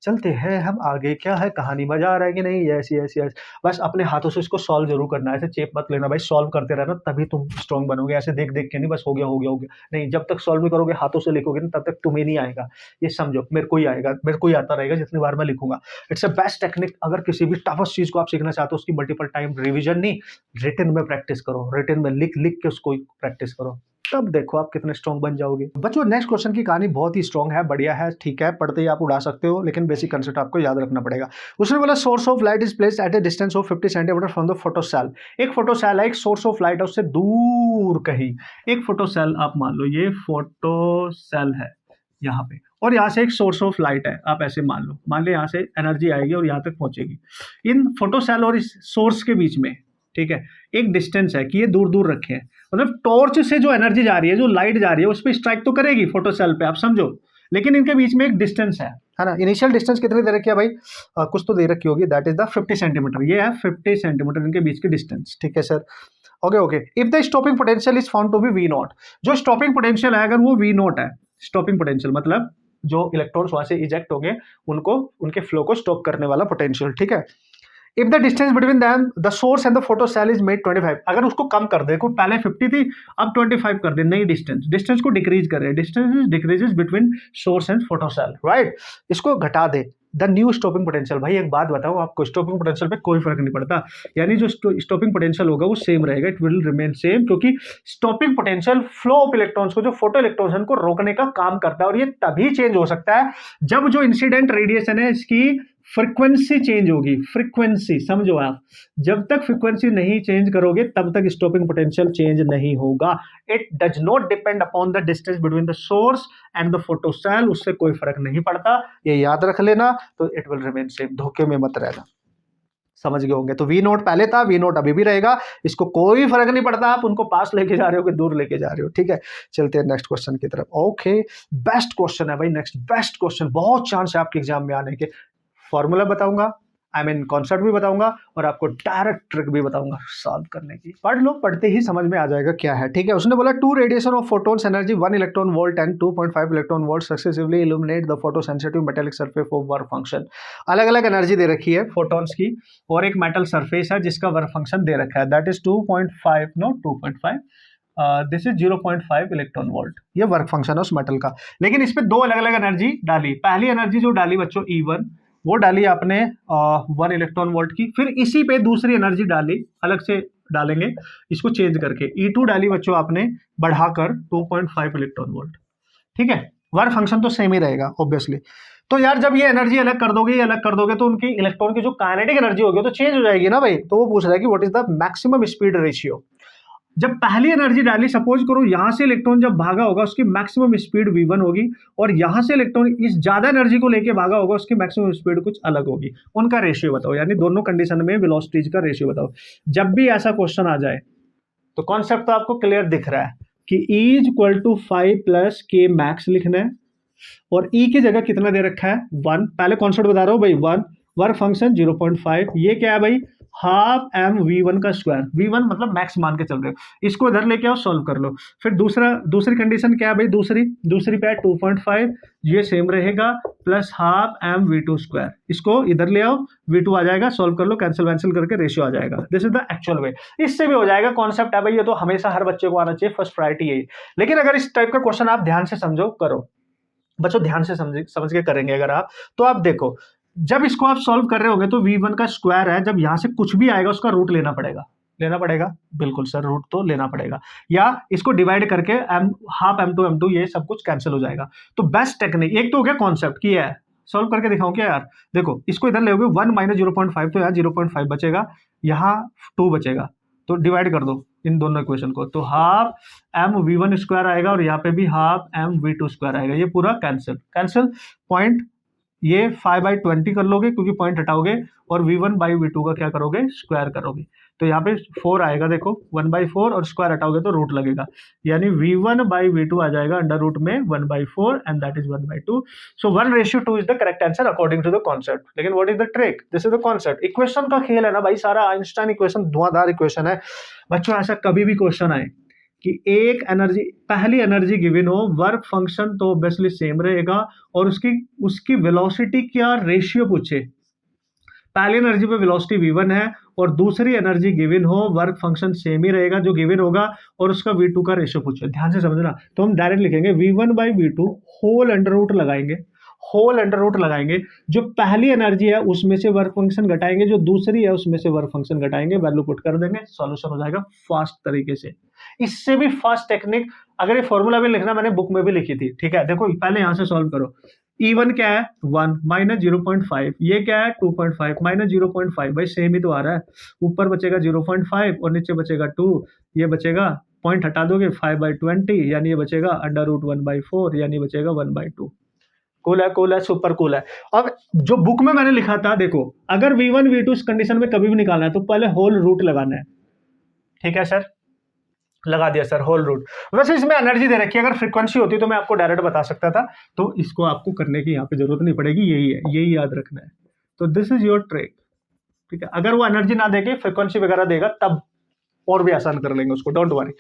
चलते हैं हम आगे, क्या है कहानी, मजा आ रहा है कि नहीं? Yes yes yes. बस अपने हाथों से इसको सॉल्व जरूर करना है, ऐसे चेप मत लेना भाई, सॉल्व करते रहना तभी तुम स्ट्रॉन्ग बनोगे, ऐसे देख देख के नहीं बस हो गया हो गया हो गया, नहीं, जब तक सॉल्व नहीं करोगे, हाथों से लिखोगे ना, तब तक तुम्हें नहीं आएगा, ये समझो। मेरे को ही आएगा, मेरे को ही आता रहेगा जितनी बार मैं लिखूंगा। इट्स अ बेस्ट टेक्निक, अगर किसी भी टफेस्ट चीज को आप सीखना चाहते हो, उसकी मल्टीपल टाइम रिविजन नहीं, रिटन में प्रैक्टिस करो, रिटन में लिख लिख के उसको प्रैक्टिस करो, तब देखो आप कितने स्ट्रॉन्ग बन जाओगे। बच्चों नेक्स्ट क्वेश्चन की कहानी बहुत ही स्ट्रॉन्ग है, बढ़िया है, ठीक है, पढ़ते ही आप उड़ा सकते हो, लेकिन बेसिक कंसेप्ट आपको याद रखना पड़ेगा। उसने बोला source of light is placed at A distance of 50 centimetre from the photocell. एक फोटोसेल है, एक सोर्स ऑफ लाइट है, उससे दूर कहीं एक फोटोसेल, आप मान लो ये फोटोसेल है यहाँ पे, और यहाँ से एक सोर्स ऑफ लाइट है, आप ऐसे मान लो, मान ले यहाँ से एनर्जी आएगी और यहाँ तक पहुंचेगी। इन फोटोसेल और इस सोर्स के बीच में, ठीक है, एक डिस्टेंस है कि ये दूर दूर रखे हैं, मतलब टॉर्च से जो एनर्जी जा रही है, जो लाइट जा रही है, उस पर स्ट्राइक तो करेगी फोटोसेल पे, आप समझो, लेकिन इनके बीच में एक डिस्टेंस है ना। इनिशियल डिस्टेंस कितनी दे रखी है भाई, कुछ तो दे रखी होगी, दैट इज द 50 सेंटीमीटर, ये है 50 सेंटीमीटर इनके बीच की डिस्टेंस, ठीक है sir. Okay okay, if the stopping potential is found to be V naught, जो स्टॉपिंग पोटेंशियल है अगर वो वी नॉट है, स्टॉपिंग पोटेंशियल मतलब जो इलेक्ट्रॉन्स वहां से इजेक्ट होंगे उनको, उनके फ्लो को स्टॉप करने वाला पोटेंशियल, ठीक है। If the distance between them the source and the photocell is made 25, अगर उसको कम कर दे, को पहले 50 थी अब 25 कर दे, नई डिस्टेंस को डिक्रीज कर रहे हैं, distance decreases between source and photocell, right, इसको घटा दे, द न्यू स्टॉपिंग पोटेंशियल। भाई एक बात बताओ आपको, स्टॉपिंग पोटेंशियल पे कोई फर्क नहीं पड़ता, यानी जो स्टॉपिंग पोटेंशियल होगा वो सेम रहेगा, इट विल रिमेन सेम, क्योंकि stopping potential flow of electrons को, जो फोटो इलेक्ट्रॉन्स है, उनको रोकने का काम करता है, और ये तभी चेंज हो सकता है जब जो इंसिडेंट रेडिएशन है इसकी फ्रीक्वेंसी चेंज होगी, फ्रीक्वेंसी समझो आप, जब तक फ्रीक्वेंसी नहीं चेंज करोगे तब तक स्टॉपिंग पोटेंशियल चेंज नहीं होगा। It does not depend upon the distance between the source and the photocell, उससे कोई फर्क नहीं पड़ता, ये याद रख लेना, तो इट विल रिमेन सेम, धोखे में मत रहना, समझ गए होंगे। तो वी नोट पहले था, वी नोट अभी भी रहेगा, इसको कोई फर्क नहीं पड़ता आप उनको पास लेके जा रहे हो कि दूर लेके जा रहे हो, ठीक है। चलते हैं नेक्स्ट क्वेश्चन की तरफ। ओके, बेस्ट क्वेश्चन है भाई, नेक्स्ट बेस्ट क्वेश्चन, बहुत चांस है आपके एग्जाम में आने के। फॉर्मूला बताऊंगा, आई मीन कॉन्सेप्ट भी बताऊंगा, और आपको डायरेक्ट ट्रिक भी बताऊंगा सॉल्व करने की, पढ़ लो, पढ़ते ही समझ में आ जाएगा क्या है, ठीक है। उसने बोला 2 radiation of photons energy 1 electron volt and 2.5 electron volt successively illuminate the photo sensitive metallic surface of work function. अलग अलग एनर्जी दे रखी है फोटॉन्स की, और एक मेटल सरफेस है जिसका वर्क फंक्शन दे रखा है, that is 2.5 no 2.5 this is 0.5 electron volt, ये वर्क फंक्शन है उस मेटल का। लेकिन इस पे 2 अलग अलग एनर्जी डाली, पहली एनर्जी जो डाली बच्चों E1, वो डाली आपने 1 इलेक्ट्रॉन वोल्ट की, फिर इसी पे दूसरी एनर्जी डाली, अलग से डालेंगे इसको चेंज करके, E2 डाली बच्चों आपने बढ़ाकर 2.5 इलेक्ट्रॉन वोल्ट, ठीक है। वर्क फंक्शन तो सेम ही रहेगा ऑब्वियसली। तो यार जब ये एनर्जी अलग कर दोगे, ये अलग कर दोगे, तो उनकी इलेक्ट्रॉन की जो काइनेटिक एनर्जी होगी तो चेंज हो जाएगी ना भाई। तो वो पूछ रहा है कि what is the maximum speed ratio. जब पहली एनर्जी डाली, सपोज करो यहां से इलेक्ट्रॉन जब भागा होगा उसकी मैक्सिमम स्पीड v1 होगी, और यहां से इलेक्ट्रॉन इस ज्यादा एनर्जी को लेके भागा होगा उसकी मैक्सिमम स्पीड कुछ अलग होगी, उनका रेशियो बताओ, यानी दोनों कंडीशन में वेलोसिटीज का रेशियो बताओ। जब भी ऐसा क्वेश्चन आ जाए तो कॉन्सेप्ट तो आपको क्लियर दिख रहा है कि E equal to 5 plus K max लिखना है, और E की जगह कितना दे रखा है 1, पहले कॉन्सेप्ट बता रहा हूं भाई 1, वर्क फंक्शन 0.5, ये क्या है भाई हाफ एम v1 का स्क्वायर, v1 मतलब मैक्स मान के चल रहे हो, इसको इधर लेके आओ सॉल्व कर लो। फिर दूसरी कंडीशन क्या है भाई, दूसरी पे 2.5, ये सेम रहेगा, plus half M v2 square, इसको इधर ले आओ, v2 आ जाएगा, सॉल्व कर लो, कैंसिल करके रेशियो आ जाएगा। दिस इज द एक्चुअल वे, इससे भी हो जाएगा। कॉन्सेप्ट है भाई, ये तो हमेशा हर बच्चे को आना चाहिए, फर्स्ट प्रायोरिटी यही। लेकिन अगर इस टाइप का क्वेश्चन आप ध्यान से समझो, करो बच्चों, ध्यान से समझ के करेंगे अगर आप, तो आप देखो जब इसको आप सॉल्व कर रहे होंगे तो v1 का स्क्वायर है, जब यहां से कुछ भी आएगा उसका रूट लेना पड़ेगा, लेना पड़ेगा, बिल्कुल सर रूट तो लेना पड़ेगा, या इसको डिवाइड करके एम हाफ m2 m2 ये सब कुछ कैंसिल हो जाएगा। तो बेस्ट टेक्निक एक तो हो गया कॉन्सेप्ट की है, सॉल्व करके दिखाऊं क्या यार? देखो इसको इधर ले 1 माइनस 0.5 तो यहाँ 0.5 बचेगा, यहाँ 2 बचेगा, तो डिवाइड कर दो इन दोनों इक्वेशन को, तो half M V one square आएगा और यहाँ पे भी half M V two square आएगा, ये पूरा कैंसिल कैंसिल। पॉइंट ये 5/20 कर लोगे क्योंकि पॉइंट हटाओगे, और v1/v2 का क्या करोगे, स्क्वायर करोगे, तो यहाँ पे 4 आएगा, देखो 1/4 और स्क्वायर हटाओगे तो रूट लगेगा, यानी v1/v2 आ जाएगा अंडर रूट में 1/4 and that is 1/2। So 1:2 is the correct answer according to the concept. लेकिन what is the trick, this is the concept, equation का खेल है ना भाई, सारा आइंस्टाइन इक्वेशन धुआंधार इक्वेशन है बच्चों। ऐसा कभी भी क्वेश्चन आए कि एक एनर्जी, पहली एनर्जी गिवन हो, वर्क फंक्शन तो ऑब्वियसली सेम रहेगा, और उसकी वेलोसिटी क्या रेशियो पूछे, पहली एनर्जी पे वेलोसिटी v1 है और दूसरी एनर्जी गिवन हो, वर्क फंक्शन सेम ही रहेगा जो गिवन होगा, और उसका v2 का रेशियो पूछे, ध्यान से समझना। तो हम डायरेक्ट लिखेंगे v1/v2 होल अंडर रूट लगाएंगे, होल अंडर रूट लगाएंगे, जो पहली एनर्जी है उसमें से वर्क फंक्शन घटाएंगे, जो दूसरी है उसमें से वर्क फंक्शन घटाएंगे, वैल्यू पुट कर देंगे, सॉल्यूशन हो जाएगा फास्ट तरीके से। इससे भी फास्ट टेक्निक, अगर ये फॉर्मूला भी लिखना मैंने बुक में भी लिखी थी, ठीक है, देखो पहले यहां से सॉल्व करो। E1 क्या है 1 माइनस 0.5, ये क्या है 2.5 माइनस 0.5, भाई सेम ही तो आ रहा है, ऊपर बचेगा 0.5 और नीचे बचेगा 2, ये बचेगा, पॉइंट हटा दोगे 5/20, यानी ये बचेगा अंडर रूट 1/4, यानी बचेगा 1/2। कूल है सुपर कूल है। अब जो बुक में मैंने लिखा था, देखो अगर v1 v2 इस कंडीशन में कभी भी निकालना है तो पहले होल रूट लगाना है, ठीक है सर, लगा दिया सर होल रूट। वैसे इसमें एनर्जी दे रखी है, अगर फ्रीक्वेंसी होती तो मैं आपको डायरेक्ट बता सकता था, तो इसको आपको करने की यहाँ पे जरूरत नहीं पड़ेगी, यही है, यही याद रखना है। तो दिस इज योर ट्रिक, ठीक है, अगर वो एनर्जी ना देके फ्रीक्वेंसी वगैरह देगा तब और भी आसान कर लेंगे उसको, डोंट वरी।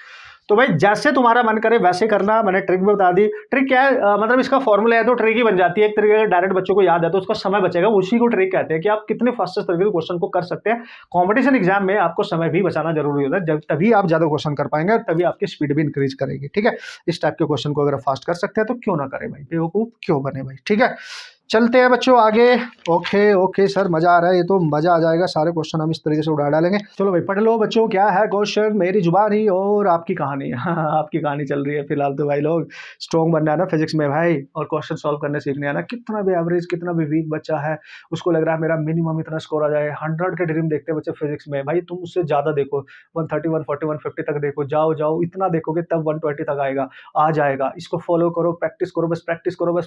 तो भाई जैसे तुम्हारा मन करे वैसे करना, मैंने ट्रिक भी बता दी। ट्रिक क्या है, मतलब इसका फॉर्मूला है तो ट्रिक ही बन जाती है एक तरीके का, डायरेक्ट बच्चों को याद है तो उसका समय बचेगा, उसी को ट्रिक कहते हैं कि आप कितने फास्टेस्ट तरीके से क्वेश्चन को कर सकते हैं। कंपटीशन एग्जाम में आपको समय भी बचाना जरूरी होता है, जब तभी आप ज्यादा क्वेश्चन कर पाएंगे और तभी आपकी स्पीड भी इंक्रीज करेगी, ठीक है। इस टाइप के क्वेश्चन को अगर फास्ट कर सकते हैं तो क्यों ना करें भाई, बेवकूफ क्यों बने भाई, ठीक है। चलते हैं बच्चों आगे। ओके सर, मजा आ रहा है, ये तो मजा आ जाएगा, सारे क्वेश्चन हम इस तरीके से उड़ा डालेंगे। चलो भाई पढ़ लो बच्चों, क्या है क्वेश्चन, मेरी जुबानी और आपकी कहानी। आपकी कहानी चल रही है फिलहाल तो भाई, लोग स्ट्रॉन्ग बनना है ना फिजिक्स में भाई, और क्वेश्चन सॉल्व करने सीखने आना। कितना भी एवरेज, कितना भी वीक बच्चा है, उसको लग रहा है मेरा मिनिमम इतना स्कोर आ जाए, 100 के ड्रीम देखते हैं बच्चे फिजिक्स में, भाई तुम उससे ज्यादा देखो, 130 140 150 तक देखो, जाओ इतना देखोगे तब 120 तक आ जाएगा। इसको फॉलो करो, प्रैक्टिस करो, बस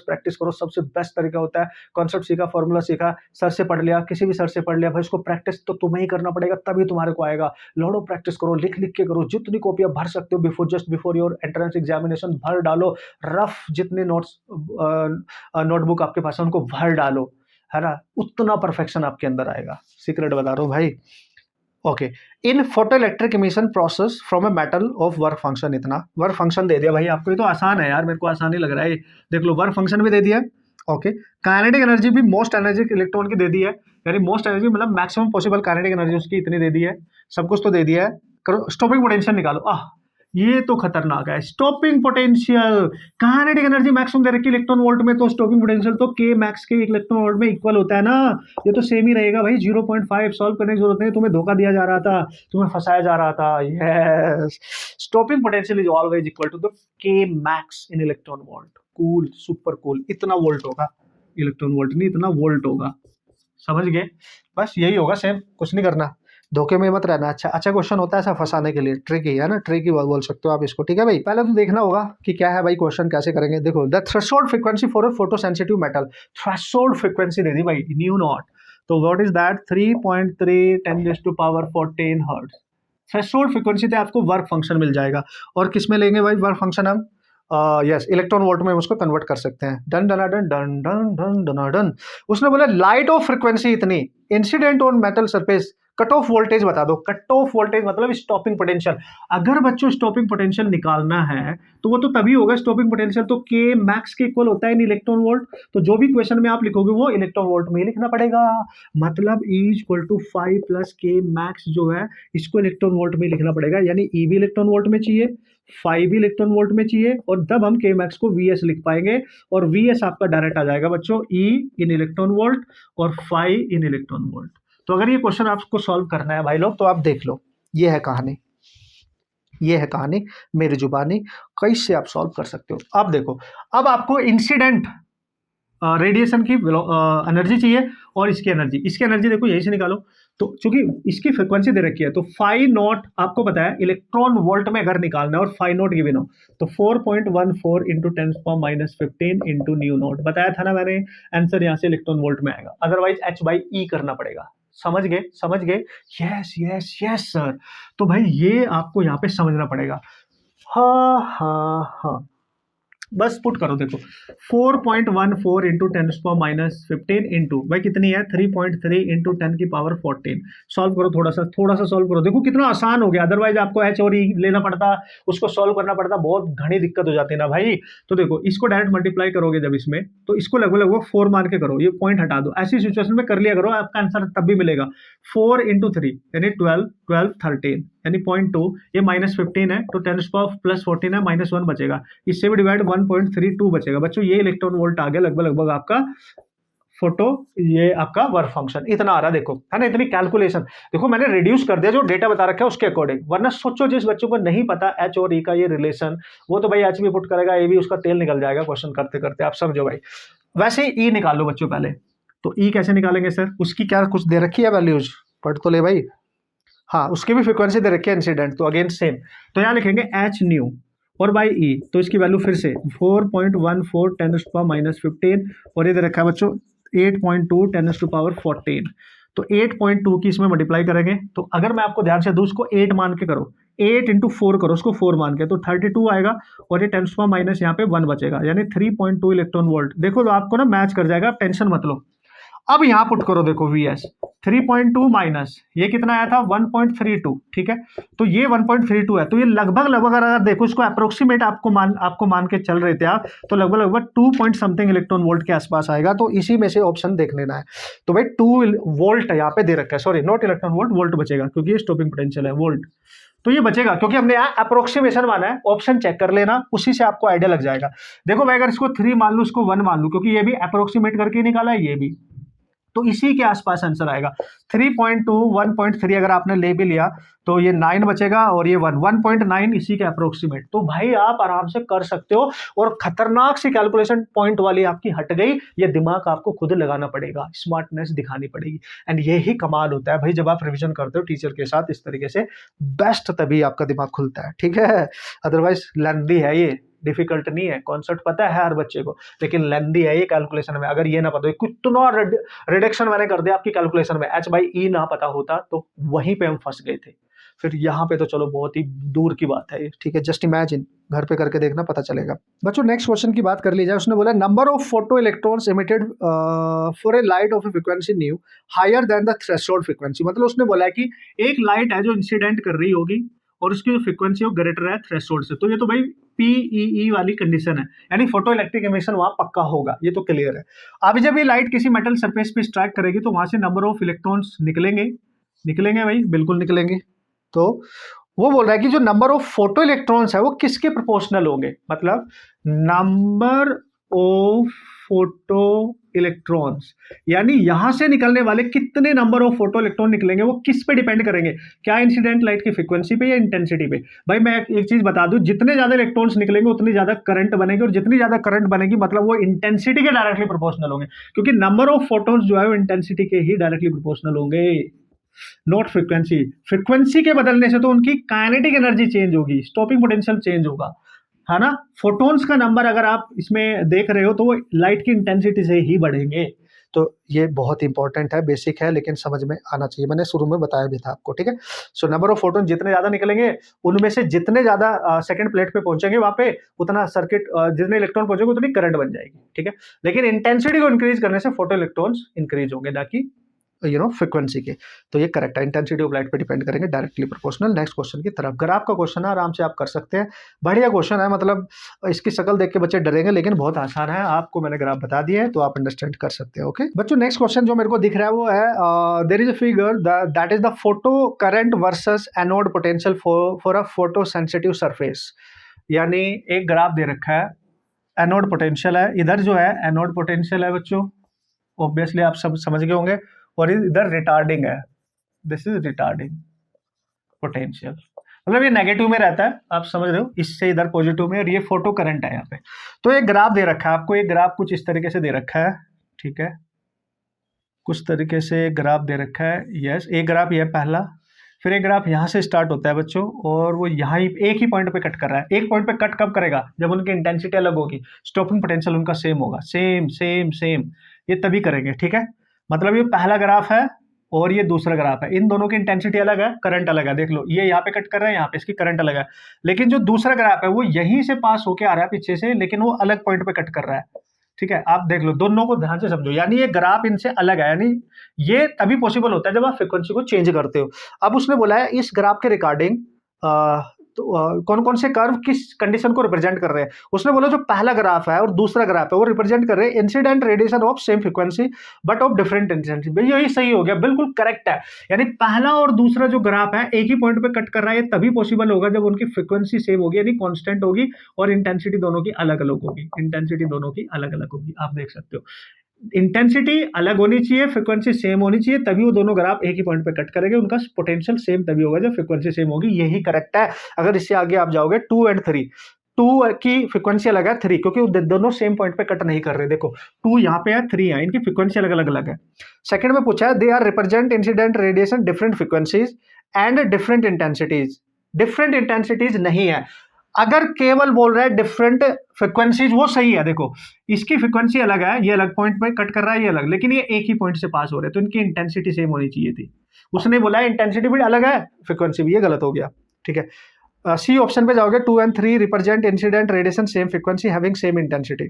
प्रैक्टिस करो, सबसे बेस्ट तरीका होता है। कॉन्सेप्ट सीखा, फॉर्मूला सीखा, सर से पढ़ लिया, किसी भी सर से पढ़ लिया, भाई उसको प्रैक्टिस तो तुम्हें ही करना पड़ेगा, तभी तुम्हारे को आएगा। लौड़ो, प्रैक्टिस करो, लिख के करो, जितनी कॉपियां भर सकते हो just before your entrance examination भर डालो, रफ जितने नोट्स नोटबुक आपके पास है उनको भर डालो, है ना, उतना परफेक्शन आपके अंदर आएगा, सीक्रेट बता रहा हूं भाई। Okay, in photo electric emission process from a metal of work function, इतना वर्क फंक्शन दे दिया भाई आपको, ये तो आसान है यार, मेरे को आसान ही लग रहा है, देख लो वर्क फंक्शन भी दे दिया। ओके, काइनेटिक एनर्जी भी मोस्ट एनर्जी इलेक्ट्रॉन की दे दी है, यानी मोस्ट एनर्जी मतलब मैक्सिमम पॉसिबल काइनेटिक एनर्जी उसकी इतनी दे दी है, सब कुछ तो दे दिया है। करो स्टॉपिंग पोटेंशियल निकालो, ये तो खतरनाक है, stopping potential, kinetic energy maximum दे रखी इलेक्ट्रॉन वोल्ट में, तो स्टॉपिंग पोटेंशियल तो के मैक्स के इलेक्ट्रॉन वोल्ट में इक्वल होता है ना, ये तो सेम ही रहेगा भाई, 0.5 सॉल्व करने की जरूरत नहीं, तुम्हें धोखा दिया जा रहा था, तुम्हें फंसाया जा रहा था, yes, stopping potential is always equal to the K max in electron volt, cool, super cool, इतना वोल्ट होगा, इलेक्ट्रॉन वोल्ट नहीं, इतना वोल्ट होगा, समझ गए, बस यही होगा, सेम, कुछ नहीं करना, धोखे में मत रहना। अच्छा क्वेश्चन होता है ऐसा फंसाने के लिए, ट्रिकी है ना, ट्रिकी बोल सकते हो आप इसको, ठीक है भाई। पहले तो देखना होगा कि क्या है भाई क्वेश्चन, कैसे करेंगे। देखो, the threshold frequency for a photo sensitive metal, threshold frequency दे दी भाई, न्यू नॉट, तो what is that, 3.3 10⁻⁴ hertz, threshold frequency से आपको वर्क फंक्शन मिल जाएगा। और किस में लेंगे भाई वर्क फंक्शन हम, यस, इलेक्ट्रॉन वोल्ट में उसको कन्वर्ट कर सकते हैं। Done done done done done done done done. उसने बोला लाइट ऑफ फ्रीक्वेंसी इतनी, incident on metal surface, cut off voltage बता दो। कट ऑफ वोल्टेज मतलब स्टॉपिंग पोटेंशियल, अगर बच्चों स्टॉपिंग पोटेंशियल निकालना है तो वो तो तभी होगा, स्टॉपिंग पोटेंशियल तो के मैक्स के इक्वल होता है इन इलेक्ट्रॉन वोल्ट, तो जो भी क्वेश्चन में आप लिखोगे वो इलेक्ट्रॉन वोल्ट में ही लिखना पड़ेगा, मतलब E equal to 5 plus K max जो है इसको इलेक्ट्रॉन वोल्ट में लिखना पड़ेगा, यानी E भी इलेक्ट्रॉन वोल्ट में चाहिए, 5 भी इलेक्ट्रॉन वोल्ट में चाहिए, और तब हम के मैक्स को VS लिख पाएंगे, और VS आपका डायरेक्ट आ जाएगा बच्चों E इन इलेक्ट्रॉन वोल्ट और 5 इन इलेक्ट्रॉन वोल्ट। तो अगर ये क्वेश्चन आपको सॉल्व करना है भाई लोग तो आप देख लो, ये है कहानी, ये है कहानी, मेरी जुबानी, कैसे आप सॉल्व कर सकते हो। अब देखो, अब आपको इंसिडेंट रेडिएशन की एनर्जी चाहिए और इसकी एनर्जी देखो यही से निकालो। तो चूंकि इसकी फ्रिक्वेंसी दे रखी है तो फाई नॉट आपको पता है इलेक्ट्रॉन वोल्ट में अगर निकालना है और फाई नॉट गिवन हो तो 4.14 इंटू 10⁻⁻15 इंटू न्यू नॉट बताया था ना मैंने। आंसर यहाँ से इलेक्ट्रॉन वोल्ट में आएगा, अदरवाइज h/e करना पड़ेगा। समझ गए, समझ गए, यस यस यस सर। तो भाई ये आपको यहाँ पे समझना पड़ेगा। हाँ हाँ हाँ, बस पुट करो, देखो 4.14 इंटू 10⁻⁻15 इंटू भाई कितनी है 3.3 इंटू 10⁻14। सॉल्व करो, थोड़ा सा सॉल्व करो, देखो कितना आसान हो गया। अदरवाइज आपको एच और ई लेना पड़ता, उसको सॉल्व करना पड़ता, बहुत घनी दिक्कत हो जाती है ना भाई। तो देखो इसको डायरेक्ट मल्टीप्लाई करोगे जब इसमें, तो इसको लगभग लगभग 4 मान के करो, ये पॉइंट हटा दो, ऐसी सिचुएशन में कर लिया करो, आपका आंसर तब भी मिलेगा। 4 इंटू 3 यानी 12, 12 13 यानी 0.2, ये -15 है तो 10⁻+14 है, -1 बचेगा, इससे भी डिवाइड 1.32 बचेगा। बच्चों ये इलेक्ट्रॉन वोल्ट आ गया लगभग लगभग आपका फोटो, ये आपका वर्क फंक्शन इतना आ रहा, देखो है ना, इतनी कैलकुलेशन। देखो मैंने रिड्यूस कर दिया जो डेटा बता रखा है उसके अकॉर्डिंग, वरना सोचो जिस बच्चों को नहीं पता एच और ई का ये रिलेशन, वो तो भाई एच भी पुट करेगा, ए भी उसका तेल निकल जाएगा क्वेश्चन करते करते, आप समझो भाई। वैसे ही ई निकाल लो बच्चों पहले, तो ई कैसे निकालेंगे सर, उसकी क्या कुछ दे रखी है वैल्यूज, पढ़ तो ले भाई। हाँ उसकी भी फ्रिक्वेंसी दे रखी है इंसिडेंट, तो अगेन सेम, तो यहाँ लिखेंगे एच न्यू और बाई ई, तो इसकी वैल्यू फिर से 4.14 10⁻⁻15 और ये दे रखा है बच्चों 8.2 10⁻14। तो 8.2 की इसमें मल्टीप्लाई करेंगे, तो अगर मैं आपको ध्यान से दूं उसको 8 मान के करो, 8 इंटू 4 करो उसको 4 मान के, तो 32 आएगा और ये 10⁻⁻, यहाँ पे 1 बचेगा, यानी 3.2 इलेक्ट्रॉन वोल्ट। देखो तो आपको ना मैच कर जाएगा, आप टेंशन मत लो। अब यहां पुट करो, देखो Vs 3.2 माइनस ये कितना आया था 1.32, ठीक है, तो ये 1.32 है, तो ये लगभग लगभग अगर देखो इसको अप्रोक्सीमेट आपको मान के चल रहे थे आप, तो लगभग लगभग 2 पॉइंट समथिंग इलेक्ट्रॉन वोल्ट के आसपास आएगा। तो इसी में से ऑप्शन देख लेना है। तो भाई 2 वोल्ट यहाँ पे दे रखा है, sorry not electron volt, volt बचेगा क्योंकि ये स्टॉपिंग पोटेंशियल है वोल्ट, तो ये बचेगा क्योंकि हमने यहाँ अप्रोक्सीमेशन माना है। ऑप्शन चेक कर लेना, उसी से आपको आइडिया लग जाएगा। देखो मैं अगर इसको 3 मान लूं, इसको 1 मान लूं, क्योंकि ये भी अप्रोक्सीमेट करके निकाला है ये भी, तो इसी के आसपास आंसर आएगा। 3.2 1.3 अगर आपने ले भी लिया तो ये 9 बचेगा और ये 1.9 इसी के अप्रोक्सीमेट। तो भाई आप आराम से कर सकते हो, और खतरनाक सी कैलकुलेशन पॉइंट वाली आपकी हट गई। ये दिमाग आपको खुद लगाना पड़ेगा, स्मार्टनेस दिखानी पड़ेगी, एंड यही कमाल होता है भाई जब आप रिवीजन करते हो टीचर के साथ इस तरीके से, बेस्ट तभी आपका दिमाग खुलता है, ठीक है। अदरवाइज लेंदी है ये, डिफिकल्ट नहीं है, कॉन्सेप्ट पता है हर बच्चे को, लेकिन लेंदी है ये कैलकुलेशन में। अगर ये ना पता हो, कितना रिडक्शन मैंने कर दिया आपकी कैलकुलेशन में, h/e ना पता होता तो वहीं पे हम फंस गए थे। फिर यहाँ पे तो चलो बहुत ही दूर की बात है, ठीक है, जस्ट इमेजिन, घर पे करके देखना पता चलेगा। बच्चों नेक्स्ट क्वेश्चन की बात कर ली जाए, उसने बोला number of photo electrons emitted for a light of a frequency nu higher than the threshold frequency. मतलब उसने बोला है कि एक लाइट है जो इंसिडेंट कर रही होगी और उसकी जो फ्रीक्वेंसी वो ग्रेटर है थ्रेशोल्ड से, तो ये तो भाई पीईई वाली कंडीशन है, यानी फोटो इलेक्ट्रिक एमिशन वहां पक्का होगा, ये तो क्लियर है। अब जब ये लाइट किसी मेटल सरफेस पे स्ट्राइक करेगी तो वहां से नंबर ऑफ इलेक्ट्रॉन्स निकलेंगे भाई, बिल्कुल निकलेंगे। तो वो बोल रहा है कि जो नंबर ऑफ फोटो इलेक्ट्रॉन्स है वो किसके प्रोपोर्शनल होंगे, मतलब नंबर ऑफ फोटो इलेक्ट्रॉन्स, यानी यहां से निकलने वाले कितने नंबर ऑफ फोटो इलेक्ट्रॉन निकलेंगे वो किस पे डिपेंड करेंगे, क्या इंसिडेंट लाइट की फ्रीक्वेंसी पे या इंटेंसिटी पे। भाई मैं एक चीज बता दूं, जितने ज्यादा इलेक्ट्रॉन्स निकलेंगे उतनी ज्यादा करंट बनेगी, और जितनी ज्यादा करंट बनेगी मतलब वो इंटेंसिटी के डायरेक्टली प्रोपोर्शनल होंगे, क्योंकि नंबर ऑफ फोटोन्स जो है वो इंटेंसिटी के ही डायरेक्टली प्रोपोर्शनल होंगे, नॉट फ्रीक्वेंसी। फ्रीक्वेंसी के बदलने से तो उनकी काइनेटिक एनर्जी चेंज होगी, स्टॉपिंग पोटेंशियल चेंज होगा, है ना। फोटोन्स का नंबर अगर आप इसमें देख रहे हो तो वो लाइट की इंटेंसिटी से ही बढ़ेंगे। तो ये बहुत इंपॉर्टेंट है, बेसिक है, लेकिन समझ में आना चाहिए, मैंने शुरू में बताया भी था आपको, ठीक है। सो नंबर ऑफ फोटोन जितने ज्यादा निकलेंगे उनमें से जितने ज्यादा सेकंड प्लेट पे पहुंचेंगे वहां पे उतना सर्किट, जितने इलेक्ट्रॉन पहुंचेंगे उतनी करंट बन जाएगी, ठीक है। लेकिन इंटेंसिटी को इंक्रीज करने से फोटो इलेक्ट्रॉन्स इंक्रीज होंगे, ना कि फ्रीक्वेंसी के। तो ये करेक्ट है, इंटेंसिटी ऑफ लाइट पे डिपेंड करेंगे, डायरेक्टली प्रोपोर्शनल। नेक्स्ट क्वेश्चन की तरफ, ग्राफ का क्वेश्चन है, आराम से आप कर सकते हैं, बढ़िया क्वेश्चन है, मतलब इसकी शक्ल देख के बच्चे डरेंगे लेकिन बहुत आसान है, आपको मैंने ग्राफ बता दिया है तो आप अंडरस्टैंड कर सकते हैं, ओके। बच्चों नेक्स्ट क्वेश्चन जो मेरे को दिख रहा है वो है there is a figure that is the photo current versus anode potential for a photo sensitive surface. यानी एक ग्राफ दे रखा है, एनोड पोटेंशियल है, इधर जो है एनोड पोटेंशियल है बच्चों, ऑब्वियसली आप सब समझ गए होंगे, और इधर रिटार्डिंग है, दिस इज रिटार्डिंग, पोटेंशियल, मतलब ये नेगेटिव में रहता है, आप समझ रहे हो, इससे इधर पॉजिटिव में, और ये फोटो करंट है यहाँ पे। तो एक ग्राफ दे रखा है आपको, एक ग्राफ कुछ इस तरीके से दे रखा है, ठीक है, कुछ तरीके से ग्राफ दे रखा है, यस, एक ग्राफ ये पहला, फिर एक ग्राफ यहाँ से स्टार्ट होता है बच्चों, और वो यहाँ ही एक ही पॉइंट पे कट कर रहा है। एक पॉइंट पे कट कब करेगा? जब उनकी इंटेंसिटी अलग होगी, स्टॉपिंग पोटेंशियल उनका सेम होगा, सेम सेम सेम, ये तभी करेंगे, ठीक है। मतलब ये पहला ग्राफ है और ये दूसरा ग्राफ है, इन दोनों की इंटेंसिटी अलग है, करंट अलग है, देख लो, ये यहाँ पे कट कर रहा है, यहाँ पे इसकी करंट अलग है, लेकिन जो दूसरा ग्राफ है वो यहीं से पास होके आ रहा है पीछे से, लेकिन वो अलग पॉइंट पे कट कर रहा है, ठीक है। आप देख लो, दोनों को ध्यान से समझो, यानी ये ग्राफ इनसे अलग है, यानी ये तभी पॉसिबल होता है जब आप फ्रीक्वेंसी को चेंज करते हो। अब उसने बोला है इस ग्राफ के रिगार्डिंग कौन कौन से कर्व किस कंडीशन को रिप्रेजेंट कर रहे हैं। उसने बोला जो पहला ग्राफ है और दूसरा ग्राफ है वो रिप्रेजेंट कर रहे हैं incident radiation of same frequency but of different intensity. भाई यही सही हो गया, बिल्कुल करेक्ट है। यानी पहला और दूसरा जो ग्राफ है एक ही पॉइंट पे कट कर रहा है, तभी पॉसिबल होगा जब उनकी फ्रीक्वेंसी सेम होगी, यानी कांस्टेंट होगी, और इंटेंसिटी दोनों की अलग अलग होगी, इंटेंसिटी दोनों की अलग अलग होगी। आप देख सकते हो, इंटेंसिटी अलग होनी चाहिए, फ्रीक्वेंसी सेम होनी चाहिए, तभी वो दोनों ग्राफ एक ही पॉइंट पे कट करेंगे, उनका पोटेंशियल सेम तभी होगा जब फ्रीक्वेंसी सेम होगी। यही करेक्ट है। अगर इससे आगे आप जाओगे 2 और 3, 2 की फ्रीक्वेंसी अलग है 3, क्योंकि वो दोनों सेम पॉइंट पे कट नहीं कर रहे। देखो 2 यहाँ पे है, 3 है, इनकी फ्रीक्वेंसी अलग अलग है। सेकंड में पूछा है they are represent incident radiation different frequencies and different intensities. Different intensities नहीं है, अगर केवल बोल रहा है डिफरेंट फ्रीक्वेंसीज, वो सही है। देखो इसकी फ्रीक्वेंसी अलग है, ये अलग पॉइंट पे कट कर रहा है, ये अलग, लेकिन ये एक ही पॉइंट से पास हो रहे हैं, तो इनकी इंटेंसिटी सेम होनी चाहिए थी। उसने बोला इंटेंसिटी भी अलग है, फ्रीक्वेंसी भी, ये गलत हो गया, ठीक है। सी ऑप्शन पे जाओगे, 2 और 3 represent incident radiation same frequency having same intensity.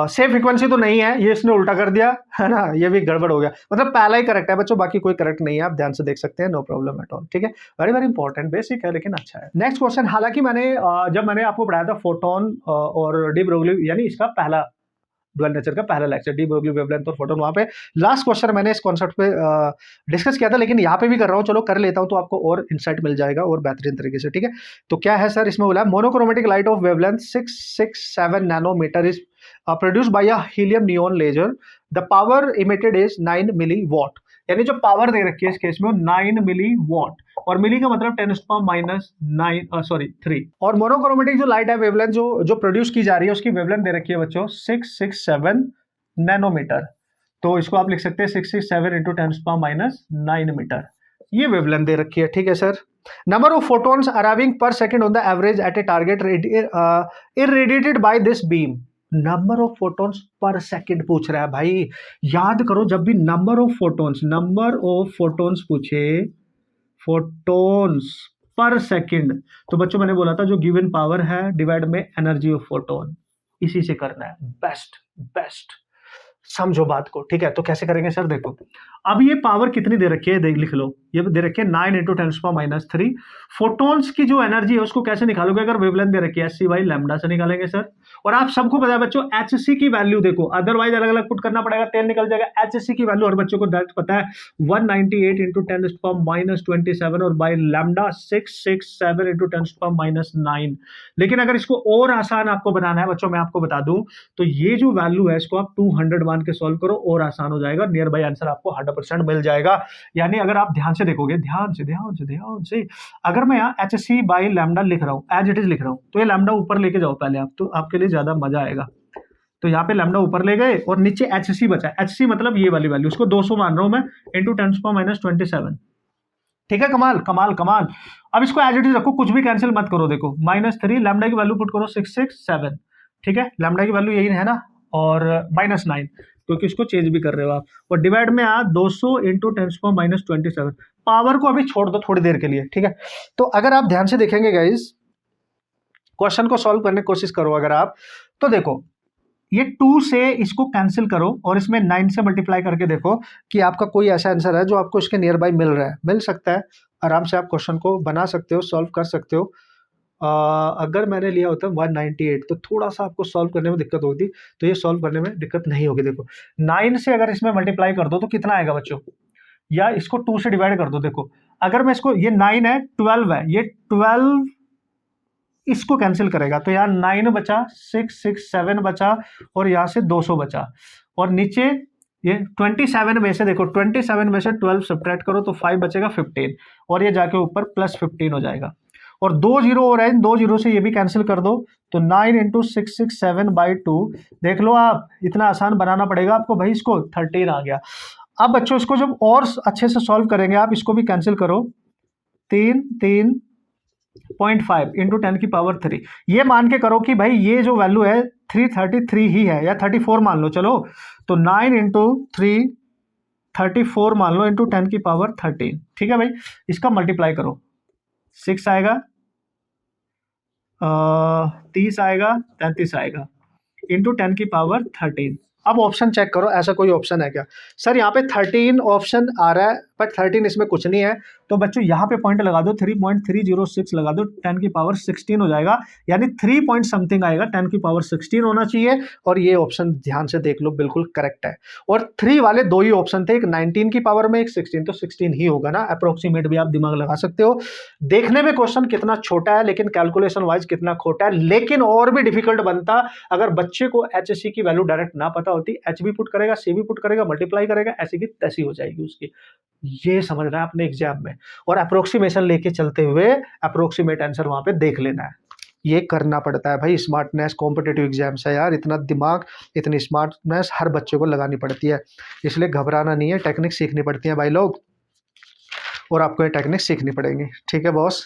Same frequency तो नहीं है, ये इसने उल्टा कर दिया है ना, ये भी गड़बड़ हो गया। मतलब पहला ही करेक्ट है बच्चों, बाकी कोई करेक्ट नहीं है, आप ध्यान से देख सकते हैं, नो प्रॉब्लम एट ऑल, ठीक है। वेरी वेरी इंपॉर्टेंट, बेसिक है लेकिन अच्छा है। नेक्स्ट क्वेश्चन, हालांकि मैंने जब मैंने आपको पढ़ाया था फोटोन और डी ब्रोगली, यानी इसका पहला डुअल नेचर का पहला लेक्चर, डी ब्रोगली वेवलेंथ और फोटोन, वहां पे लास्ट क्वेश्चन मैंने इस कॉन्सेप्ट पे डिस्कस किया था, लेकिन यहाँ पे भी कर रहा हूँ, चलो कर लेता हूँ तो आपको और इंसाइट मिल जाएगा और बेहतरीन तरीके से, ठीक है। तो क्या है सर, इसमें बोला monochromatic light of wavelength 667 nanometer is produced by a helium neon laser. The power emitted is 9 milliwatt. यानी जो पावर दे रखी है इस केस में वो 9 मिलीवॉट, और मिली का मतलब 10⁻⁹ और मोनोक्रोमेटिक जो लाइट है वेवलेंथ जो प्रोड्यूस की जा रही है उसकी वेवलेंथ दे रखी है बच्चों 667 नैनोमीटर। तो इसको आप लिख सकते हैं 667 इंटू 10⁻⁹ मीटर, ये वेवलेंथ दे रखी है, ठीक है sir. Number of photons arriving per second on the average at a target irradiated by this beam. Number of photons per second पूछ रहा है भाई, याद करो जब भी नंबर ऑफ फोटोन्स पूछे, फोटोन्स पर सेकंड, तो बच्चों मैंने बोला था जो गिवन पावर है डिवाइड में एनर्जी ऑफ फोटोन, इसी से करना है। बेस्ट समझो बात को, ठीक है। तो कैसे करेंगे सर, देखो अब ये पावर कितनी दे रखी है, देख लिख लो, ये दे रखी है 9 इंटू 10⁻⁻3। फोटोन्स की जो एनर्जी है उसको कैसे निकालोगे, अगर वेवलेंथ दे रखी है SC बाई लैम्डा से निकालेंगे सर। और आप सबको पता है बच्चों HC की वैल्यू देखो, अदरवाइज अलग अलग पुट करना पड़ेगा, तेल निकल जाएगा। HC की वैल्यू हर बच्चों को डायरेक्ट पता है 198 इंटू 10⁻27 और बाई लैम्डा 667 इंटू 10⁻⁹। लेकिन अगर इसको और आसान आपको बनाना है बच्चों, मैं आपको बता दूं, तो ये जो वैल्यू है इसको आप 200 मान के सॉल्व करो और आसान हो जाएगा, नियर बाई आंसर आपको 100% मिल जाएगा। यानी अगर आप ध्यान से देखोगे, ध्यान से, अगर मैं यहाँ HC बाई लैम्डा लिख रहा हूँ, एज इट इज लिख रहा हूँ, तो ये लैम्डा ऊपर लेके जाओ पहले आप, तो आपके लिए ज्यादा मजा आएगा। तो यहाँ पे लैम्डा ऊपर ले गए और नीचे HC बचा, HC मतलब ये वाली वैल्यू, उसको 200 मान रहा हूं मैं, इंटू 10⁻⁻27, ठीक है। कमाल। अब इसको एज इट इज रखो, कुछ भी कैंसिल मत करो, देखो -3, लैम्डा की वैल्यू पुट करो 667, ठीक है, लैम्डा की वैल्यू यही है ना, और -9, क्योंकि इसको चेंज भी कर रहे हो आप, और डिवाइड में 200 इंटू 10⁻⁻27। पावर को अभी छोड़ दो थोड़ी देर के लिए, ठीक है। तो अगर आप ध्यान से देखेंगे गाइस, क्वेश्चन को सॉल्व करने की कोशिश करो अगर आप, तो देखो ये 2 से इसको कैंसिल करो और इसमें 9 से मल्टीप्लाई करके देखो कि आपका कोई ऐसा आंसर है जो आपको इसके नियर बाई मिल रहा है, मिल सकता है, आराम से आप क्वेश्चन को बना सकते हो, सॉल्व कर सकते हो। अगर मैंने लिया होता 198 तो थोड़ा सा आपको सॉल्व करने में दिक्कत होती, तो ये सॉल्व करने में दिक्कत नहीं होगी। देखो 9 से अगर इसमें मल्टीप्लाई कर दो तो कितना आएगा बच्चों, या इसको 2 से डिवाइड कर दो। देखो अगर मैं इसको, ये 9 है, 12 है, ये 12 इसको कैंसिल करेगा, तो यहाँ 9 बचा, 667 बचा, और यहाँ से 200 बचा, और नीचे ये 27 में से देखो, 27 में से 12 सब्ट्रैक्ट करो तो 5 बचेगा 15, और ये जाके ऊपर प्लस 15 हो जाएगा। और 2 जीरो हो रहे हैं, 2 जीरो से ये भी कैंसिल कर दो, तो 9 इंटू 667/2। देख लो आप, इतना आसान बनाना पड़ेगा आपको भाई, इसको 13 आ गया। अब बच्चों इसको जब और अच्छे से सॉल्व करेंगे, आप इसको भी कैंसिल करो, 3.5 इंटू 10⁻3। ये मान के करो कि भाई ये जो वैल्यू है 333 ही है, या 34 मान लो, चलो तो 9 इंटू 3 34 मान लो, इंटू 10⁻13। ठीक है भाई, इसका मल्टीप्लाई करो, 6 आएगा, 30 आएगा, 33 आएगा, इंटू 10⁻13। अब ऑप्शन चेक करो, ऐसा कोई ऑप्शन है क्या? सर यहाँ पे 13 ऑप्शन आ रहा है, बट 13 इसमें कुछ नहीं है, तो बच्चों यहाँ पे पॉइंट लगा दो, 3.306 लगा दो, 10⁻16 हो जाएगा, यानी 3 पॉइंट समथिंग आएगा, 10⁻16 होना चाहिए। और ये ऑप्शन ध्यान से देख लो, बिल्कुल करेक्ट है। और 3 वाले 2 ही ऑप्शन थे, एक 19 की पावर में, एक 16, तो 16 ही होगा ना, अप्रोक्सीमेट भी आप दिमाग लगा सकते हो। देखने में क्वेश्चन कितना छोटा है, लेकिन कैलकुलेशन वाइज कितना खोटा है, लेकिन और भी डिफिकल्ट बनता अगर बच्चे को एचएससी की वैल्यू डायरेक्ट ना पता होती। एच भी पुट करेगा, सी भी पुट करेगा, मल्टीप्लाई करेगा, ऐसी की तैसी हो जाएगी उसकी। ये समझ रहा है अपने एग्जाम में, और अप्रोक्सीमेशन लेके चलते हुए अप्रोक्सीमेट आंसर वहां पे देख लेना है। ये करना पड़ता है भाई, स्मार्टनेस कॉम्पिटिटिव एग्जाम्स है यार, इतना दिमाग, इतनी स्मार्टनेस हर बच्चे को लगानी पड़ती है, इसलिए घबराना नहीं है, टेक्निक सीखनी पड़ती है भाई लोग, और आपको ये टेक्निक सीखनी पड़ेगी। ठीक है बॉस?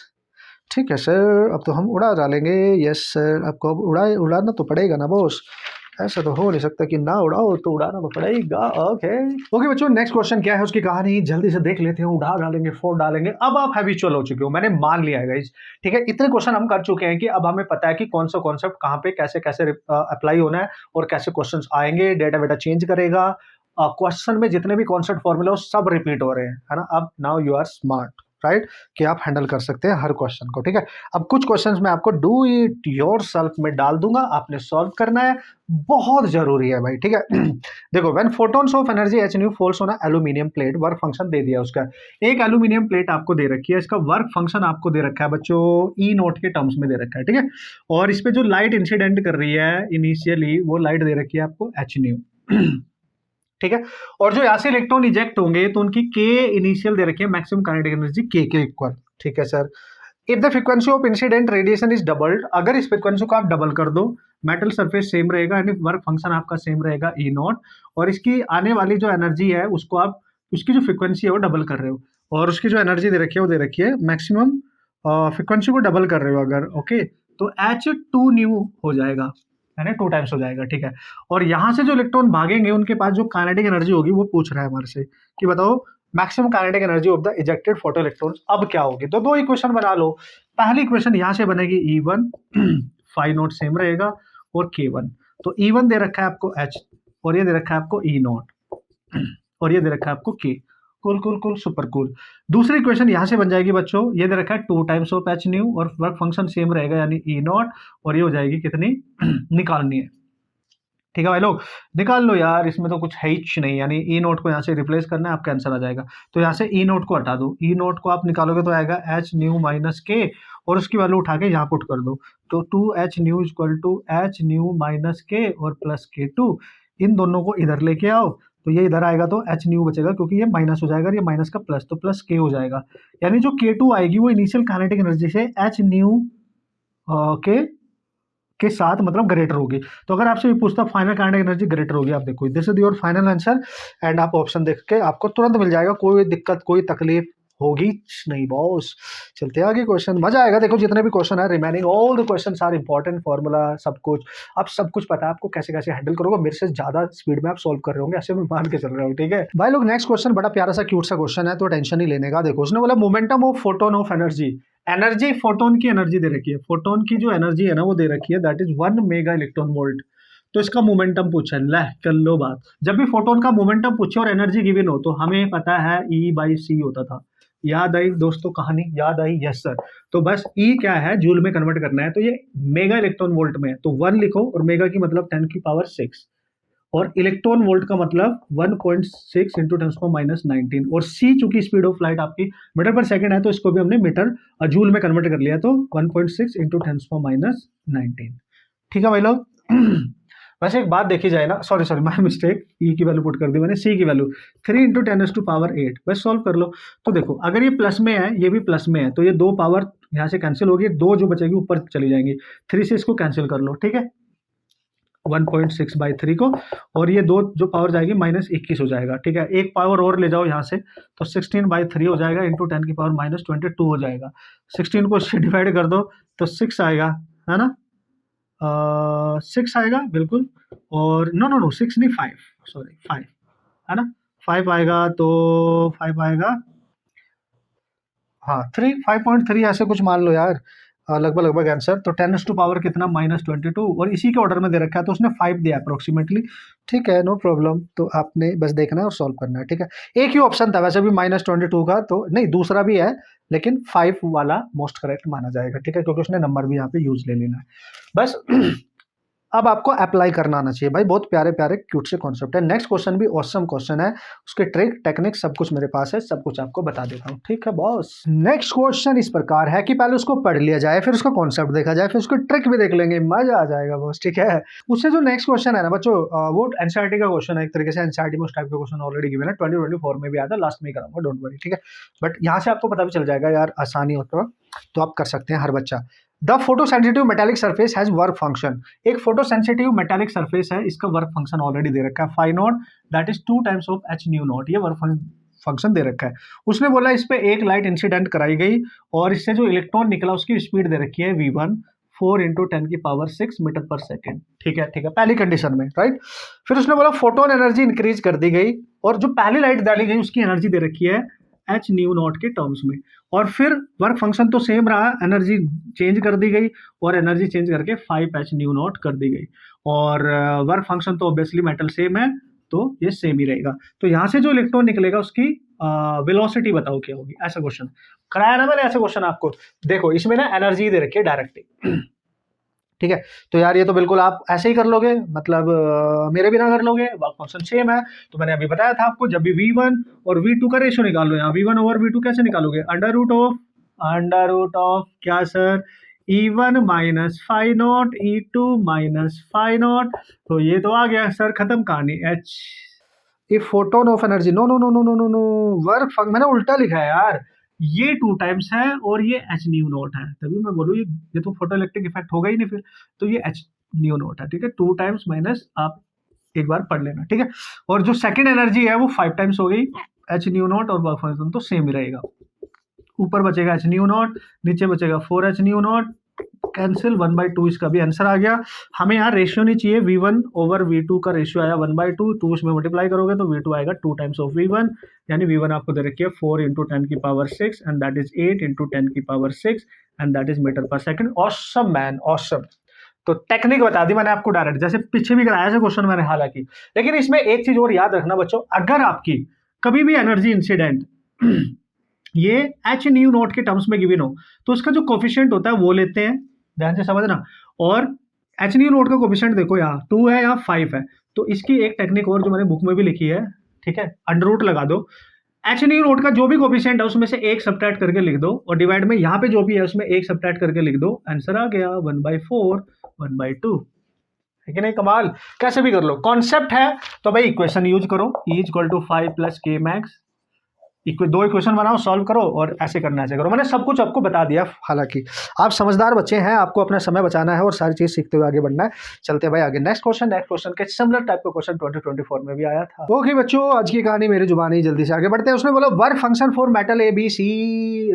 ठीक है सर, अब तो हम उड़ा डालेंगे। यस सर, आपको अब उड़ाना तो पड़ेगा ना बॉस, ऐसा तो हो नहीं सकता कि ना उड़ाओ, तो उड़ाना तो पड़ेगा। ओके बच्चों, नेक्स्ट क्वेश्चन क्या है उसकी कहानी जल्दी से देख लेते हैं। उड़ा डालेंगे, फोड़ डालेंगे। अब आप हैबिचुअल हो चुके हो, मैंने मान लिया है गाइस, ठीक है, इतने क्वेश्चन हम कर चुके हैं कि अब हमें पता है कि कौन सा कॉन्सेप्ट कहाँ पे कैसे कैसे अप्लाई होना है, और कैसे क्वेश्चन आएंगे, डेटा वेटा चेंज करेगा, क्वेश्चन में जितने भी कॉन्सेप्ट फॉर्मूला वो सब रिपीट हो रहे हैं, है ना। अब now you are smart, right, कि आप हैंडल कर सकते हैं हर क्वेश्चन को। ठीक है, अब कुछ क्वेश्चंस मैं आपको डू इट योरसेल्फ में डाल दूंगा, आपने सॉल्व करना है, बहुत जरूरी है भाई। ठीक है देखो, when photons of energy H nu falls on aluminium plate, work function दे दिया उसका, एक एल्यूमिनियम प्लेट आपको दे रखी है, इसका वर्क फंक्शन आपको दे रखा है बच्चों ई नोट के टर्म्स में दे रखा है। ठीक है, और इस पे जो लाइट इंसिडेंट कर रही है इनिशियली, वो लाइट दे रखी है आपको एच न्यू ठीक है, और जो यहाँ से इलेक्ट्रॉन इजेक्ट होंगे तो उनकी के इनिशियल दे रखी है, मैक्सिमम काइनेटिक एनर्जी के इक्वल। ठीक है sir, if the frequency of incident radiation is doubled, अगर इस फ्रीक्वेंसी को आप डबल कर दो, मेटल सरफेस सेम रहेगा, यानी वर्क फंक्शन आपका सेम रहेगा ई नॉट, और इसकी आने वाली जो एनर्जी है उसको आप, उसकी जो फ्रीक्वेंसी है वो डबल कर रहे हो, और उसकी जो एनर्जी दे रखी है वो दे रखी है मैक्सिमम, फ्रीक्वेंसी को डबल कर रहे हो अगर, ओके, तो H2 न्यू हो जाएगा, यानी 2 टाइम्स हो जाएगा। ठीक है, और यहाँ से जो इलेक्ट्रॉन भागेंगे उनके पास जो काइनेटिक एनर्जी होगी वो पूछ रहा है हमारे से कि बताओ maximum kinetic energy of the ejected photo electrons अब क्या होगी। तो 2 इक्वेशन बना लो। पहली इक्वेशन यहाँ से बनेगी E1, फाई नोट सेम रहेगा, और K1, तो E1 दे रखा है आपको H, और ये दे रखा है आपको E नोट, और ये दे रखा है आपको K। Cool cool cool, super cool. दूसरी इक्वेशन यहाँ से बन जाएगी बच्चों, ये दे रखा है 2 टाइम्स ऑफ एच न्यू, और वर्क फंक्शन सेम रहेगा यानी ई नॉट, और ये हो जाएगी कितनी निकालनी है। ठीक है भाई लोग, निकाल लो यार, इसमें तो कुछ है ही नहीं, यानी ई नोट को यहाँ से रिप्लेस करना है, आपका आंसर आ जाएगा। तो यहाँ से ई नोट को हटा दो, ई नोट को आप निकालोगे तो आएगा एच न्यू माइनस के, और उसकी वैल्यू उठा के यहाँ पुट कर दो, तो 2H nu equal to H nu minus K और प्लस K2, इन दोनों को इधर लेके आओ, तो ये इधर आएगा तो एच न्यू बचेगा, क्योंकि ये माइनस हो जाएगा, ये माइनस का प्लस, तो प्लस के हो जाएगा, यानी जो K2 आएगी वो इनिशियल काइनेटिक एनर्जी से एच न्यू के साथ मतलब ग्रेटर होगी। तो अगर आपसे पूछता फाइनल काइनेटिक एनर्जी ग्रेटर होगी, आप देखो this is your final answer, and आप ऑप्शन देख के आपको तुरंत मिल जाएगा, कोई दिक्कत कोई तकलीफ होगी नहीं बॉस। चलते आगे क्वेश्चन, मजा आएगा। देखो जितने भी क्वेश्चन है remaining all the questions are important, formula सब कुछ, आप सब कुछ पता है आपको कैसे कैसे हैंडल करोगे, मेरे से ज्यादा स्पीड में आप सॉल्व कर रहे होंगे, ऐसे मैं मान के चल रहा हूँ। ठीक है भाई लोग, नेक्स्ट क्वेश्चन बड़ा प्यारा सा क्यूट सा क्वेश्चन है, तो टेंशन नहीं लेने का। देखो उसने बोला momentum of photon of energy, energy photon की एनर्जी दे रखी है, फोटोन की जो एनर्जी है ना वो दे रखी है, that is 1 mega electron volt. तो इसका मोमेंटम पूछा है, कर लो बात। जब भी फोटोन का मोमेंटम पूछे और एनर्जी गिवन हो, तो हमें पता है E/c होता था, याद आई दोस्तों कहानी, याद आई? Yes sir. तो बस E क्या है, जूल में कन्वर्ट करना है, तो ये मेगा इलेक्ट्रॉन वोल्ट में है, तो 1 लिखो, और मेगा की मतलब 10⁻6, और इलेक्ट्रॉन वोल्ट का मतलब 1.6 इंटू 10⁻19, और C चूंकि स्पीड ऑफ लाइट आपकी मीटर पर सेकंड है, तो इसको भी हमने मीटर जूल में कन्वर्ट कर लिया, तो 1.6 इंटू 10⁻19। ठीक है भाई लोग वैसे एक बात देखी जाए ना, सॉरी माय मिस्टेक, ई की वैल्यू पुट कर दी मैंने, सी की वैल्यू 3 इंटू 10⁸ बस सॉल्व कर लो। तो देखो अगर ये प्लस में है, ये भी प्लस में है, तो ये 2 पावर यहाँ से कैंसिल होगी, 2 जो बचेगी ऊपर चली जाएंगी, 3 से इसको कैंसिल कर लो, ठीक है, 1.6/3 को, और ये 2 जो पावर जाएगी -21 हो जाएगा, ठीक है। एक पावर और ले जाओ यहाँ से, तो 16/3 हो जाएगा, इंटू 10⁻22 हो जाएगा। 16 को इससे डिवाइड कर दो तो 6 आएगा, है ना, 6 आएगा बिल्कुल, और नो 6 नहीं, 5, सॉरी 5, है ना, 5 आएगा, तो 5 आएगा, हाँ 5.3 ऐसे कुछ मान लो यार, लगभग आंसर। तो 10⁻, कितना, -22, और इसी के ऑर्डर में दे रखा है, तो उसने 5 दिया अप्रोक्सीमेटली, ठीक है, नो प्रॉब्लम। तो आपने बस देखना है और सॉल्व करना है, ठीक है। एक ही ऑप्शन था वैसे भी -22 का, तो नहीं दूसरा भी है, लेकिन 5 वाला मोस्ट करेक्ट माना जाएगा, ठीक है, क्योंकि उसने नंबर भी यहाँ पे यूज ले लेना है बस। अब आपको अप्लाई करना आना चाहिए भाई, बहुत प्यारे प्यारे क्यूट से कॉन्सेप्ट है। नेक्स्ट क्वेश्चन भी ऑसम क्वेश्चन है, उसके ट्रिक टेक्निक सब कुछ मेरे पास है, सब कुछ आपको बता देता हूँ, ठीक है बॉस। नेक्स्ट क्वेश्चन इस प्रकार है कि पहले उसको पढ़ लिया जाए, फिर उसका कॉन्सेप्ट देखा जाए, फिर उसको ट्रिक भी देख लेंगे, मजा आ जाएगा बॉस, ठीक है। उससे जो नेक्स्ट क्वेश्चन है ना बच्चों, वो एनसीईआरटी का क्वेश्चन है, एक तरीके से एनसीईआरटी में उस टाइप का क्वेश्चन ऑलरेडी गिवन है, 2024 में भी आया था, लास्ट में ही कराऊंगा, डोंट वरी, ठीक है। बट यहाँ से आपको पता भी चल जाएगा यार, आसानी होता है तो आप कर सकते हैं हर बच्चा। The photo sensitive metallic surface has work function, एक फोटो सेंसिटिव मेटालिक सरफेस है, इसका वर्क फंक्शन ऑलरेडी दे रखा है, phi naught that is 2 times of H nu naught, ये वर्क फंक्शन दे रखा है। उसने बोला इस पे एक लाइट इंसिडेंट कराई गई और इससे जो इलेक्ट्रॉन निकला उसकी स्पीड दे रखी है v1 4 × 10⁶ मीटर पर सेकेंड, ठीक है, पहली कंडीशन में, राइट। फिर उसने बोला फोटोन एनर्जी इंक्रीज कर दी गई और जो पहली लाइट डाली गई उसकी एनर्जी दे रखी है एच न्यू नॉट के टर्म्स में, और फिर वर्क फंक्शन तो सेम रहा, एनर्जी चेंज कर दी गई और एनर्जी चेंज करके 5 एच न्यू नॉट कर दी गई, और वर्क फंक्शन तो ऑब्वियसली मेटल सेम है, तो ये सेम ही रहेगा। तो यहाँ से जो इलेक्ट्रॉन निकलेगा उसकी वेलोसिटी बताओ क्या होगी, ऐसा क्वेश्चन कराया ना मैंने, ऐसा क्वेश्चन आपको। देखो इसमें ना एनर्जी दे रखी है डायरेक्टली, ठीक है। तो यार ये तो बिल्कुल आप ऐसे ही कर लोगे, मतलब मेरे बिना कर लोगे, वर्क फंक्शन सेम है। तो मैंने अभी बताया था आपको, जब भी v1 और v2 का रेशियो निकाल लो, यहाँ v1 ओवर v2 कैसे निकालोगे, अंडर रूट ऑफ क्या sir, E1 minus phi naught E2 minus phi naught, तो ये तो आ गया सर, खत्म कहानी। H A photon of energy, no no no no no no no, work function मैंने उल्टा लिखा है यार, ये 2 टाइम्स है और ये एच न्यू नॉट है, तभी मैं बोलूँ ये तो फोटो इलेक्ट्रिक इफेक्ट होगा ही नहीं फिर, तो ये एच न्यू नॉट है, ठीक है। 2 टाइम्स माइनस आप एक बार पढ़ लेना, ठीक है। और जो सेकंड एनर्जी है वो 5 टाइम्स हो गई एच न्यू नॉट, और वर्क फंक्शन तो सेम ही रहेगा, ऊपर बचेगा एच न्यू नॉट, नीचे बचेगा 4 एच न्यू नॉट, कैंसिल 1/2, इसका भी आंसर आ गया। हमें यहाँ रेशियो नहीं चाहिए, v1 ओवर v2 का रेशियो आया 1/2, 2 उसमें मल्टीप्लाई करोगे तो v2 आएगा 2 टाइम्स ऑफ v1, यानी v1 आपको दे रखी है 4 × 10⁶ and that is 8 × 10⁶ and that is metre पर सेकंड। Awesome man, awesome. तो टेक्निक बता दी मैंने आपको डायरेक्ट, जैसे पीछे भी कराया था क्वेश्चन मैंने हालांकि, लेकिन इसमें एक चीज और याद रखना बच्चों, अगर आपकी कभी भी एनर्जी इंसिडेंट ये एच न्यू नॉट के टर्म्स में गिवन हो तो उसका जो कोफिशिएंट होता है वो लेते हैं, ध्यान से समझना। और एच न्यू नॉट का कोफिशिएंट देखो, यहाँ 2 है, यहाँ 5 है, तो इसकी एक टेक्निक और जो मैंने बुक में भी लिखी है, ठीक है, अंडर रूट लगा दो, एच न्यू नॉट का जो भी कोफिशिएंट है उसमें से एक सब्ट्रैक्ट करके लिख दो, और डिवाइड में यहाँ पे जो भी है उसमें एक सब्ट्रैक्ट करके लिख दो, आंसर आ गया 1/4 1/2, है कि नहीं, कमाल। कैसे भी कर लो, कॉन्सेप्ट है तो भाई इक्वेशन यूज करो, E = 5 + k max, 2 इक्वेशन बनाओ, सॉल्व करो, और ऐसे करना ऐसे करो, मैंने सब कुछ आपको बता दिया। हालांकि आप समझदार बच्चे हैं, आपको अपना समय बचाना है और सारी चीज सीखते हुए आगे बढ़ना है। चलते भाई आगे, नेक्स्ट क्वेश्चन के सिमिलर टाइप का क्वेश्चन 2024 में भी आया था। ओके बच्चों, आज की कहानी मेरी जुबानी, जल्दी से आगे बढ़ते हैं। उसने बोला work function for metal ABC,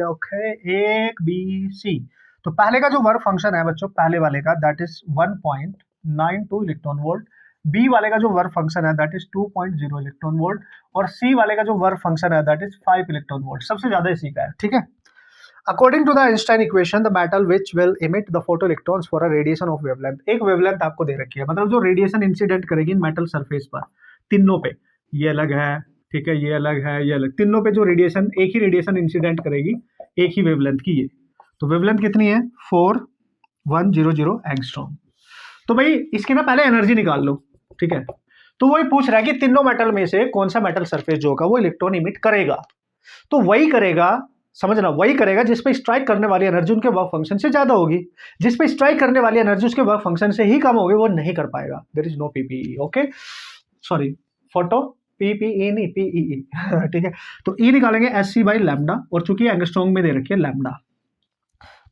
okay, ABC। तो पहले का जो वर्क फंक्शन है बच्चों, पहले वाले का, that is 1.92 electron volt, B वाले का जो वर्क फंक्शन है दैट इज 2.0 इलेक्ट्रॉन वोल्ट, और सी वाले का जो वर्क फंक्शन है दैट इज 5 इलेक्ट्रॉन वोल्ट, सबसे ज्यादा इसी का है, ठीक है। According to the Einstein equation the metal which will emit the photo electrons for a radiation of wavelength, एक वेवलेंथ आपको दे रखी है, मतलब जो रेडिएशन इंसिडेंट करेगी मेटल सरफेस पर, तीनों पे, ये अलग है, ठीक है, ये अलग है, ये अलग, तीनों पे जो रेडिएशन, एक ही रेडिएशन इंसिडेंट करेगी एक ही वेवलेंथ की, ये तो वेवलेंथ कितनी है 4100 एंगस्ट्रॉम। तो भाई इसकी ना पहले एनर्जी निकाल लो, ठीक है। तो वही पूछ रहा है कि तीनों मेटल में से कौन सा मेटल सरफेस जो होगा वो इलेक्ट्रॉन इमिट करेगा, तो वही करेगा समझना, वही करेगा जिस पे स्ट्राइक करने वाली एनर्जी उनके वर्क फंक्शन से ज्यादा होगी। जिस पे स्ट्राइक करने वाली एनर्जी उसके वर्क फंक्शन से ही कम होगी वो नहीं कर पाएगा। There is no PPE. Okay, sorry, photo PPE नहीं, पीईई। ठीक है, तो ई निकालेंगे एस सी बाई लैम्डा, और चूंकि एंगस्ट्रॉन्ग में दे रखी है लैम्डा,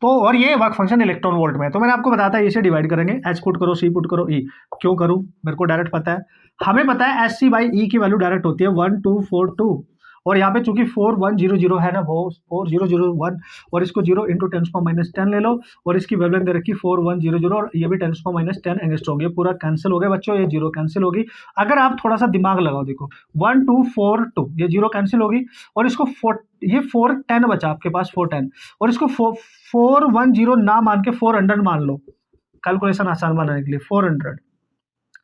तो और ये वर्क फंक्शन इलेक्ट्रॉन वोल्ट में है। तो मैंने आपको बताया था इसे डिवाइड करेंगे, एच पुट करो, सी पुट करो, ई। क्यों करूं, मेरे को डायरेक्ट पता है, हमें पता है एस सी बाई ई की वैल्यू डायरेक्ट होती है 1242, और यहाँ पे चूंकि 4100 है ना, वो 4001, और इसको 0 इंटू 10⁻10 ले लो, और इसकी वेवलेंथ दे रखी 4100, और ये भी 10⁻10 एंगस्ट्रॉम, ये पूरा कैंसिल हो गया बच्चों, ये 0 कैंसिल होगी। अगर आप थोड़ा सा दिमाग लगाओ, देखो 1242, ये 0 कैंसिल होगी, और इसको ये 410 बचा आपके पास, 410, और इसको 410 ना मान के 400 मान लो, कैलकुलेशन आसान बनाने के लिए। 400,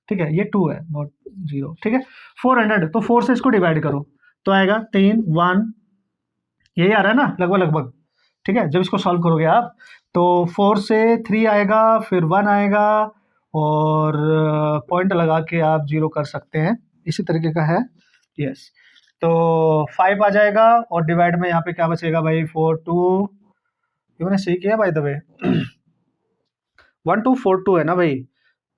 ठीक है, ये 2 है नॉट 0, ठीक है, 400, तो 4 से इसको डिवाइड करो तो आएगा 3 1, यही आ रहा है ना लगभग लगभग, ठीक है। जब इसको सॉल्व करोगे आप तो 4 से 3 आएगा, फिर 1 आएगा, और पॉइंट लगा के आप 0 कर सकते हैं, इसी तरीके का है। यस, तो 5 आ जाएगा, और डिवाइड में यहाँ पे क्या बचेगा भाई, 4 2, ये मैंने सही किया बाय द वे। 1242 है ना भाई,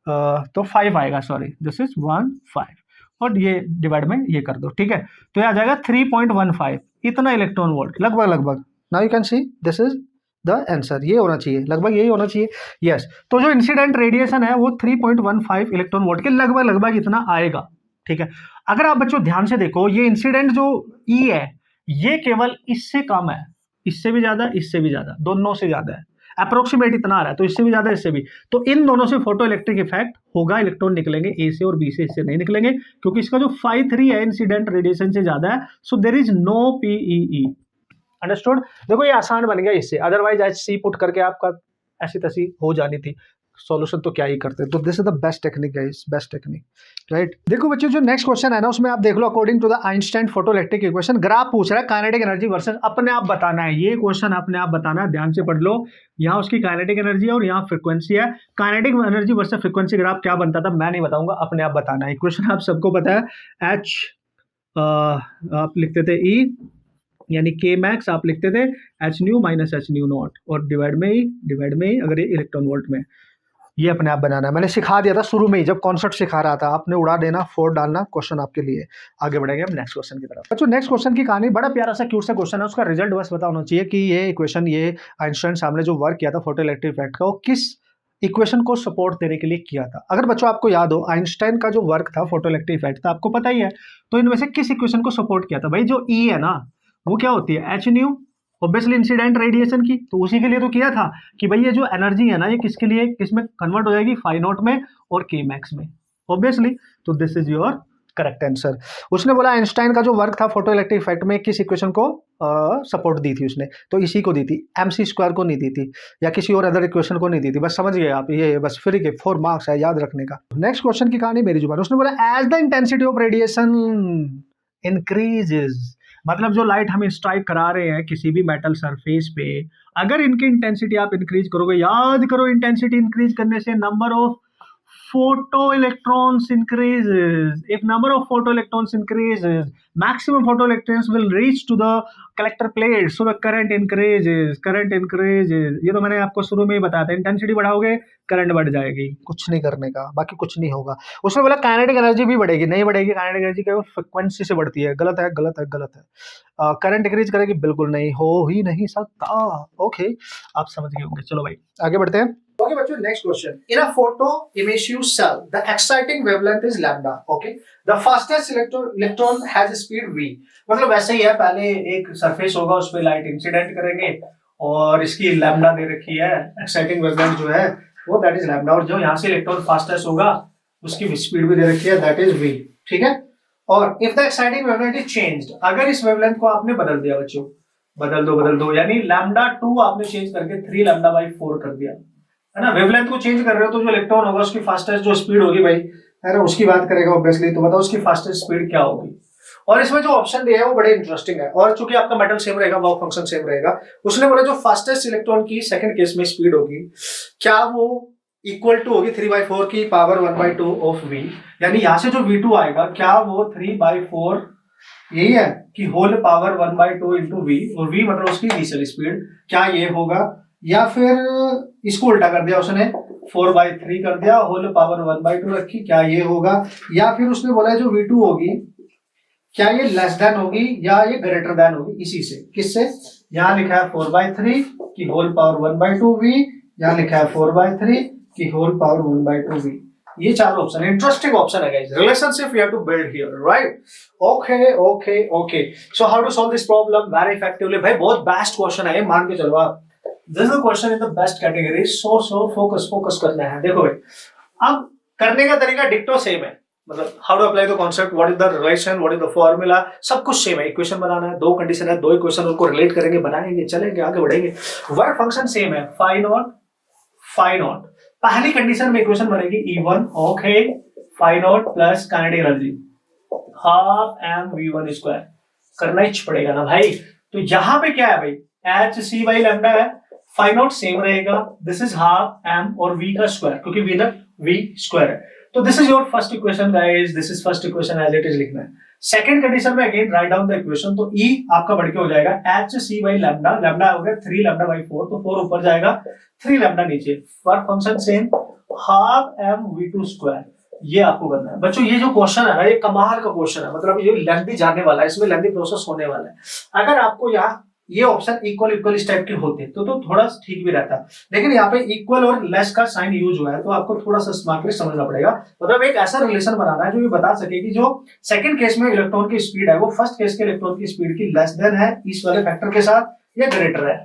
तो 5 आएगा, सॉरी, दिस इज 1 5, और ये डिवाइड में ये कर दो, ठीक है, तो ये आ जाएगा 3.15, इतना इलेक्ट्रॉन वोल्ट लगभग लगभग। Now you can see this is the answer, ये होना चाहिए, लगभग यही होना चाहिए। यस, तो जो इंसिडेंट रेडिएशन है वो 3.15 इलेक्ट्रॉन वोल्ट के लगभग लगभग इतना आएगा, ठीक है। अगर आप बच्चों ध्यान से देखो, ये इंसिडेंट जो ई है ये केवल इससे कम है, इससे भी ज्यादा, इससे भी ज्यादा, दोनों से ज्यादा है, अप्रोक्सीमेट इतना आ रहा है, तो इससे भी ज्यादा, इससे भी, तो इन दोनों से फोटो इलेक्ट्रिक इफेक्ट होगा, इलेक्ट्रॉन निकलेंगे ए से, और बी से इससे नहीं निकलेंगे, क्योंकि इसका जो phi3 है इंसिडेंट रेडिएशन से ज्यादा है, so there is no PEE. Understood. देखो ये आसान बन गया इससे, अदरवाइज एच सी पुट करके आपका ऐसी तैसी हो जानी थी, सॉल्यूशन तो क्या ही करते। तो this is the best technique guys, best technique, right. देखो बच्चों जो नेक्स्ट क्वेश्चन है ना, उसमें आप देख लो, according to the Einstein photoelectric equation, graph पूछ रहा है काइनेटिक एनर्जी वर्सेस, अपने आप बताना है, ये क्वेश्चन अपने आप बताना है, ध्यान से पढ़ लो। यहाँ उसकी काइनेटिक एनर्जी है और यहाँ फ्रीक्वेंसी है, kinetic energy versus frequency graph क्या बनता था मैं नहीं बताऊंगा, अपने आप बताना है। इक्वेशन आप सबको पता है, एच आप लिखते थे ई, यानी के मैक्स आप लिखते थे H nu minus H nu naught, और डिवाइड में ही अगर ये इलेक्ट्रॉन वोल्ट में, ये अपने आप बनाना है। मैंने सिखा दिया था शुरू में ही जब कॉन्सेप्ट सिखा रहा था, आपने उड़ा देना, फोड़ डालना, क्वेश्चन आपके लिए। आगे बढ़ेंगे हम नेक्स्ट क्वेश्चन की तरफ। बच्चों नेक्स्ट क्वेश्चन की कहानी बड़ा प्यारा सा क्यूट सा क्वेश्चन है, उसका रिजल्ट बस पता होना चाहिए कि ये इक्वेशन, ये आइंस्टाइन साहब ने जो वर्क किया था फोटोइलेक्ट्रिक इफेक्ट का, वो किस इक्वेशन को सपोर्ट देने के लिए किया था। अगर बच्चों आपको याद हो, आइंस्टाइन का जो वर्क था फोटोइलेक्ट्रिक इफेक्ट था, आपको पता ही है, तो इनमें से किस इक्वेशन को सपोर्ट किया था भाई। जो ई है ना वो क्या होती है, H new, obviously incident radiation की, तो उसी के लिए तो किया था कि भाई ये जो एनर्जी है ना ये किसके लिए, किसमें कन्वर्ट हो जाएगी, फाई नॉट में और के मैक्स में, ऑब्वियसली। तो this is your correct answer. उसने बोला आइंस्टाइन का जो वर्क था फोटोइलेक्ट्रिक इफेक्ट में किस इक्वेशन को सपोर्ट दी थी उसने, तो इसी को दी थी, mc² को नहीं दी थी, या किसी और अदर इक्वेशन को नहीं दी थी। बस समझ गए आप, ये बस फ्री के 4 मार्क्स है याद रखने का। नेक्स्ट क्वेश्चन की कहानी मेरी जुबान। उसने बोला as the intensity of radiation increases, मतलब जो लाइट हम स्ट्राइक करा रहे हैं किसी भी मेटल सरफेस पे, अगर इनकी इंटेंसिटी आप इंक्रीज करोगे, याद करो इंटेंसिटी इंक्रीज करने से number of photo electrons increases. If number of photo electrons increases, maximum photo electrons will reach to the collector plate, so the current increases, current increases. ये तो मैंने आपको शुरू में ही बताया था, इंटेंसिटी बढ़ाओगे करंट बढ़ जाएगी, कुछ नहीं करने का, बाकी कुछ नहीं होगा। उसने बोला काइनेटिक एनर्जी भी बढ़ेगी, नहीं बढ़ेगी, काइनेटिक एनर्जी केवल फ्रिक्वेंसी से बढ़ती है, गलत है गलत है गलत है। करंट इंक्रीज करेगी, बिल्कुल नहीं, हो ही नहीं सकता। ओके, आप समझ गए होंगे। चलो भाई आगे बढ़ते हैं। Okay, बच्चों next question. In a photo emissive cell, the exciting wavelength is lambda. Okay, the fastest electron has a speed v. मतलब वैसे ही है, पहले एक सरफेस होगा उस पे लाइट इंसिडेंट करेंगे और इसकी लैम्डा दे रखी है, एक्साइटिंग वेवलेंथ जो है वो दैट इज लैम्डा, और जो यहाँ से इलेक्ट्रॉन फास्टेस्ट होगा उसकी स्पीड भी दे रखी है, दैट इज v। ठीक है, और if the exciting wavelength is changed, अगर इस वेवलेंथ को आपने बदल दिया बच्चों, बदल दो, यानी लैम्डा 2 आपने चेंज करके 3 लैम्डा बाई 4 कर दिया, है ना, वेवलेंथ को चेंज कर रहे हो, तो जो इलेक्ट्रॉन होगा उसकी फास्टेस्ट जो स्पीड होगी भाई, है ना, उसकी बात करेगा ऑब्वियसली। तो बताओ उसकी फास्टेस्ट स्पीड क्या होगी। और इसमें जो ऑप्शन दिया है वो बड़े इंटरेस्टिंग है, और चूंकि आपका मेटल सेम रहेगा, वर्क फंक्शन सेम रहेगा, उसने बोला जो फास्टेस्ट इलेक्ट्रॉन की सेकंड केस में स्पीड होगी, क्या वो इक्वल टू होगी 3/4 की पावर 1/2 ऑफ v, यानी यहां से जो v2 आएगा क्या वो 3/4 यही है कि होल पावर 1/2 इंटू वी, और वी मतलब उसकी इनिशियल स्पीड, क्या ये होगा, या फिर इसको उल्टा कर दिया उसने 4/3 कर दिया, होल पावर 1/2 रखी, क्या ये होगा, या फिर उसने बोला जो V2 होगी क्या ये लेस देन होगी या ये ग्रेटर देन होगी, इसी से, किससे, यहाँ लिखा है 4/3 की होल पावर 1/2 वी, यहाँ लिखा है 4/3 की होल पावर 1/2 वी। ये चार ऑप्शन, इंटरेस्टिंग ऑप्शन है guys, relationship we have to build here, right. Okay okay okay, so how to solve this problem very effectively. भाई बहुत बेस्ट क्वेश्चन है ये, मान के चलो आप, this is the question in the best category, so focus करना है। देखो भाई, अब करने का तरीका डिक्टो सेम है, मतलब how to apply the concept, what is the relation, what is the formula, सब कुछ सेम है। इक्वेशन बनाना है, दो कंडीशन है, दो इक्वेशन उनको रिलेट करेंगे, बनाएंगे, चलेंगे आगे बढ़ेंगे। वर्क फंक्शन सेम है, फाई नॉट। पहली कंडीशन में इक्वेशन बनेगी E1, okay, phi not plus kinetic energy half mv1 square, करना ही पड़ेगा ना भाई। तो यहां पे क्या है भाई, hc/लैम्डा है, फाई नॉट सेम रहेगा, दिस इज हाफ m और v का स्क्वायर, क्योंकि v स्क्वायर है। तो this is your first equation guys, this is first equation as it is लिखना है। सेकंड कंडीशन में again write down the equation, तो E आपका बढ़ के हो जाएगा hc/लैम्डा, लैम्डा हो गया 3λ/4, तो 4 ऊपर जाएगा, 3λ नीचे, work function same, half mv2 square. ये आपको करना है बच्चों। ये जो क्वेश्चन है ना, ये कमाल का क्वेश्चन है, मतलब ये लेंथी जाने वाला है, इसमें लेंथी प्रोसेस होने वाला है। अगर आपको यहाँ ये ऑप्शन इक्वल इस टाइप के होते तो थोड़ा ठीक भी रहता, लेकिन यहाँ पे इक्वल और लेस का साइन यूज हुआ है, तो आपको थोड़ा सा स्मार्टली समझना पड़ेगा। मतलब एक ऐसा रिलेशन बनाना है जो ये बता सके कि जो सेकंड केस में इलेक्ट्रॉन की स्पीड है वो फर्स्ट केस के इलेक्ट्रॉन की स्पीड की लेस देन है इस वाले फैक्टर के साथ या ग्रेटर है,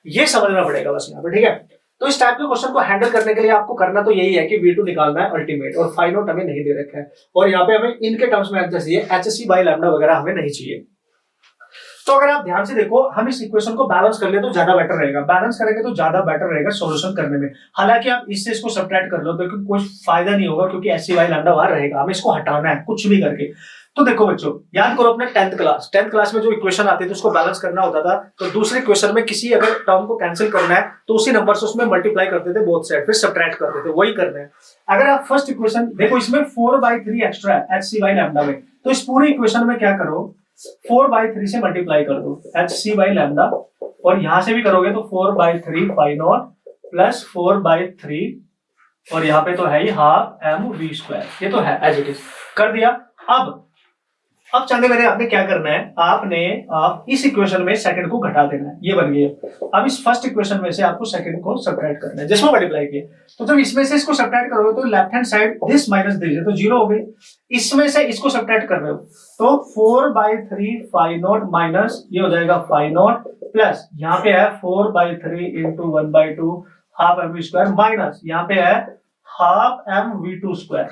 ये समझना पड़ेगा बस यहाँ पे, ठीक है। तो इस टाइप के क्वेश्चन को हैंडल करने के लिए आपको करना तो यही है कि V2 निकालना है अल्टीमेट, और फाई नॉट हमें नहीं दे रखा है, और यहाँ पे हमें इनके टर्म्स में आंसर चाहिए, hc/लैम्डा वगैरह हमें नहीं चाहिए। तो अगर आप ध्यान से देखो, हम इस इक्वेशन को बैलेंस कर ले तो ज्यादा बेटर रहेगा, बैलेंस करेंगे तो ज्यादा बेटर रहेगा सॉल्यूशन करने में। हालांकि आप इससे इसको सब्ट्रैक्ट कर लो तो कोई फायदा नहीं होगा, क्योंकि hc/लैम्डा वहां रहेगा, हमें इसको हटाना है कुछ भी करके। तो देखो बच्चों, याद करो अपने 10th क्लास में जो इक्वेशन आती है तो उसको बैलेंस करना होता था, तो दूसरे इक्वेशन में किसी अगर टर्म को कैंसिल करना है तो उसी नंबर से उसमें मल्टीप्लाई करते थे बोथ साइड, फिर सब्ट्रैक्ट करते थे, वही करना है। अगर आप फर्स्ट इक्वेशन देखो, इसमें 4/3 एक्स्ट्रा है hc/लैम्डा में, तो इस पूरी इक्वेशन में क्या करो, 4/3 से मल्टीप्लाई कर दो hc/लैम्डा, और यहां से भी करोगे तो 4/3 फाई नॉट प्लस 4/3, और यहाँ पे तो है ही हाफ mv स्क्वायर, ये तो है एज इट इज कर दिया। अब चंदे मेरे आपने क्या करना है, आप इस इक्वेशन में सेकंड को घटा देना है, ये बन गया। अब इस फर्स्ट इक्वेशन में से आपको सेकंड को सब्ट्रैक्ट करना है जिसमें मल्टीप्लाई किया, तो जब इसमें से इसको सब्ट्रैक्ट करोगे तो left hand side this minus this तो 0 हो गई, इसमें से इसको सब्ट्रैक्ट कर रहे हो तो 4/3 फाई नॉट माइनस ये हो जाएगा फाई नॉट, प्लस यहाँ पे है 4/3 into 1/2 half mv square, minus यहाँ पे है हाफ mv2 स्क्वायर,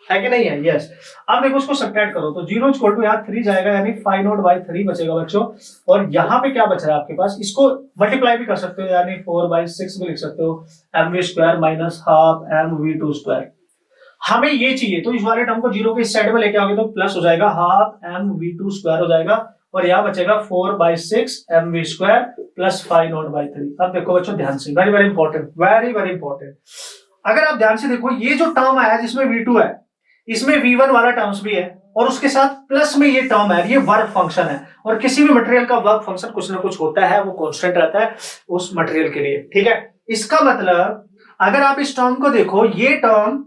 है कि नहीं है, यस। अब देखो उसको सब्ट्रैक्ट करो तो 0 इक्वल टू यहाँ 3 जाएगा, यानी फाई नॉट बाई 3 बचेगा बच्चों, और यहाँ पे क्या बच रहा है आपके पास, इसको मल्टीप्लाई भी कर सकते हो, यानी 4/6 भी लिख सकते हो, mv square minus half mv2 square. हमें ये चाहिए, तो इस वाले टर्म को 0 के इस साइड में लेके आओगे तो प्लस हो जाएगा, हाफ mv2 स्क्वायर हो जाएगा, और यहाँ बचेगा 4/6 mv square plus phi naught by 3। अब देखो बच्चों ध्यान से, very very important, very very important. अगर आप ध्यान से देखो, ये जो टर्म आया जिसमें V2 है, इसमें V1 वाला टर्म्स भी है, और उसके साथ प्लस में ये टर्म है, ये वर्क फंक्शन है, और किसी भी मटेरियल का वर्क फंक्शन कुछ ना कुछ होता है, वो कांस्टेंट रहता है उस मटेरियल के लिए, ठीक है। इसका मतलब अगर आप इस टर्म को देखो, ये टर्म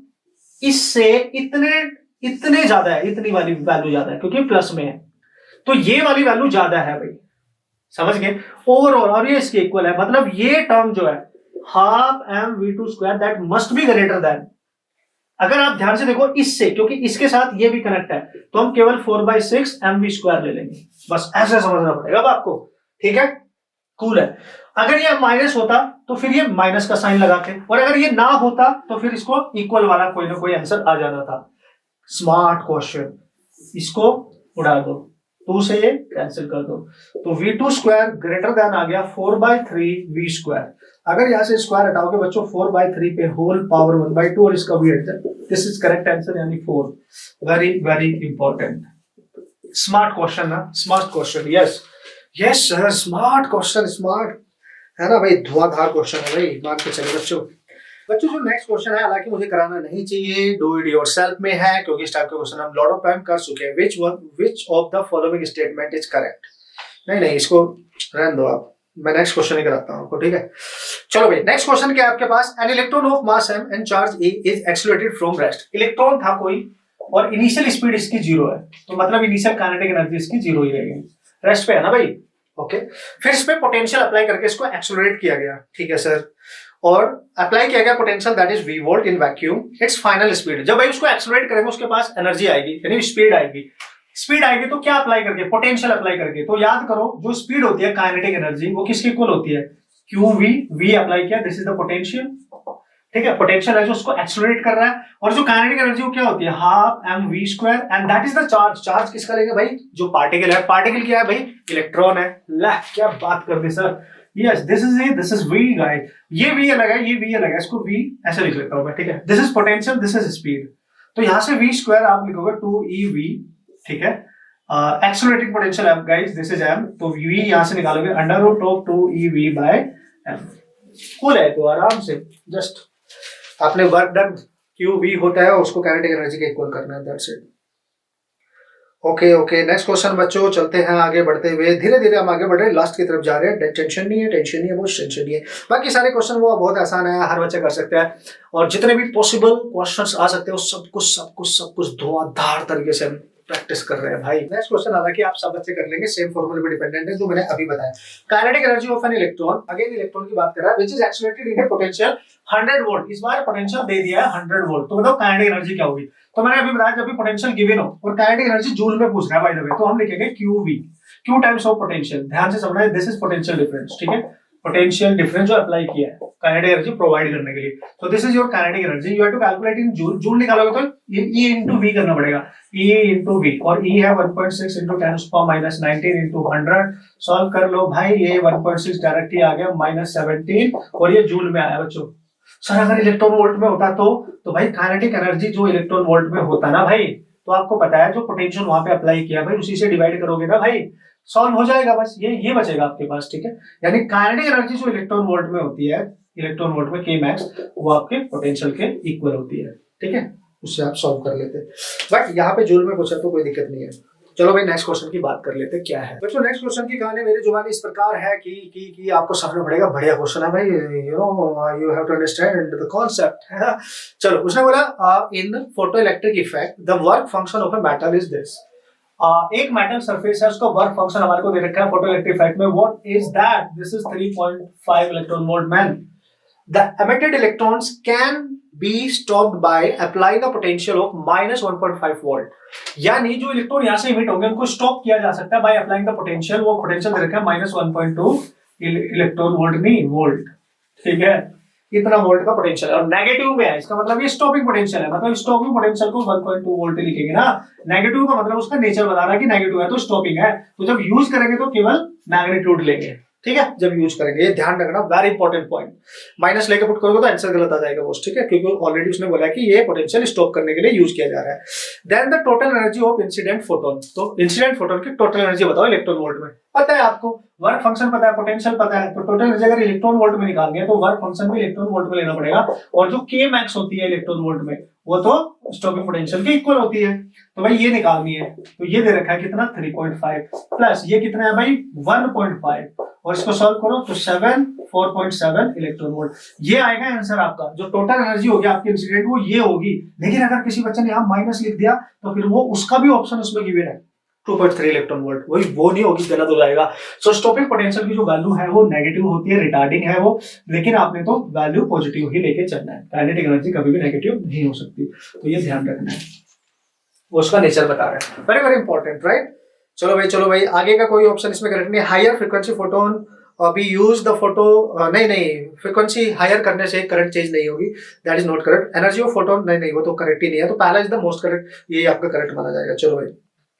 इससे इतने ज्यादा है, इतनी वाली वैल्यू ज्यादा है क्योंकि प्लस में है, तो ये वाली वैल्यू ज्यादा है भाई, समझ गए, ओवरऑल, और ये इसके इक्वल है, मतलब ये टर्म जो है half mv2 square that must be greater than, अगर आप ध्यान से देखो इससे, क्योंकि इसके साथ ये भी कनेक्ट है, तो हम केवल 4/6 mv स्क्वायर ले लेंगे, बस ऐसे समझना पड़ेगा अब आपको, ठीक है, कूल है। अगर ये माइनस होता तो फिर ये माइनस का साइन लगाते, और अगर ये ना होता तो फिर इसको इक्वल वाला कोई ना कोई आंसर आ जाना था। स्मार्ट क्वेश्चन, इसको उड़ा दो, 2 से ये कैंसिल कर दो, तो v2 स्क्वायर ग्रेटर देन आ गया 4/3 v स्क्वायर। अगर यहां से स्क्वायर हटाओगे बच्चों 4/3 पे होल पावर 1/2, और इसका भी दिस इज करेक्ट आंसर, यानी 4। Very very important, smart question ना, smart question, yes yes sir, smart question, smart है ना भाई, धुआंधार क्वेश्चन है भाई, मान के चले बच्चों, बच्चों जो नेक्स्ट क्वेश्चन है, हालांकि मुझे कराना नहीं चाहिए, डू इट योरसेल्फ में है, क्योंकि इस टाइप के क्वेश्चन हम लॉट ऑफ टाइम कर चुके हैं। Which of the following statement is correct? नहीं, इसको रहने दो आप, मैं नेक्स्ट क्वेश्चन ही कराता हूँ आपको, ठीक है। चलो भाई, नेक्स्ट क्वेश्चन क्या है आपके पास? An electron of mass m and charge a is accelerated from rest. Electron था कोई और इनिशियल स्पीड इसकी 0 है, तो मतलब इनिशियल काइनेटिक एनर्जी इसकी 0 ही रहेगी, रेस्ट पे है ना भाई। ओके, फिर इस पे पोटेंशियल अप्लाई करके इसको एक्सेलरेट किया गया, ठीक है सर, और अप्लाई किया गया potential that is v volt in vacuum, it's final speed. जब भाई उसको एक्सेलरेट करेंगे उसके पास एनर्जी आएगी, यानी स्पीड आएगी। स्पीड आएगी तो क्या अप्लाई करके? पोटेंशियल अप्लाई करके। तो याद करो, जो स्पीड होती है काइनेटिक एनर्जी वो किसके इक्वल होती है? qv, v अप्लाई किया, दिस इज द पोटेंशियल, ठीक है। पोटेंशियल है जो उसको एक्सेलरेट कर रहा है, और जो काइनेटिक एनर्जी वो क्या होती है? Half mv square, and that is the charge. Charge किसका लेंगे भाई? जो पार्टिकल है। पार्टिकल क्या है भाई? इलेक्ट्रॉन है। ला, क्या बात कर दी sir. Yes, this is a, this is v guys. ये v अलग है, ये v अलग है, इसको v ऐसे लिख लेता हूं मैं, ठीक है। This is potential, this is speed. तो यहां से v स्क्वायर आप लिखोगे 2ev, ठीक है। एक्सेलरेटिंग पोटेंशियल है गाइस, दिस इज m, तो v यहां से निकालोगे under root of 2ev by m। Cool है तो आराम से जस्ट आपने वर्क डन। qv होता है उसको काइनेटिक एनर्जी के इक्वल करना है, that's it. Okay, next question बच्चों, चलते हैं आगे बढ़ते हुए, धीरे धीरे हम आगे बढ़ रहे हैं, लास्ट की तरफ जा रहे हैं। टेंशन नहीं है, बहुत टेंशन नहीं है। बाकी सारे क्वेश्चन वो बहुत आसान है, हर बच्चा कर सकता है, और जितने भी पॉसिबल क्वेश्चंस आ सकते हैं सब कुछ धुआंधार तरीके से हम प्रैक्टिस कर रहे हैं भाई। नेक्स्ट क्वेश्चन हालांकि आप सब बच्चे कर लेंगे, सेम फॉर्मूले पे डिपेंडेंट है जो मैंने अभी बताया। Kinetic energy of an electron, again electron की बात कर रहा है, which is accelerated in A potential 100 volt. इस बार पोटेंशियल दे दिया है 100 वोल्ट, तो बताओ काइनेटिक एनर्जी क्या होगी? तो मैंने अभी बताया, जब भी पोटेंशियल गिवन हो और काइनेटिक एनर्जी जूल में पूछ रहा है बाय द वे, तो हम लिखेंगे qv, q times of potential. ध्यान से समझना, दिस इज पोटेंशियल डिफरेंस, ठीक है। पोटेंशियल डिफरेंस जो अप्लाई किया है काइनेटिक एनर्जी प्रोवाइड करने के लिए, तो this is your kinetic energy. You have to calculate in joule. Joule निकालोगे तो E into V करना पड़ेगा, E into V, और E है 1.6 into 10⁻⁻19 into 100। सॉल्व कर लो भाई, ये 1.6 डायरेक्ट ही आ गया -17, और ये जूल में आया बच्चों। सर अगर इलेक्ट्रॉन वोल्ट में होता तो भाई काइनेटिक एनर्जी जो इलेक्ट्रॉन वोल्ट में होता ना भाई, तो आपको पता है जो पोटेंशियल वहां पे अप्लाई किया भाई, उसी से डिवाइड करोगे ना भाई, सॉल्व हो जाएगा बस। ये बचेगा आपके पास, ठीक है। यानी काइनेटिक एनर्जी जो इलेक्ट्रॉन वोल्ट में होती है, इलेक्ट्रॉन वोल्ट में k max, वो आपके पोटेंशियल के इक्वल होती है, ठीक है। उससे आप सॉल्व कर लेते, बट यहाँ पे जूल में पूछा तो कोई दिक्कत नहीं है। चलो भाई नेक्स्ट क्वेश्चन की बात कर लेते क्या है। बच्चों नेक्स्ट क्वेश्चन की कहानी मेरी जुबानी इस प्रकार है कि आपको समझना पड़ेगा। बढ़िया क्वेश्चन है भाई, you have to understand the concept. चलो, उसने बोला in photo electric effect the work function of a metal is this. एक मेटल सरफेस है, उसका वर्क फंक्शन हमारे को दे रखा है फोटो इलेक्ट्रिक इफेक्ट में। What is that? This is 3.5 electron volt man. The emitted electrons can be stopped by applying a potential of -1.5 volt। यानी जो इलेक्ट्रॉन यहाँ से इमिट होंगे उनको स्टॉप किया जा सकता है बाय अप्लाइंग द पोटेंशियल। वो पोटेंशियल दे रखा है -1.2 इलेक्ट्रॉन वोल्ट, नहीं वोल्ट, ठीक है। इतना वोल्ट का पोटेंशियल, और नेगेटिव में है, इसका मतलब ये स्टॉपिंग पोटेंशियल है, मतलब स्टॉपिंग पोटेंशियल को 1.2 वोल्ट लिखेंगे ना। नेगेटिव का मतलब उसका नेचर बता रहा है कि नेगेटिव है तो स्टॉपिंग है, तो जब यूज करेंगे तो केवल मैग्नीट्यूड लेंगे, ठीक है, जब यूज करेंगे। ये ध्यान रखना, वेरी इंपॉर्टेंट पॉइंट। माइनस लेके पुट करोगे तो आंसर गलत आ जाएगा बॉस, ठीक है, क्योंकि ऑलरेडी उसने बोला कि ये पोटेंशियल स्टॉप करने के लिए यूज किया जा रहा है। Then the total energy of incident photon. तो इंसिडेंट फोटोन की टोटल एनर्जी बताओ इलेक्ट्रॉन वोल्ट में। पता है आपको, वर्क फंक्शन पता है, पोटेंशियल पता है, तो टोटल एनर्जी अगर इलेक्ट्रॉन वोल्ट में निकालनी है तो वर्क फंक्शन भी इलेक्ट्रॉन वोल्ट में लेना पड़ेगा, और जो k max होती है इलेक्ट्रॉन वोल्ट में वो तो स्टॉपिंग पोटेंशियल के इक्वल होती है। तो भाई ये निकालनी है, तो ये दे रखा है कितना 3.5 प्लस ये कितना है भाई 1.5, और इसको सॉल्व करो तो 4.7 इलेक्ट्रॉन वोल्ट। ये आएगा आंसर आपका। जो टोटल एनर्जी होगी आपकी इंसिडेंट वो ये होगी, लेकिन अगर किसी बच्चे ने यहाँ माइनस लिख दिया तो फिर वो उसका भी ऑप्शन उसमें गिवन है 2.3 इलेक्ट्रॉन वोल्ट, वो नहीं होगी, गलत हो जाएगा। सो स्टॉपिंग पोटेंशियल की जो वैल्यू है वो नेगेटिव होती है, रिटार्डिंग है वो, लेकिन आपने तो वैल्यू पॉजिटिव ही लेके चलना है। काइनेटिक एनर्जी कभी भी नेगेटिव नहीं हो सकती, तो ये ध्यान रखना है, वो उसका नेचर बता रहा है। Very very important, right. चलो भाई आगे का कोई ऑप्शन इसमें करेक्ट नहीं। Higher frequency photon be use the photo, नहीं फ्रीक्वेंसी हायर करने से करंट चेंज नहीं होगी, that is not correct. Energy of photon, नहीं वो तो करेक्ट ही नहीं है, तो पहला इज द मोस्ट करेक्ट, ये आपका करेक्ट माना जाएगा। चलो भाई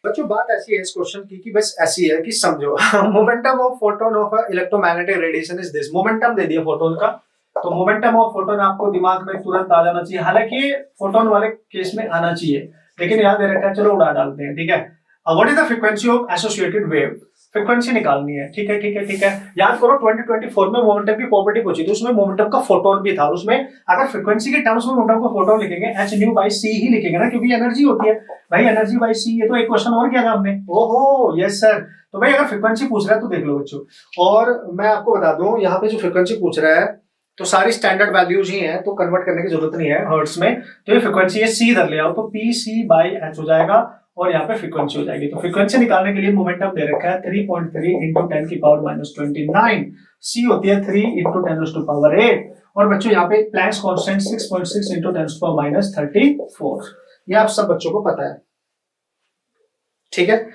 बच्चों बात ऐसी है इस क्वेश्चन की कि बस ऐसी है कि समझो momentum of photon of electromagnetic radiation is this. Momentum दे दिया फोटोन का, तो मोमेंटम ऑफ फोटोन आपको दिमाग में तुरंत आ जाना चाहिए, हालांकि फोटोन वाले केस में आना चाहिए, लेकिन यहाँ दे रखा है, चलो उड़ा डालते हैं, ठीक है। What is the frequency of associated wave? Frequency निकालनी है। ठीक है ठीक है ठीक है। याद करो 2024 में मोमेंटम की प्रॉपर्टी पूछी थी, उसमें मोमेंटम का फोटोन भी था, उसमें अगर फ्रीक्वेंसी के टर्म्स में मोमेंटम का फोटोन लिखेंगे h न्यू बाई c ही लिखेंगे ना, क्योंकि एनर्जी होती है भाई, एनर्जी बाई c। ये तो एक क्वेश्चन और किया था हमने। ओहो यस सर। तो भाई अगर फ्रीक्वेंसी पूछ रहा है तो देख लो बच्चों। और मैं आपको बता दूं यहाँ पे जो फ्रीक्वेंसी पूछ रहा है तो सारी स्टैंडर्ड वैल्यूज ही हैं, तो कन्वर्ट करने की जरूरत नहीं है हर्ट्ज में। तो ये फ्रीक्वेंसी है c धर ले आओ, तो p c बाई h हो जाएगा और यहाँ पे फ्रीक्वेंसी हो जाएगी। तो फ्रीक्वेंसी निकालने के लिए मोमेंटम दे रखा है 3.3 इंटू 10 की पावर -29, c होती है 3 इंटू 10⁻8, और बच्चों यहाँ पे प्लैंक्स कांस्टेंट 6.6 इंटू 10⁻34। ये आप सब बच्चों को पता है, ठीक है।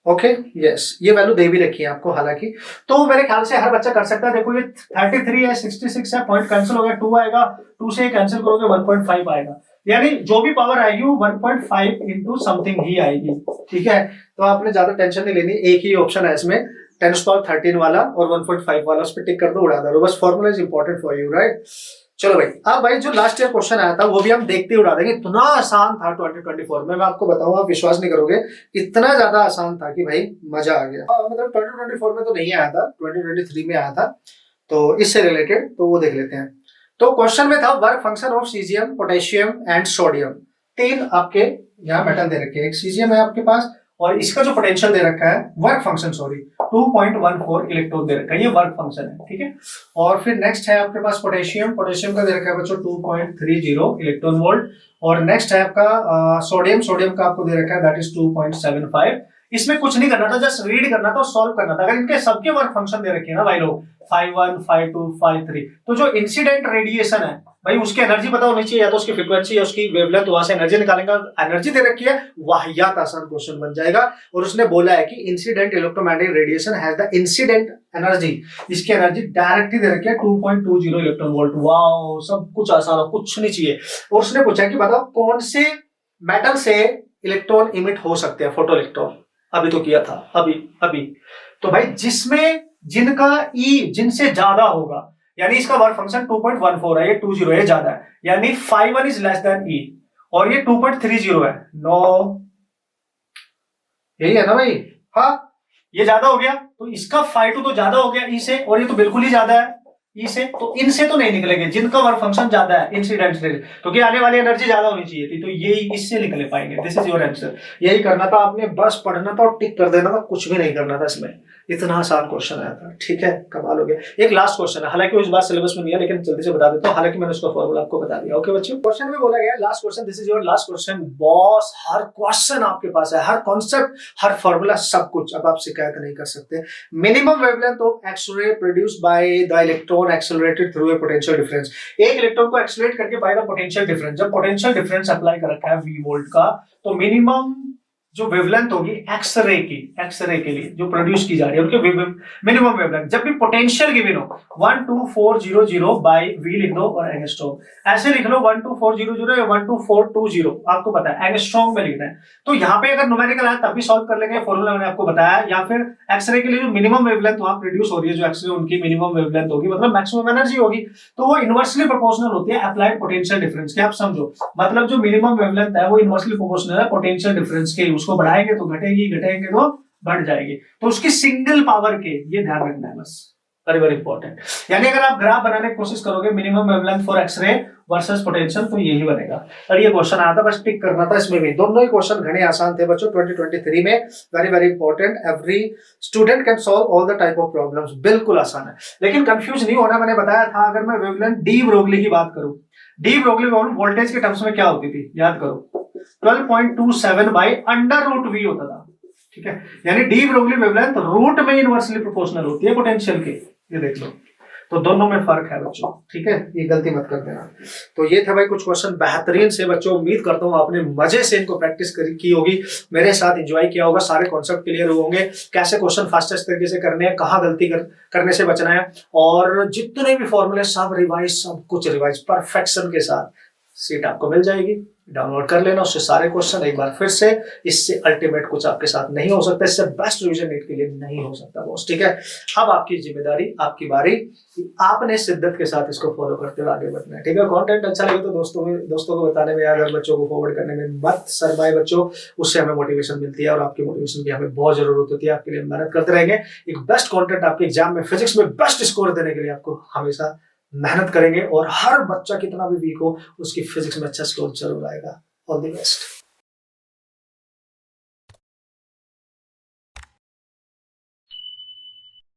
ओके यस, ये वैल्यू दे भी रखी है आपको हालांकि। तो मेरे ख्याल से हर बच्चा कर सकता है। देखो ये 33 है, 66 है, पॉइंट कैंसिल हो गया, 2 आएगा, 2 से कैंसिल करोगे 1.5 आएगा, यानी जो भी पावर आएगी वो 1.5 इंटू समथिंग ही आएगी। ठीक है, तो आपने ज्यादा टेंशन नहीं लेनी, एक ही ऑप्शन है इसमें 10⁻13 वाला और 1.5 वाला, उस पर टिक कर दो, उड़ा दो, बस formula is important for you, right. चलो भाई, अब भाई जो लास्ट ईयर क्वेश्चन आया था वो भी हम देखते ही उड़ा देंगे, इतना आसान था 2024 में, मैं आपको बताऊं आप विश्वास नहीं करोगे, इतना ज्यादा आसान था कि भाई मजा आ गया। मतलब 2024 में तो नहीं आया था, 2023 में आया था, तो इससे रिलेटेड तो वो देख लेते हैं। तो क्वेश्चन में था work function of caesium, potassium and sodium. 3 आपके यहाँ मेटल दे रखे हैं, एक सीजियम है आपके पास और इसका जो पोटेंशियल दे रखा है, वर्क फंक्शन सॉरी 2.14 इलेक्ट्रॉन दे रखा है, ये वर्क फंक्शन है, ठीक है। और फिर नेक्स्ट है आपके पास पोटेशियम, पोटेशियम का दे रखा है बच्चों 2.30 इलेक्ट्रॉन वोल्ट। और नेक्स्ट है आपका सोडियम, सोडियम का आपको दे रखा है दैट इज 2.75। इसमें कुछ नहीं करना था, जस्ट रीड करना था और सॉल्व करना था। अगर इनके सबके वर्क फंक्शन दे रखे हैं ना भाई लोग, 5.1, 5.2, 5.3, तो जो इंसिडेंट रेडिएशन है भाई उसकी एनर्जी पता होनी चाहिए, या तो उसकी फ्रीक्वेंसी या उसकी वेवलेंथ, वहां से एनर्जी निकालेंगे। एनर्जी दे रखी है, वाहियात आसान क्वेश्चन बन जाएगा। और उसने बोला है कि incident electromagnetic radiation has the incident energy, इसकी एनर्जी डायरेक्टली दे रखी है 2.20 इलेक्ट्रॉन वोल्ट। वाओ, सब कुछ आसान हो, कुछ नहीं चाहिए। और उसने पूछा कि बताओ कौन से मेटल से इलेक्ट्रॉन इमिट हो सकते हैं, फोटो इलेक्ट्रॉन। अभी तो किया था, अभी तो भाई जिसमें जिनका ई जिनसे ज्यादा होगा, यानी इसका वर्क फंक्शन 2.14 है, ये 20 है, ज्यादा है, यानी 5.1 इज लेस देन ई, और ये 2.30 है, नो यही है ना भाई, हाँ ये ज्यादा हो गया, तो इसका 5.2 तो ज्यादा हो गया ई से, और ये तो बिल्कुल ही ज्यादा है ई से, तो इनसे तो नहीं निकलेंगे जिनका वर्क फंक्शन ज्यादा है इंसिडेंट से, क्योंकि आने वाली एनर्जी ज्यादा होनी चाहिए थी, तो ये इससे निकले पाएंगे। This is your answer. यही करना था आपने, बस पढ़ना था और टिक कर देना था, कुछ भी नहीं करना था इसमें। इतना आसान क्वेश्चन आया था, ठीक है, कमाल हो गया। एक लास्ट क्वेश्चन है, हालांकि इस बार सिलेबस में नहीं है, लेकिन जल्दी से बता देता हूं, हालांकि मैंने उसका फॉर्मूला आपको बता दिया। ओके बच्चों, क्वेश्चन में बोला गया last question, this is your last question boss. Her question आपके पास है, हर कॉन्सेप्ट, हर फॉर्मूला, सब कुछ। अब आप शिकायत नहीं कर सकते। Minimum wavelength of X-ray produced by the electron accelerated through a potential difference. एक इलेक्ट्रॉन को एक्सेलरेट करके बाय द पोटेंशियल डिफरेंस, जब पोटेंशियल डिफरेंस अप्लाई कर रखा है v वोल्ट का, तो मिनिमम जो वेवलेंथ होगी एक्सरे की, एक्सरे के लिए जो प्रोड्यूस की जा रही है उनके मिनिमम वेवलेंथ, जब भी पोटेंशियल गिवन हो 12400 बाय वी लिख दो और एंगस्ट्रॉम ऐसे लिख लो 12400 या 12420, आपको पता है एंगस्ट्रॉम में लिखना है। तो यहाँ पे अगर न्यूमेरिकल आया तब भी सॉल्व कर लेंगे, फॉर्मूला मैंने आपको बताया। या फिर एक्सरे के लिए जो मिनिमम वेवलेंथ वहां प्रोड्यूस हो रही है, जो एक्सरे उनकी मिनिमम वेवलेंथ होगी, मतलब मैक्सिमम एनर्जी होगी, तो वो इनवर्सली प्रोपोर्शनल होती है अप्लाइड पोटेंशियल डिफरेंस के। आप समझो, मतलब जो मिनिमम वेवलेंथ है वो इनवर्सली प्रोपोर्शनल है पोटेंशियल डिफरेंस के, उसको बढ़ाएंगे तो घटेगी, घटेंगे तो बढ़ जाएगी, तो उसकी सिंगल पावर के, ये ध्यान रखना है बस, वेरी वेरी इंपॉर्टेंट। यानी अगर आप ग्राफ बनाने की कोशिश करोगे minimum wavelength for x ray versus potential, तो यही बनेगा। और ये क्वेश्चन आया था, बस टिक करना था इसमें भी। दोनों ही क्वेश्चन घने आसान थे बच्चों 2023 में, very very important. Every student can solve all the type of problems, बिल्कुल आसान है। लेकिन कंफ्यूज नहीं होना, मैंने बताया था। अगर मैं वेवलेंथ डी ब्रोगली की बात करूं, डी ब्रोगली वोल्टेज के टर्म्स में क्या होती थी, याद करो, 12.27 बाई अंडर रूट वी होता था, ठीक है। यानी डी ब्रोगली वेवलेंथ रूट में इनवर्सली प्रोपोर्शनल होती है पोटेंशियल के, ये देख लो। तो दोनों में फर्क है बच्चों, ठीक है, ये गलती मत कर देना। तो ये थे भाई कुछ क्वेश्चन बेहतरीन से बच्चों, उम्मीद करता हूँ आपने मजे से इनको प्रैक्टिस की होगी, मेरे साथ एंजॉय किया होगा, सारे कॉन्सेप्ट क्लियर होंगे, कैसे क्वेश्चन फास्टेस्ट तरीके से करने हैं, कहाँ गलती करने से बचना है, और जितने भी फॉर्मूले सब रिवाइज, सब कुछ रिवाइज परफेक्शन के साथ, सीट आपको मिल जाएगी, डाउनलोड कर लेना उससे सारे क्वेश्चन एक बार फिर से। इससे अल्टीमेट कुछ आपके साथ नहीं हो सकता, इससे बेस्ट रिवीजन नीट के लिए नहीं हो सकता बॉस, ठीक है। अब आपकी जिम्मेदारी, आपकी बारी, आपने शिद्दत के साथ इसको फॉलो करते हुए आगे बढ़ना है, ठीक है। कंटेंट अच्छा लगे तो दोस्तों को बताने में, अगर बच्चों को फॉरवर्ड करने में मत शर्माए बच्चों, उससे हमें मोटिवेशन मिलती है और आपकी मोटिवेशन की हमें बहुत जरूरत होती है। आपके लिए मेहनत करते रहेंगे, एक बेस्ट कंटेंट आपके एग्जाम में फिजिक्स में बेस्ट स्कोर देने के लिए आपको हमेशा मेहनत करेंगे, और हर बच्चा कितना भी वीक हो उसकी फिजिक्स में अच्छा स्कोर जरूर आएगा। All the best.